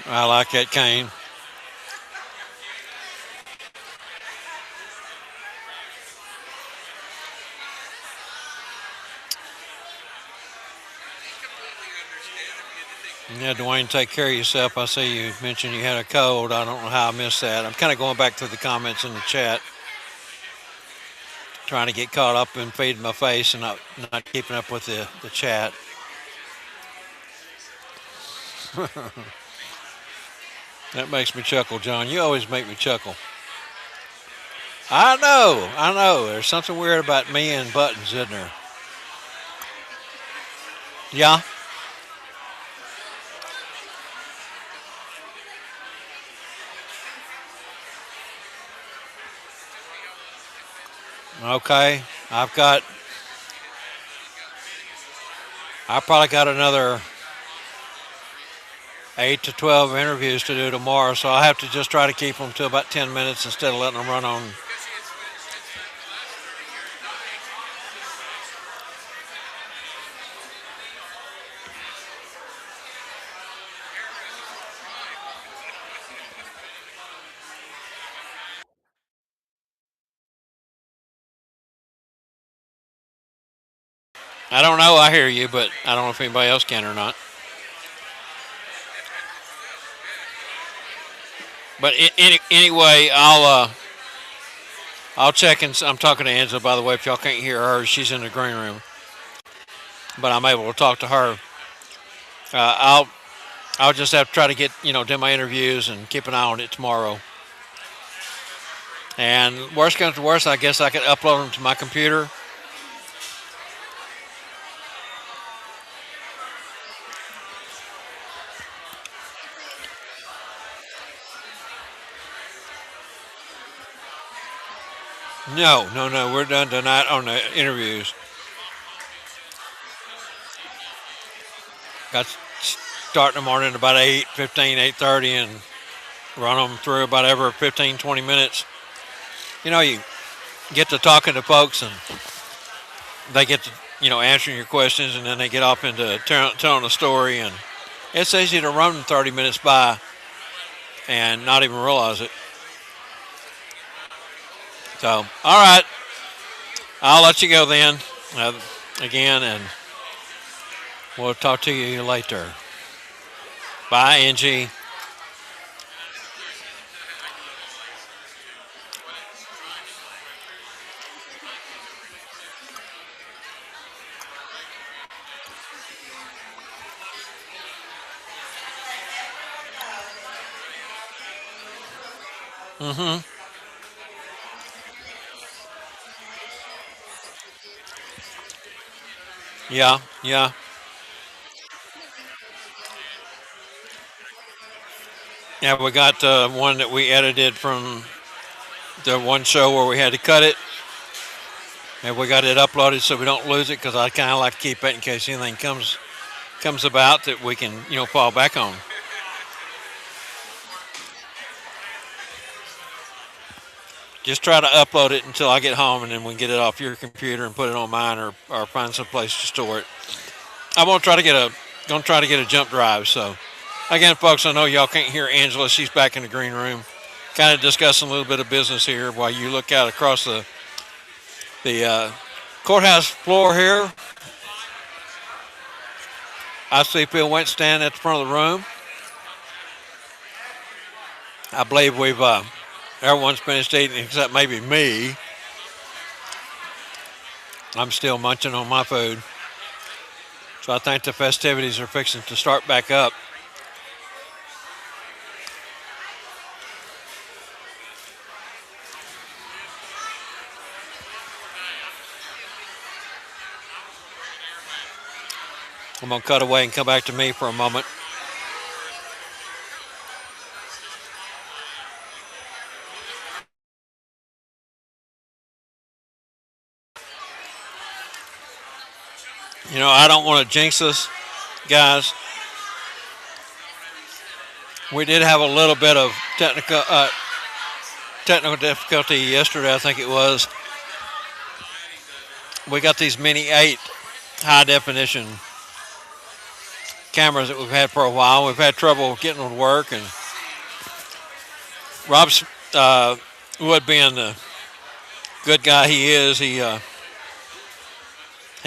I like that cane. Yeah, Dwayne, take care of yourself. I see you mentioned you had a cold. I don't know how I missed that. I'm kind of going back through the comments in the chat, trying to get caught up in feeding my face and not keeping up with the chat. That makes me chuckle, John. You always make me chuckle. I know. There's something weird about me and buttons, isn't there? Yeah. Okay. I probably got another 8 to 12 interviews to do tomorrow, so I'll have to just try to keep them to about 10 minutes instead of letting them run on. I don't know. I hear you, but I don't know if anybody else can or not. But anyway, I'll check and I'm talking to Angela, by the way. If y'all can't hear her, she's in the green room, but I'm able to talk to her. Uh, I'll I'll just have to try to get do my interviews and keep an eye on it tomorrow. And worst comes to worst, I guess I could upload them to my computer. No, no, no. We're done tonight on the interviews. Got start in the morning about 8:15, 8:30, and run them through about every 15, 20 minutes. You get to talking to folks, and they get to answering your questions, and then they get off into telling a story, and it's easy to run 30 minutes by and not even realize it. So, all right, I'll let you go then. Again, and we'll talk to you later. Bye, Angie. Mm-hmm. Yeah, yeah, yeah. We got one that we edited from the one show where we had to cut it, and we got it uploaded so we don't lose it because I kind of like to keep it in case anything comes about that we can fall back on. Just try to upload it until I get home, and then we can get it off your computer and put it on mine, or find some place to store it. I'm gonna try to get a jump drive. So again, folks, I know y'all can't hear Angela. She's back in the green room, kind of discussing a little bit of business here while you look out across the courthouse floor here. I see Phil Wentz standing at the front of the room. I believe everyone's finished eating except maybe me. I'm still munching on my food. So I think the festivities are fixing to start back up. I'm going to cut away and come back to me for a moment. I don't want to jinx us, guys. We did have a little bit of technical difficulty yesterday, I think it was. We got these Mini 8 high definition cameras that we've had for a while. We've had trouble getting them to work, and Rob's Wood, being the good guy he is, he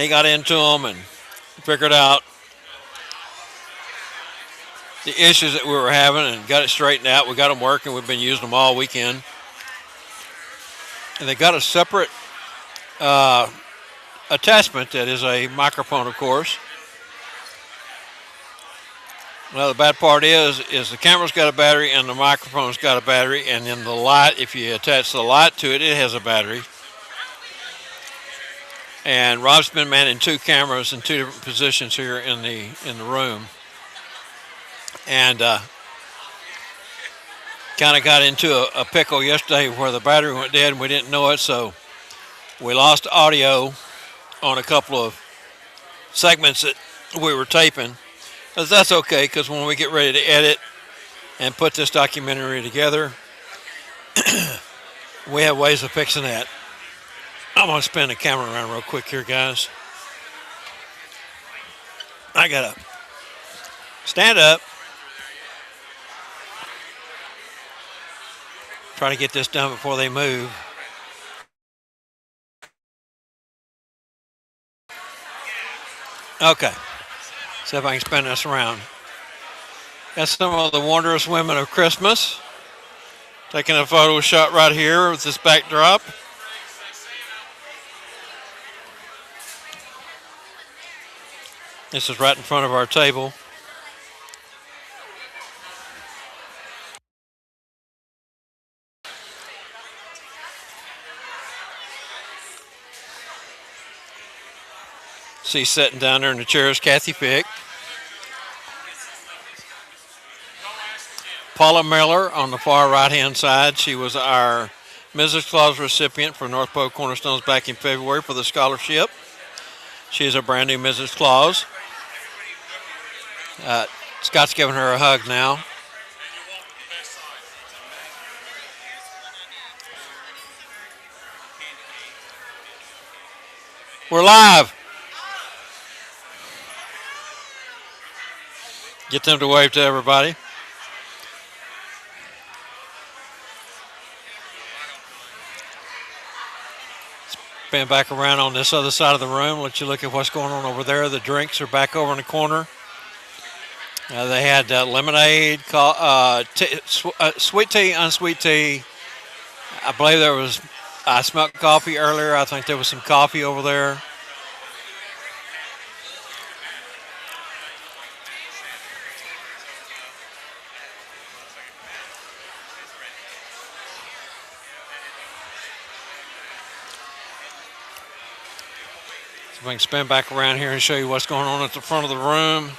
got into them and figured out the issues that we were having and got it straightened out. We got them working. We've been using them all weekend. And they got a separate attachment that is a microphone, of course. Well, the bad part is the camera's got a battery and the microphone's got a battery, and then the light, if you attach the light to it, it has a battery. And Rob's been manning 2 cameras in 2 different positions here in the room, and kind of got into a pickle yesterday where the battery went dead and we didn't know it, so we lost audio on a couple of segments that we were taping. But that's okay, because when we get ready to edit and put this documentary together, we have ways of fixing that. I'm going to spin the camera around real quick here, guys. I got to stand up. Try to get this done before they move. Okay. See if I can spin this around. Got some of the Wondrous women of Christmas. Taking a photo shot right here with this backdrop. This is right in front of our table. See sitting down there in the chair is Kathy Fick. Paula Miller on the far right-hand side. She was our Mrs. Claus recipient for North Pole Cornerstones back in February for the scholarship. She is a brand new Mrs. Claus. Scott's giving her a hug now. We're live. Get them to wave to everybody. Spin back around on this other side of the room. Let you look at what's going on over there. The drinks are back over in the corner. They had lemonade, sweet tea, unsweet tea. I believe I smelled coffee earlier. I think there was some coffee over there. So we can spin back around here and show you what's going on at the front of the room.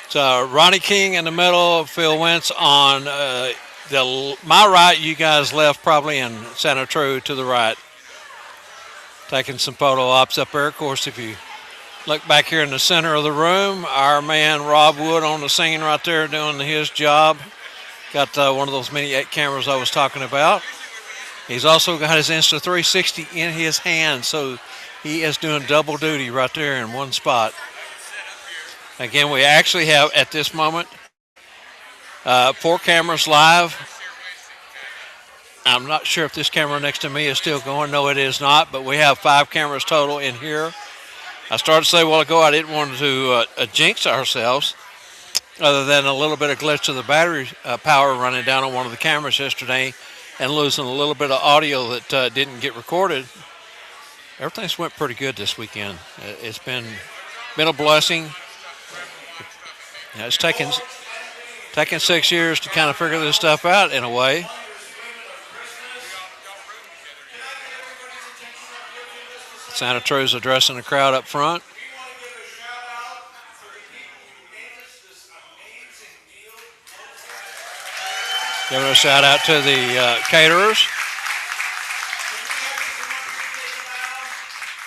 So Ronnie King in the middle, Phil Wentz on my right. You guys left probably in Santa True to the right. Taking some photo ops up there. Of course, if you look back here in the center of the room, our man Rob Wood on the scene right there doing his job. Got one of those Mini 8 cameras I was talking about. He's also got his Insta360 in his hand, so he is doing double duty right there in one spot. Again, we actually have at this moment 4 cameras live. I'm not sure if this camera next to me is still going. No, it is not, but we have 5 cameras total in here. I started to say a while ago I didn't want to jinx ourselves, other than a little bit of glitch of the battery power running down on one of the cameras yesterday and losing a little bit of audio that didn't get recorded. Everything's went pretty good this weekend. It's been a blessing. It's taken 6 years to kind of figure this stuff out in a way. Santa True's addressing the crowd up front. Giving a shout out to the caterers.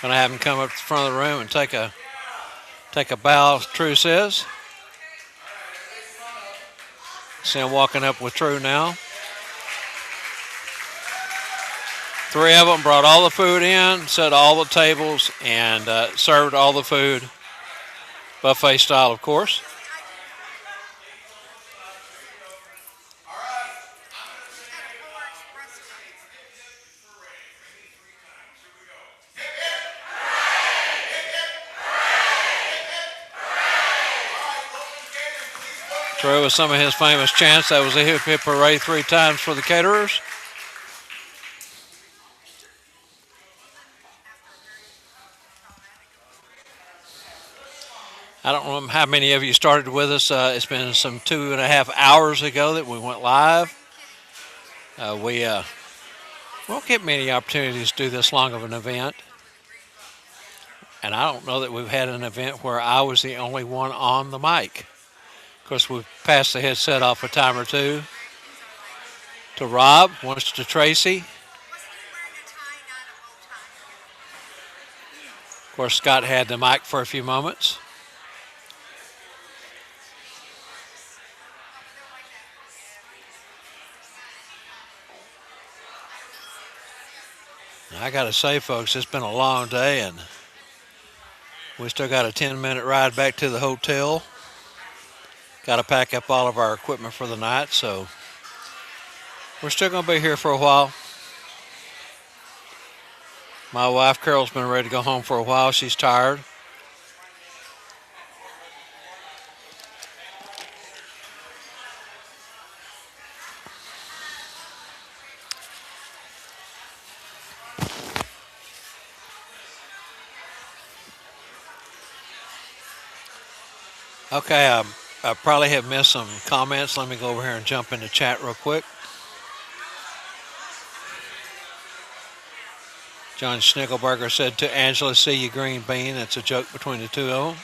Gonna have them come up to the front of the room and take a bow, True says. See him walking up with True now. 3 of them brought all the food in, set all the tables, and served all the food. Buffet style, of course. through with some of his famous chants. That was a hip hip hooray 3 times for the caterers. I don't know how many of you started with us. It's been some 2.5 hours ago that we went live. We won't get many opportunities to do this long of an event. And I don't know that we've had an event where I was the only one on the mic. Of course, we've passed the headset off a time or two to Rob, once to Tracy. Of course, Scott had the mic for a few moments. I got to say, folks, it's been a long day, and we still got a 10-minute ride back to the hotel. Got to pack up all of our equipment for the night, so we're still going to be here for a while. My wife, Carol's been ready to go home for a while. She's tired. Okay, I probably have missed some comments. Let me go over here and jump into chat real quick. John Schnickelberger said to Angela, "See you, green bean." That's a joke between the two of them.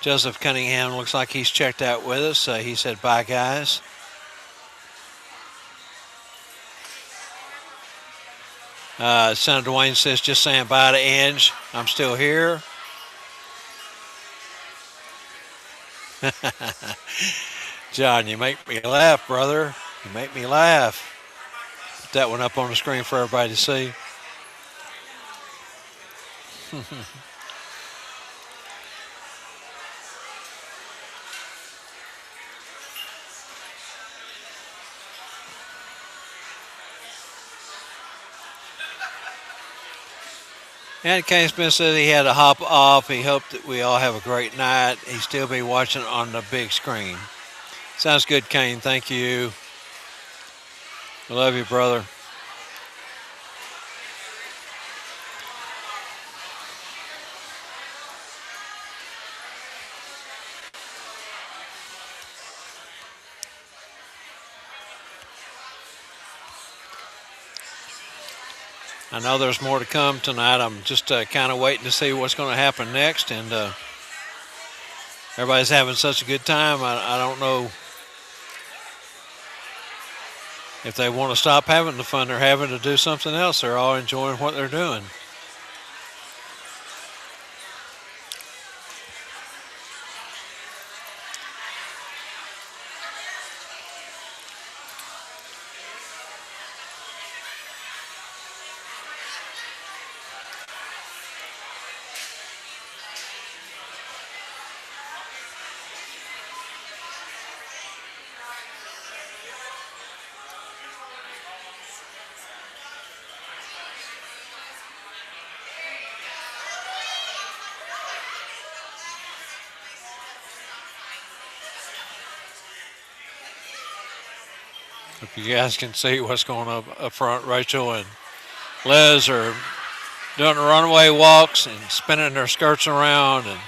Joseph Cunningham looks like he's checked out with us. He said, "Bye, guys." Senator Dwayne says, "Just saying bye to Ange. I'm still here." John, you make me laugh, brother. You make me laugh. Put that one up on the screen for everybody to see. And Kane Smith said he had to hop off. He hoped that we all have a great night. He'd still be watching on the big screen. Sounds good, Kane. Thank you. I love you, brother. I know there's more to come tonight. I'm just kind of waiting to see what's going to happen next. And everybody's having such a good time. I don't know if they want to stop having the fun they're having to do something else. They're all enjoying what they're doing. If you guys can see what's going on up front, Rachel and Liz are doing the runaway walks and spinning their skirts around. And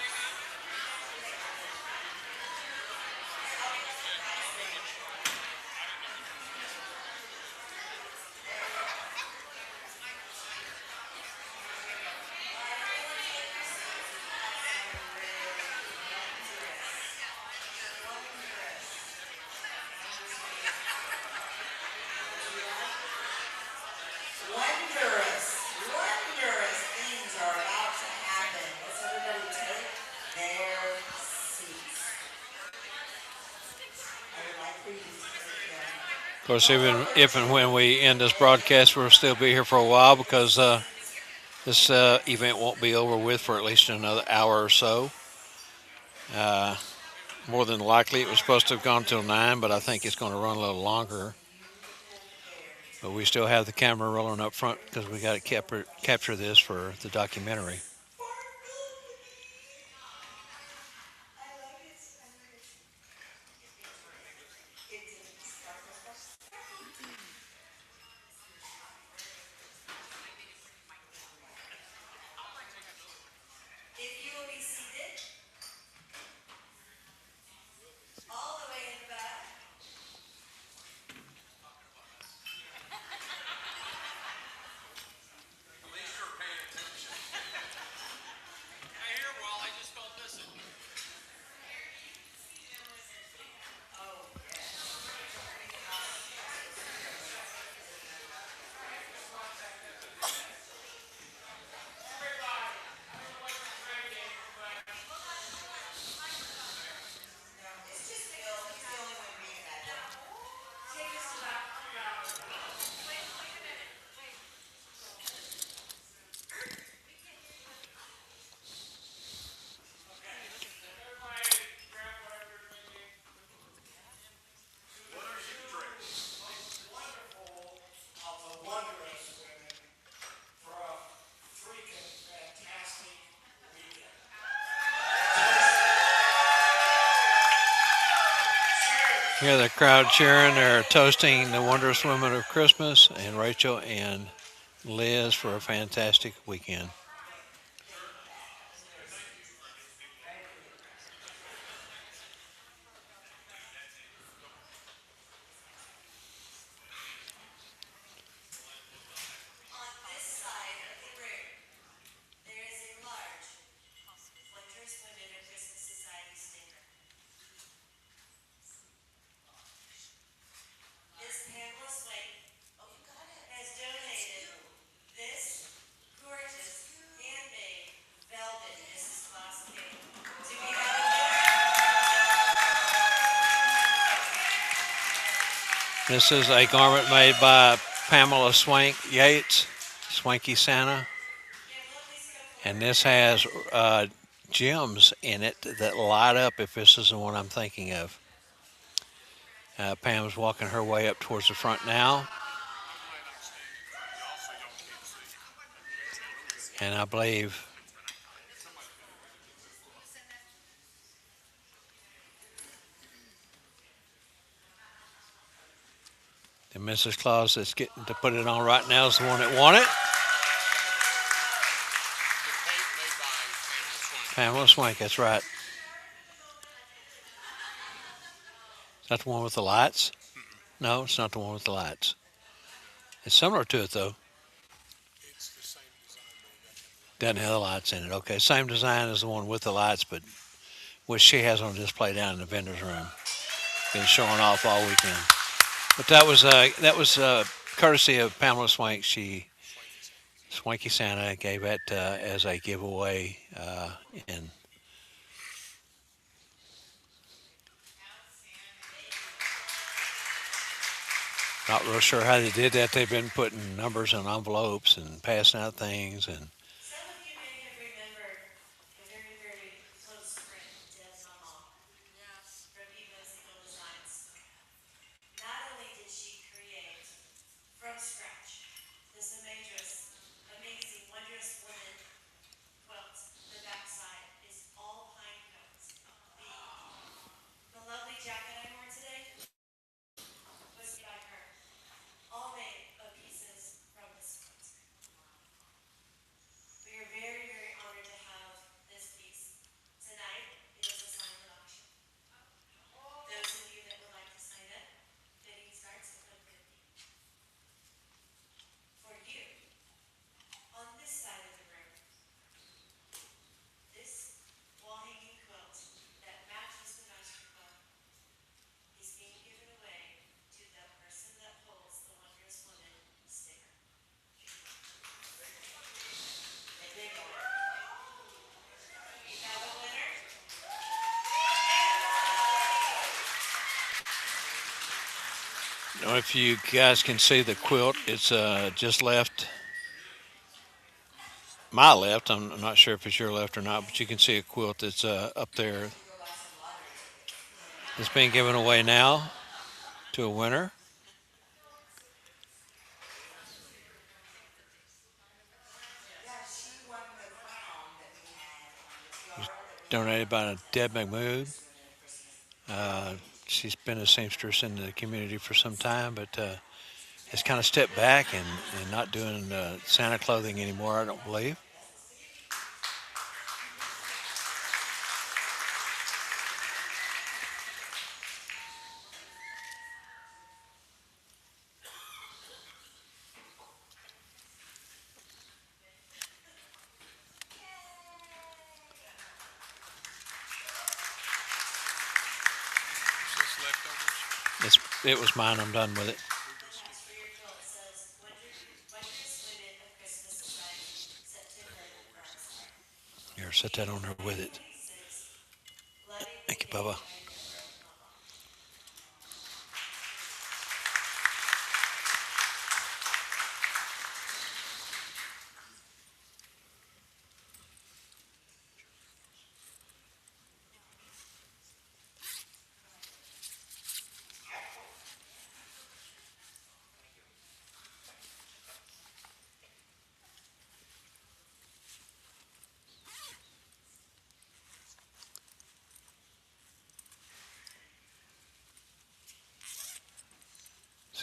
Wondrous things are about to happen. Let's everybody take their seats. I would like for you to take them. of course, even if and when we end this broadcast, we'll still be here for a while because this event won't be over with for at least another hour or so. More than likely, it was supposed to have gone till 9, but I think it's going to run a little longer. But we still have the camera rolling up front because we got to capture this for the documentary. Hear the crowd cheering. They're toasting the Wondrous Women of Christmas and Rachel and Liz for a fantastic weekend. On this side of the room, there is a large Wondrous Women of Christmas Society sticker. Miss Pamela Swain has donated this gorgeous handmade velvet Mrs. Claus cake. Do we have a This is a garment made by Pamela Swank Yates, Swanky Santa, and this has gems in it that light up if this is the one I'm thinking of. Pam's walking her way up towards the front now, and I believe the Mrs. Claus that's getting to put it on right now is the one that won it. The cake made by Pamela Swank. Pamela Swank, that's right. Is that the one with the lights? No, it's not the one with the lights. It's similar to it though. It's the same design, but it doesn't have the light. Doesn't have the lights in it. Okay, same design as the one with the lights, but which she has on display down in the vendor's room. Been showing off all weekend. But that was courtesy of Pamela Swank. She Swanky Santa gave it as a giveaway, and not real sure how they did that. They've been putting numbers in envelopes and passing out things, and Some of you may have remembered a very, very close friend, Deb's mama, from Musical Designs. Not only did she create from scratch this amazing, wondrous woman quilt, the backside is all pine cones. The lovely jacket I'm wearing today was by her, all made of pieces from this quilt. We are very, very honored to have this piece. Tonight, it is a silent auction. Those of you that would like to sign up, bidding starts at 150. For you, on this side of the room, this wall hanging quilt that matches the master club is being given away to the person that holds the Wondrous Woman sticker. The big one. We have a winner. I don't know if you guys can see the quilt. It's just left my left. I'm not sure if it's your left or not, but you can see a quilt that's up there. It's being given away now to a winner. Donated by Deb McMood. She's been a seamstress in the community for some time, but has kind of stepped back and not doing Santa clothing anymore, I don't believe. Is this leftovers? It was mine. I'm done with it. That's for your quilt. It says Wondrous Women of Christmas Society, September the 1st. Here, set that on there with it. 1986. Thank you, Lovingly Bubba. made by your mama.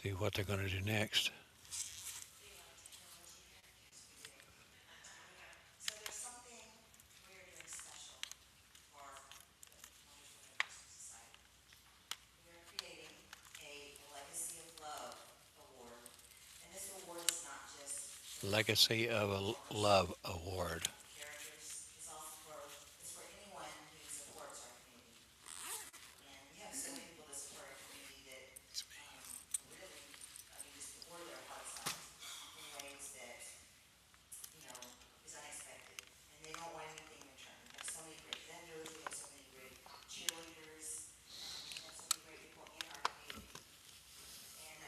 See what they're going to do next. We love technology here. Yes, we do. Okay. So there's something we're doing special for the Wondrous Women Christmas Society. We are creating a Legacy of Love award. And this award is not just for Legacy of a performers, Love Award. characters. It's for anyone who supports our community. And we have so many people that support our community that really, I mean, just pour their hearts out in ways that, is unexpected. And they don't want anything in return. We have so many great vendors, we have so many great cheerleaders, we have so many great people in our community. And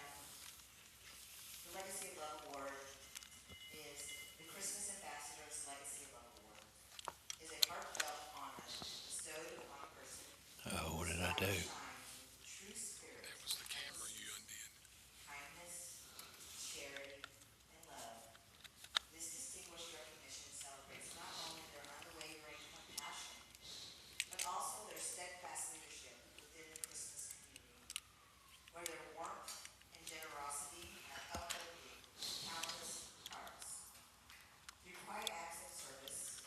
the Legacy of Love Award is the Christmas Ambassador's Legacy of Love Award. Is a heartfelt honor bestowed upon a person Oh, what whose did I light do? shines with the true spirit That was the of camera kindness, you undid. charity, and love. This distinguished recognition celebrates not only their unwavering compassion, but also their steadfast leadership within the Christmas community, where their warmth and generosity have uplifted countless hearts. Through quiet acts of service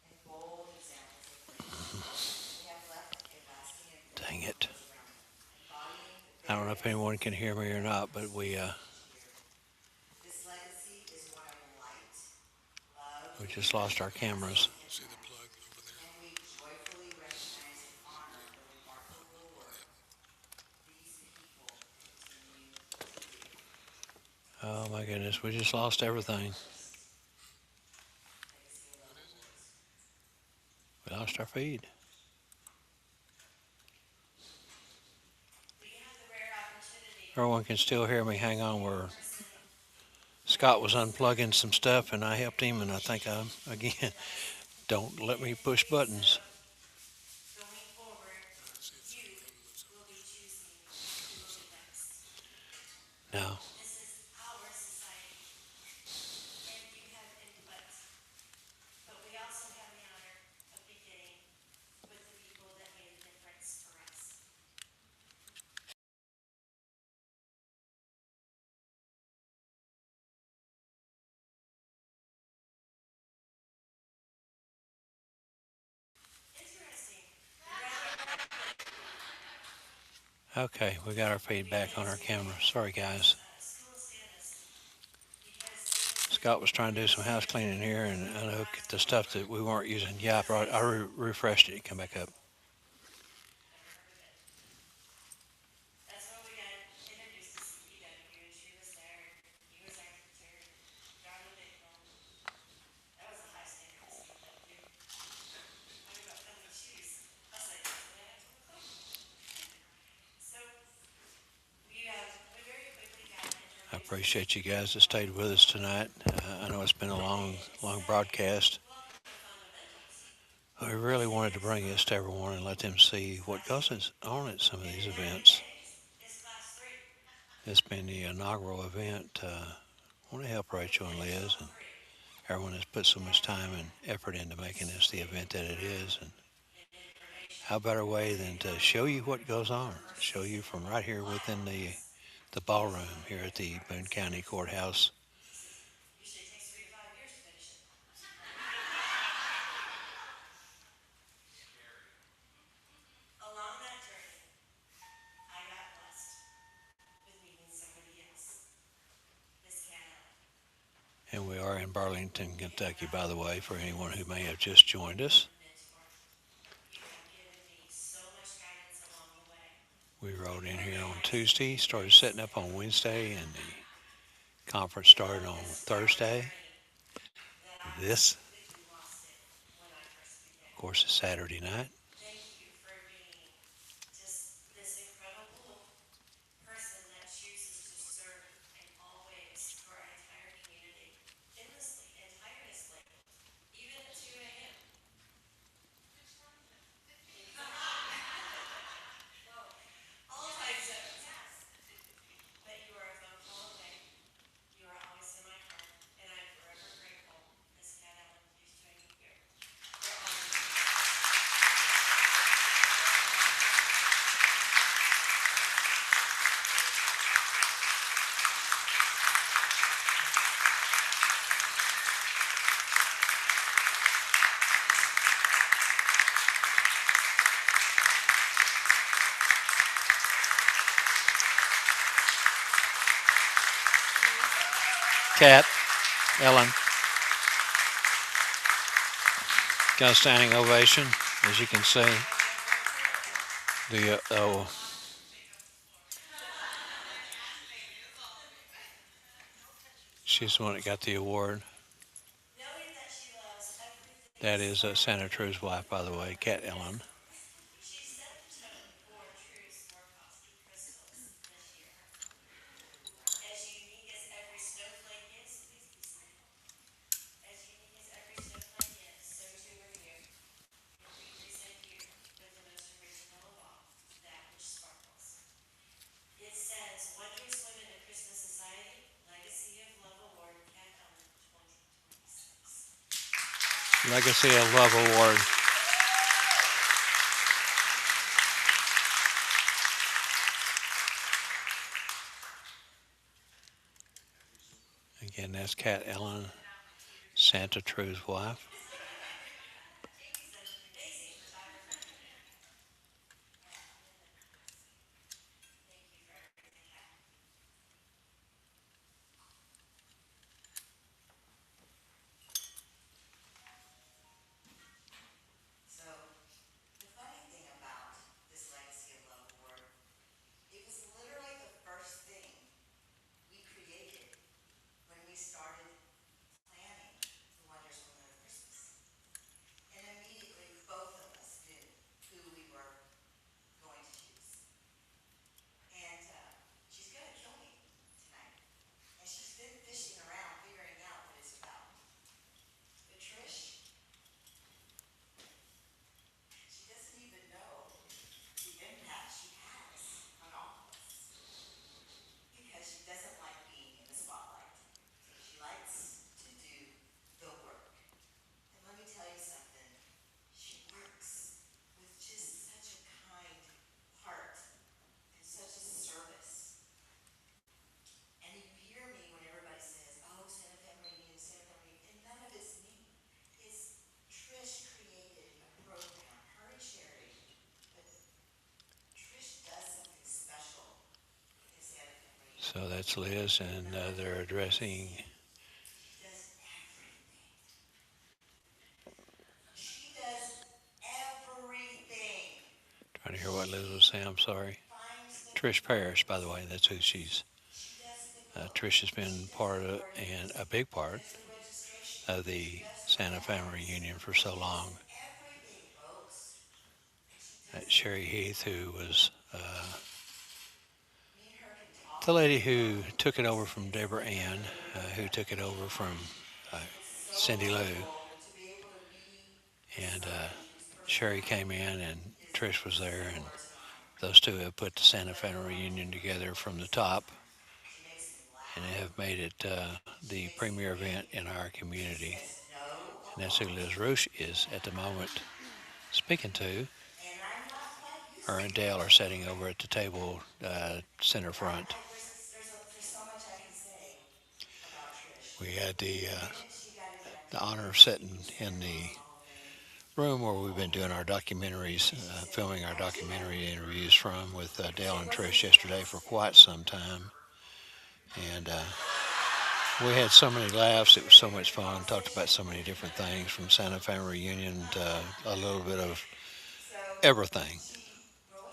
and bold examples of grace, they have left a lasting imprint Dang on it. those around them, embodying the I don't know very if anyone can essence hear of me or not, but kindness we uh, each year. This legacy is one of light, love, we just lost our and lasting cameras. See the impact, plug over there? and we joyfully recognize and honor the remarkable work these people continue to do. Oh my goodness, we just lost everything. First Legacy of Love Awards. We lost our feed. We have the rare opportunity Everyone can still hear me. Hang on, in where person Scott was unplugging some stuff and I helped him, and I think I'm again. with us. Don't And let me in the push case buttons. of going forward, See if the you phone moves over will be there. choosing who will be next. No. This is our society, and you have input. But we also have the honor of beginning with the people that made a difference for us. Interesting. Okay, we got our feed back on our camera. Sorry, guys. School Stannis, because they were Scott was trying to do some house cleaning here, and I know the stuff that we weren't using. Yeah, I refreshed it. It come back up. never heard of it. That's when we got introduced to CPW, and she was there. He was our teacher. Got a big one. That was a high standard at CPW. Talk about filling shoes. I was like, that's what I have to look like. So we very quickly got I introduced. appreciate you guys that stayed with us tonight. I know it's been a long broadcast. Welcome to fundamentals. We really wanted to bring this to everyone and let them see what goes on at some of these events. Is class 3. It's been the inaugural event. I want to help Rachel and Liz and everyone has put so much time and effort into making this the event that it is. And how better way than to show you what goes on, show you from right here within the ballroom here at the Boone County Courthouse. Usually it takes 3 to 5 years to finish it. Along that journey, I got blessed with meeting somebody else. Miss Canada. And we are in Burlington, Kentucky, by the way, for anyone who may have just joined us. Mentor. You have given me so much guidance along the way. We rode in here on Tuesday, started setting up on Wednesday, and the conference started on Thursday. That I This, completely lost it when I first began. of course, is Saturday night. Thank you for being just this incredible person that chooses to serve in all ways for our entire community, endlessly and tirelessly, even at 2 a.m. All time zones. But you are a phone call away. You are always in my heart, and I'm forever grateful, Miss Cat Allen, who's joining me here. For all of you. Kat, Ellen, got a standing ovation, as you can see. Oh, she's the one that got the award. Knowing that she loves everything That is sparkles. Santa True's wife, by the way, Kat Ellen. She set the tone for True's more costly crystals this year. As unique as every snowflake is, please be seated. As unique as every snowflake is, so too are you. And we present you with the most original of all, that which sparkles. It says, Wondrous Women of Christmas Society, Legacy of Love Award, Cat Ellen 2026. Legacy of Love Award. Again, that's Kat Ellen, Santa True's wife. So, the funny thing about this Legacy of Love Award, it was literally the first thing we created when we started planning the Wondrous Women of Christmas. And immediately, both of us knew who we were going to choose. And she's going to kill me tonight. And she's been fishing around, figuring out what it's about. But Trish, she doesn't even know the impact she has on all of us. Because she doesn't like being in the spotlight. She likes to do the work. And let me tell you something. She works with just such a kind heart and such a service. And you hear me when everybody says, oh, Santa Family Reunion, Santa Family Reunion, and none of it's me. It's Trish created a program, her and Sherry, but Trish does something special in Santa Family Reunion. So that's Liz, and they're addressing. She does everything. She does everything. Trying to hear what Liz was saying. I'm sorry. Finds the Trish Parrish, by the way, that's who she's. She does the book. Trish has been part of, and a big part Does the registration. of the Santa Family Reunion for so long. Everything, folks. Sherry Heath, who was Me and her can talk. the lady who took it over from Deborah Ann, who took it over from Cindy Lou, To be able to be and Sherry came in, and Trish was there, and those two have put the Santa Family Reunion together from the top, and have made it the premier event in our community. And that's who Liz Roche is at the moment speaking to. and I'm not quite used Her and Dale are sitting over at the table, center front. there's so much I can say about Trish. We had She got in there. the honor of sitting in the room where we've been doing our documentaries, filming our documentary interviews from with Dale and Trish yesterday for quite some time. And we had so many laughs. It was so much fun. Talked about so many different things, from Santa Family Reunion to a little bit of everything.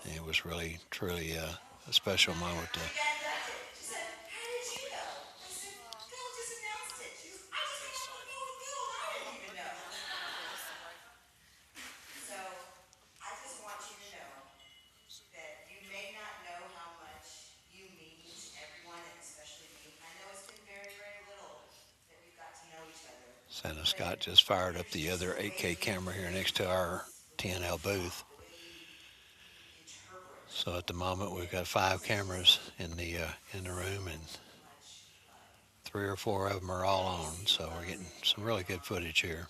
And it was really, truly a special moment. She said, how did you know? I said, Phil just announced it. She goes, I just got off the phone with Phil and I didn't even know. So I just want you to know that you may not know how much you mean to everyone, and especially me. I know it's been very, very little that we've got to know each other. Santa Scott just fired up the other 8K camera here next to our TNL booth. The way you interpret So at the moment we've got 5 cameras in the room, and 3 or 4 of them are all on. So we're getting some really good footage here.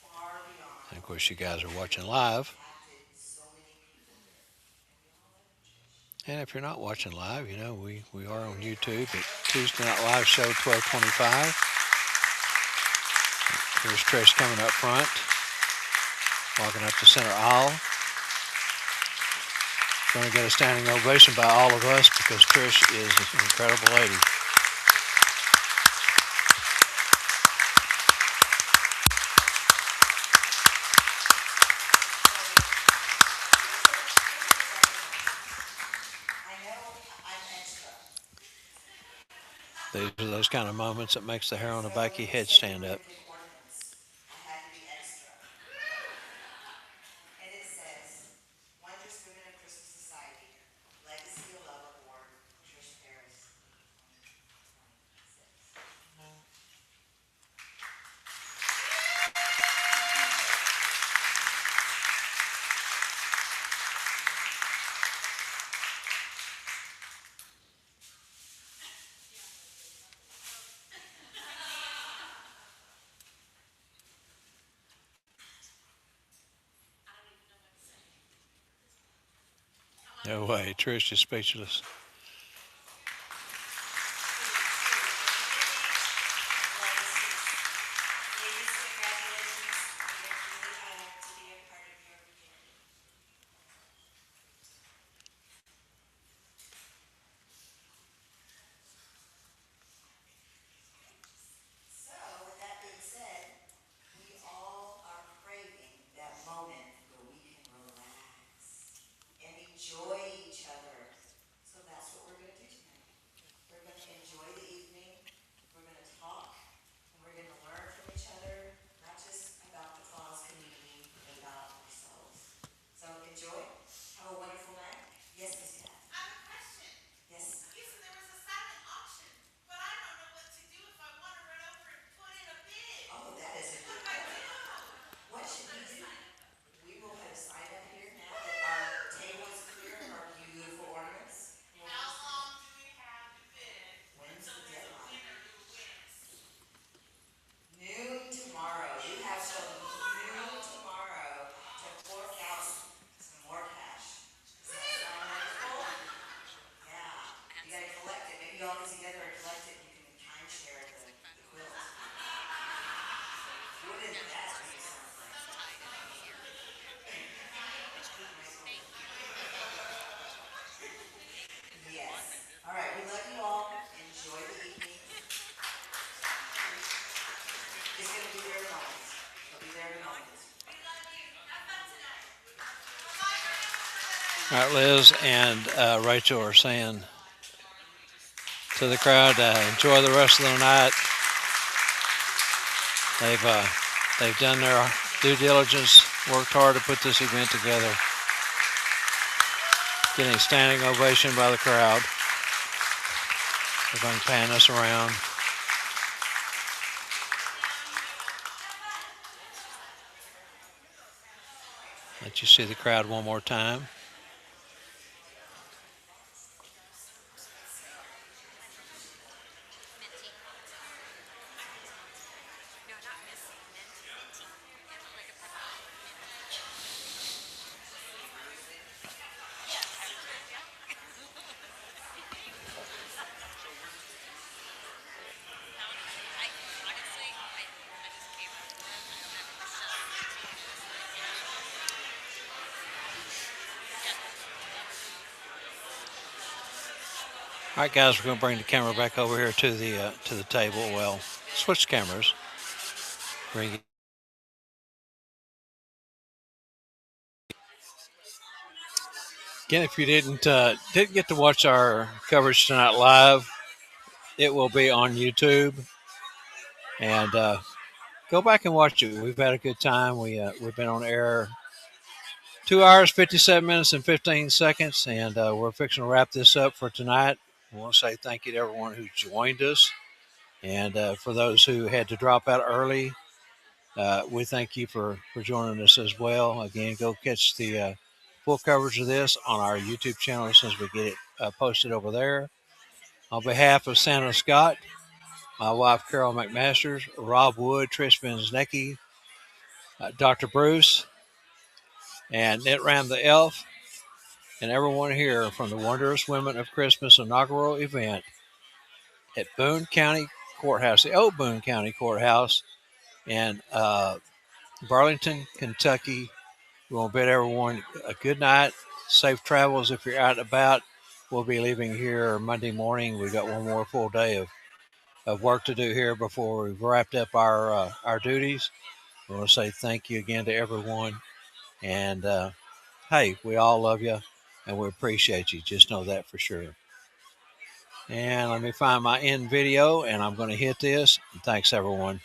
far beyond And of course you guys are watching live. impacted so many people here. And we all love you, Trish. And if you're not watching live, you know, we are on YouTube at Tuesday Night Live Show 1225. Here's Trish coming up front, walking up the center aisle. Going to get a standing ovation by all of us because Trish is an incredible lady. These are those kind of moments that makes the hair on the back of your head So stand we were up. gonna pick ornaments. I had to be extra. And it says, Wondrous Women of Christmas Society, Legacy of Love Award, Trish Paris, 2026. No way, Trish is speechless. Ladies, congratulations. We are really honored to be a part of your beginning. So, with that being said, we all are craving that moment where we can relax and enjoy each other. So that's what we're going to do tonight. We're going to enjoy the evening. We're going to talk. And we're going to learn from each other, not just about the Claus community, but about ourselves. So enjoy. Have a wonderful night. Yes, Miss Cat. I have a question. Yes. You said there was a silent auction, but I don't know what to do if I want to run over and put in a bid. Oh, that is a What good do I question. do? What should we do? We will put a sign up here now that our table is clear of our beautiful ornaments. How long do we have to bid? When's So the there's a deadline? winner who wins. Noon tomorrow. You have till noon tomorrow to fork out some more cash. Does that sound wonderful? Yeah. You gotta collect it. Maybe y'all get together and collect it. You can timeshare the quilt. Wouldn't that be something? Yes. All right. We love you all. Enjoy the evening. It's gonna be there in a moment. It'll be there in a moment. We love you. Have fun tonight. Bye-bye. All right, Liz and Rachel are saying to the crowd, enjoy the rest of the night. They've done their due diligence, worked hard to put this event together. Getting a standing ovation by the crowd. They're going to pan us around. Let you see the crowd one more time. All right, guys, we're going to bring the camera back over here to the table. Well, switch cameras. Bring it. Again, if you didn't get to watch our coverage tonight live, it will be on YouTube, and go back and watch it. We've had a good time. We've been on air 2 hours, 57 minutes, and 15 seconds, and we're fixing to wrap this up for tonight. I want to say thank you to everyone who joined us, and for those who had to drop out early, we thank you for joining us as well. Again, go catch the full coverage of this on our YouTube channel as soon as we get it posted over there. On behalf of Santa Scott, my wife Carol McMasters, Rob Wood, Trish Benznicki, Dr. Bruce, and Nitram the Elf, and everyone here from the Wondrous Women of Christmas inaugural event at Boone County Courthouse, the old Boone County Courthouse in Burlington, Kentucky. We want to bid everyone a good night, safe travels if you're out and about. We'll be leaving here Monday morning. We've got one more full day of work to do here before we've wrapped up our duties. I want to say thank you again to everyone. And hey, we all love you and we appreciate you. Just know that for sure. And let me find my end video, and I'm going to hit this. Thanks, everyone.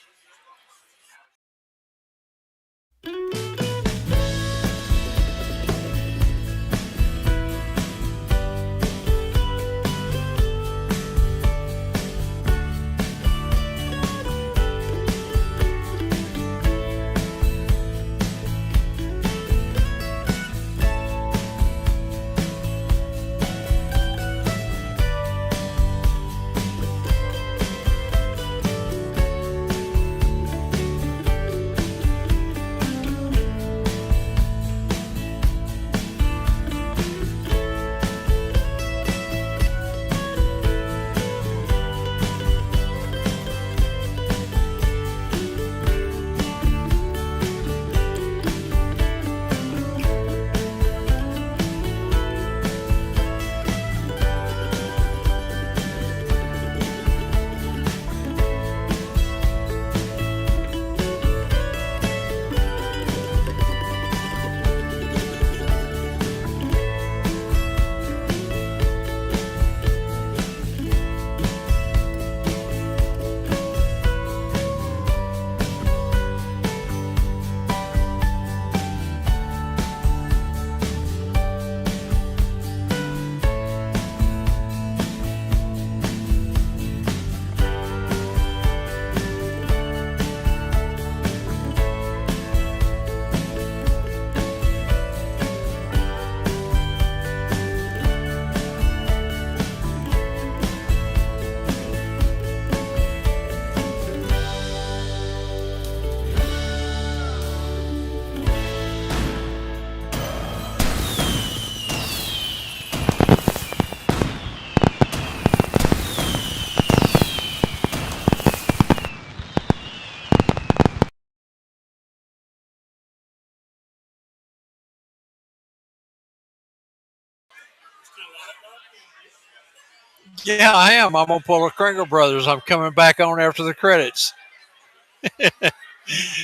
Yeah, I am. I'm gonna pull a Kringer Brothers. I'm coming back on after the credits.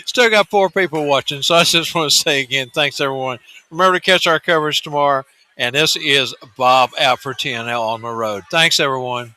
Still got 4 people watching, so I just want to say again, thanks everyone. Remember to catch our coverage tomorrow. And this is Bob out for TNL on the road. Thanks everyone.